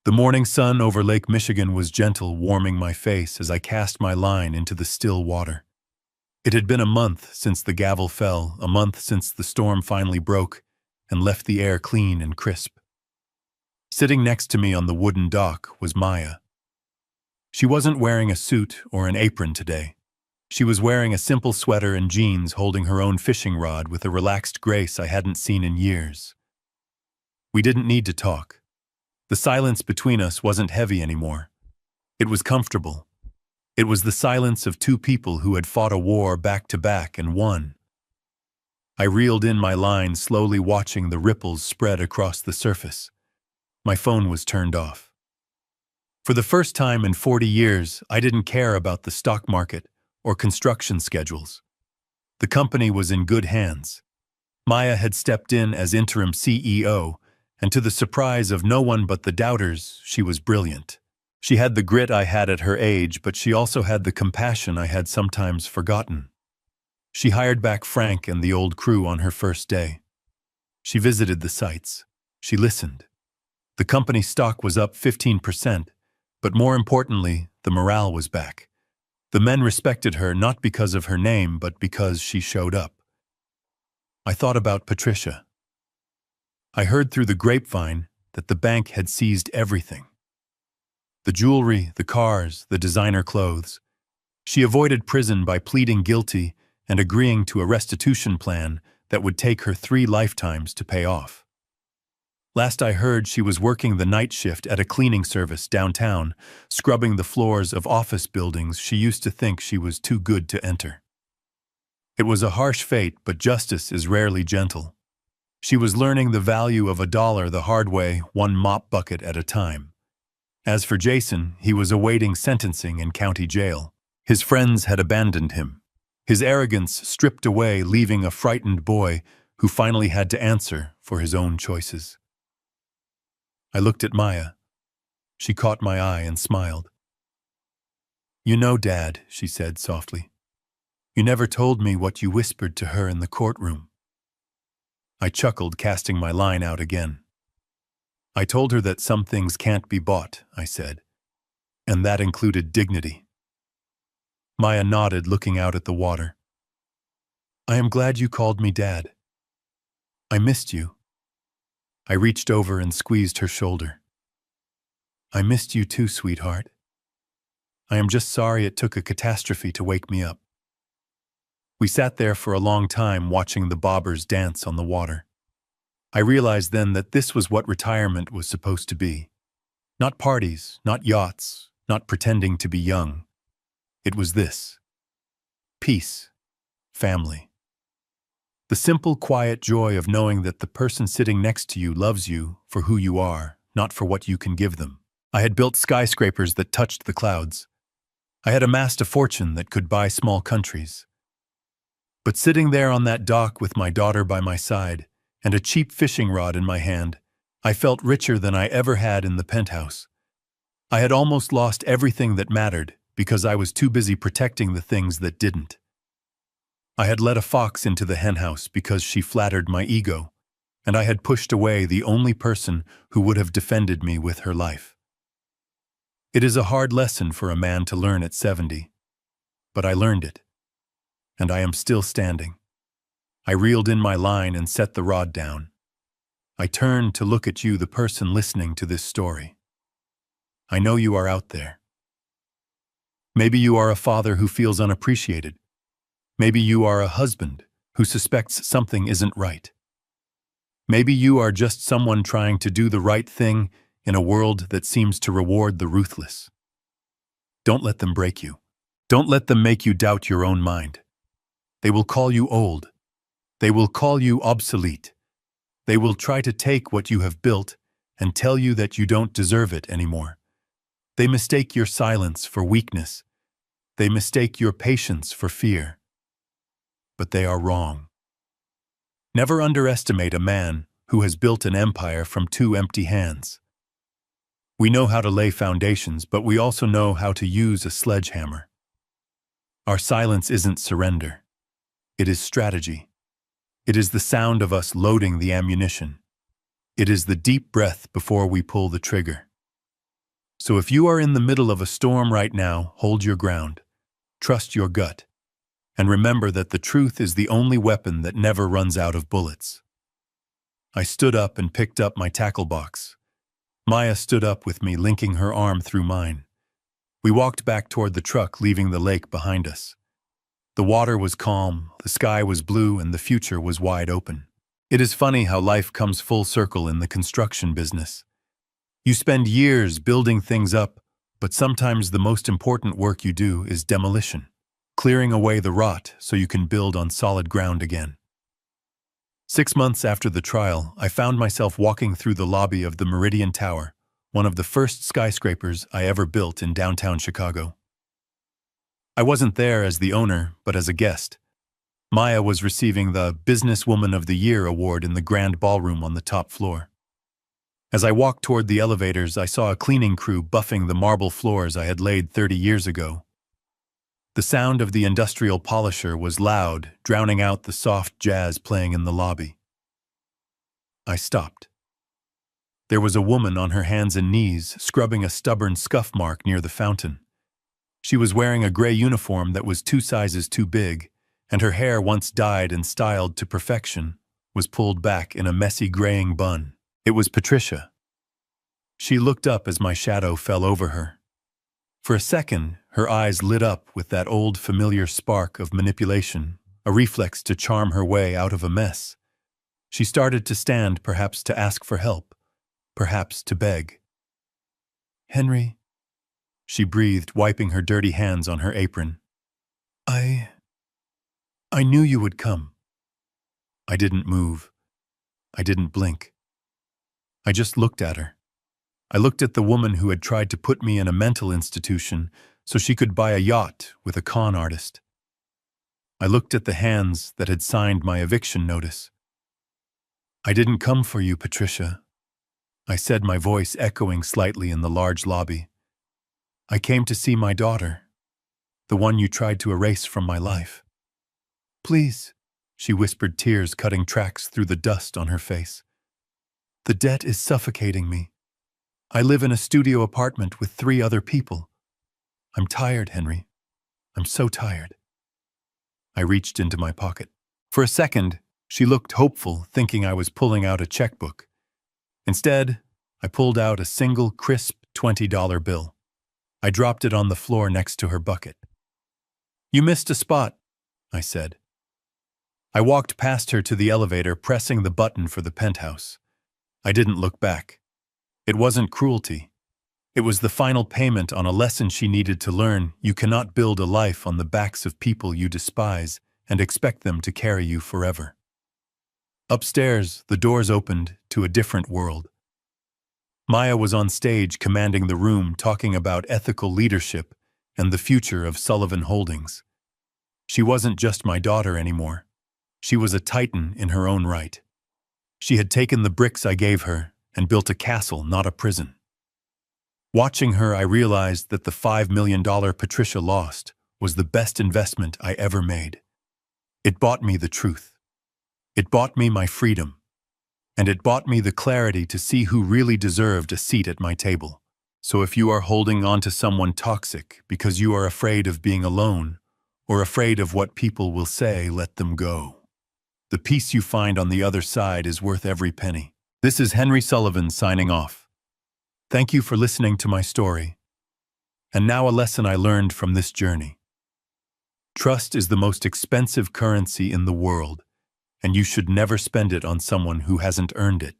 The morning sun over Lake Michigan was gentle, warming my face as I cast my line into the still water. It had been a month since the gavel fell, a month since the storm finally broke and left the air clean and crisp. Sitting next to me on the wooden dock was Maya. She wasn't wearing a suit or an apron today. She was wearing a simple sweater and jeans, holding her own fishing rod with a relaxed grace I hadn't seen in years. We didn't need to talk. The silence between us wasn't heavy anymore. It was comfortable. It was the silence of two people who had fought a war back to back and won. I reeled in my line, slowly watching the ripples spread across the surface. My phone was turned off. For the first time in 40 years, I didn't care about the stock market or construction schedules. The company was in good hands. Maya had stepped in as interim CEO, and to the surprise of no one but the doubters, she was brilliant. She had the grit I had at her age, but she also had the compassion I had sometimes forgotten. She hired back Frank and the old crew on her first day. She visited the sites. She listened. The company stock was up 15%, but more importantly, the morale was back. The men respected her not because of her name, but because she showed up. I thought about Patricia. I heard through the grapevine that the bank had seized everything. The jewelry, the cars, the designer clothes. She avoided prison by pleading guilty and agreeing to a restitution plan that would take her 3 lifetimes to pay off. Last I heard, she was working the night shift at a cleaning service downtown, scrubbing the floors of office buildings she used to think she was too good to enter. It was a harsh fate, but justice is rarely gentle. She was learning the value of $1 the hard way, one mop bucket at a time. As for Jason, he was awaiting sentencing in county jail. His friends had abandoned him. His arrogance stripped away, leaving a frightened boy who finally had to answer for his own choices. I looked at Maya. She caught my eye and smiled. "You know, Dad," she said softly. "You never told me what you whispered to her in the courtroom." I chuckled, casting my line out again. "I told her that some things can't be bought," I said, "and that included dignity." Maya nodded, looking out at the water. "I am glad you called me Dad. I missed you." I reached over and squeezed her shoulder. "I missed you too, sweetheart. I am just sorry it took a catastrophe to wake me up." We sat there for a long time, watching the bobbers dance on the water. I realized then that this was what retirement was supposed to be. Not parties, not yachts, not pretending to be young. It was this: peace, family. The simple, quiet joy of knowing that the person sitting next to you loves you for who you are, not for what you can give them. I had built skyscrapers that touched the clouds. I had amassed a fortune that could buy small countries. But sitting there on that dock with my daughter by my side, and a cheap fishing rod in my hand, I felt richer than I ever had in the penthouse. I had almost lost everything that mattered because I was too busy protecting the things that didn't. I had let a fox into the henhouse because she flattered my ego, and I had pushed away the only person who would have defended me with her life. It is a hard lesson for a man to learn at 70, but I learned it, and I am still standing. I reeled in my line and set the rod down. I turned to look at you, the person listening to this story. I know you are out there. Maybe you are a father who feels unappreciated. Maybe you are a husband who suspects something isn't right. Maybe you are just someone trying to do the right thing in a world that seems to reward the ruthless. Don't let them break you. Don't let them make you doubt your own mind. They will call you old. They will call you obsolete. They will try to take what you have built and tell you that you don't deserve it anymore. They mistake your silence for weakness. They mistake your patience for fear. But they are wrong. Never underestimate a man who has built an empire from two empty hands. We know how to lay foundations, but we also know how to use a sledgehammer. Our silence isn't surrender. It is strategy. It is the sound of us loading the ammunition. It is the deep breath before we pull the trigger. So if you are in the middle of a storm right now, hold your ground. Trust your gut. And remember that the truth is the only weapon that never runs out of bullets. I stood up and picked up my tackle box. Maya stood up with me, linking her arm through mine. We walked back toward the truck, leaving the lake behind us. The water was calm, the sky was blue, and the future was wide open. It is funny how life comes full circle in the construction business. You spend years building things up, but sometimes the most important work you do is demolition, clearing away the rot so you can build on solid ground again. 6 months after the trial, I found myself walking through the lobby of the Meridian Tower, one of the first skyscrapers I ever built in downtown Chicago. I wasn't there as the owner, but as a guest. Maya was receiving the Businesswoman of the Year award in the grand ballroom on the top floor. As I walked toward the elevators, I saw a cleaning crew buffing the marble floors I had laid 30 years ago. The sound of the industrial polisher was loud, drowning out the soft jazz playing in the lobby. I stopped. There was a woman on her hands and knees, scrubbing a stubborn scuff mark near the fountain. She was wearing a gray uniform that was 2 sizes too big, and her hair, once dyed and styled to perfection, was pulled back in a messy graying bun. It was Patricia. She looked up as my shadow fell over her. For a second, her eyes lit up with that old familiar spark of manipulation, a reflex to charm her way out of a mess. She started to stand, perhaps to ask for help, perhaps to beg. "Henry," she breathed, wiping her dirty hands on her apron. I knew you would come." I didn't move. I didn't blink. I just looked at her. I looked at the woman who had tried to put me in a mental institution so she could buy a yacht with a con artist. I looked at the hands that had signed my eviction notice. "I didn't come for you, Patricia," I said, my voice echoing slightly in the large lobby. "I came to see my daughter, the one you tried to erase from my life." "Please," she whispered, tears cutting tracks through the dust on her face. "The debt is suffocating me. I live in a studio apartment with 3 other people. I'm tired, Henry. I'm so tired." I reached into my pocket. For a second, she looked hopeful, thinking I was pulling out a checkbook. Instead, I pulled out a single, crisp $20 bill. I dropped it on the floor next to her bucket. "You missed a spot," I said. I walked past her to the elevator, pressing the button for the penthouse. I didn't look back. It wasn't cruelty. It was the final payment on a lesson she needed to learn. You cannot build a life on the backs of people you despise and expect them to carry you forever. Upstairs, the doors opened to a different world. Maya was on stage commanding the room, talking about ethical leadership and the future of Sullivan Holdings. She wasn't just my daughter anymore. She was a titan in her own right. She had taken the bricks I gave her and built a castle, not a prison. Watching her, I realized that the $5 million Patricia lost was the best investment I ever made. It bought me the truth. It bought me my freedom. And it bought me the clarity to see who really deserved a seat at my table. So if you are holding on to someone toxic because you are afraid of being alone or afraid of what people will say, let them go. The peace you find on the other side is worth every penny. This is Henry Sullivan signing off. Thank you for listening to my story. And now a lesson I learned from this journey. Trust is the most expensive currency in the world, and you should never spend it on someone who hasn't earned it.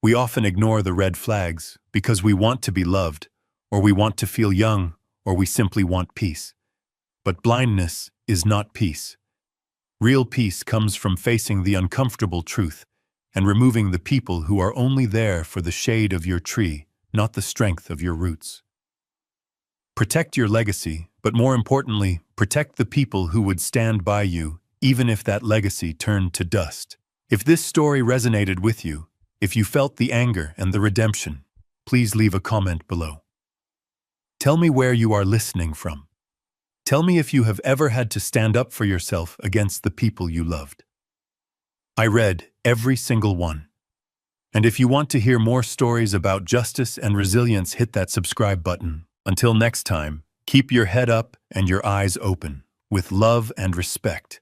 We often ignore the red flags because we want to be loved, or we want to feel young, or we simply want peace. But blindness is not peace. Real peace comes from facing the uncomfortable truth and removing the people who are only there for the shade of your tree, not the strength of your roots. Protect your legacy, but more importantly, protect the people who would stand by you, even if that legacy turned to dust. If this story resonated with you, if you felt the anger and the redemption, please leave a comment below. Tell me where you are listening from. Tell me if you have ever had to stand up for yourself against the people you loved. I read every single one. And if you want to hear more stories about justice and resilience, hit that subscribe button. Until next time, keep your head up and your eyes open, with love and respect.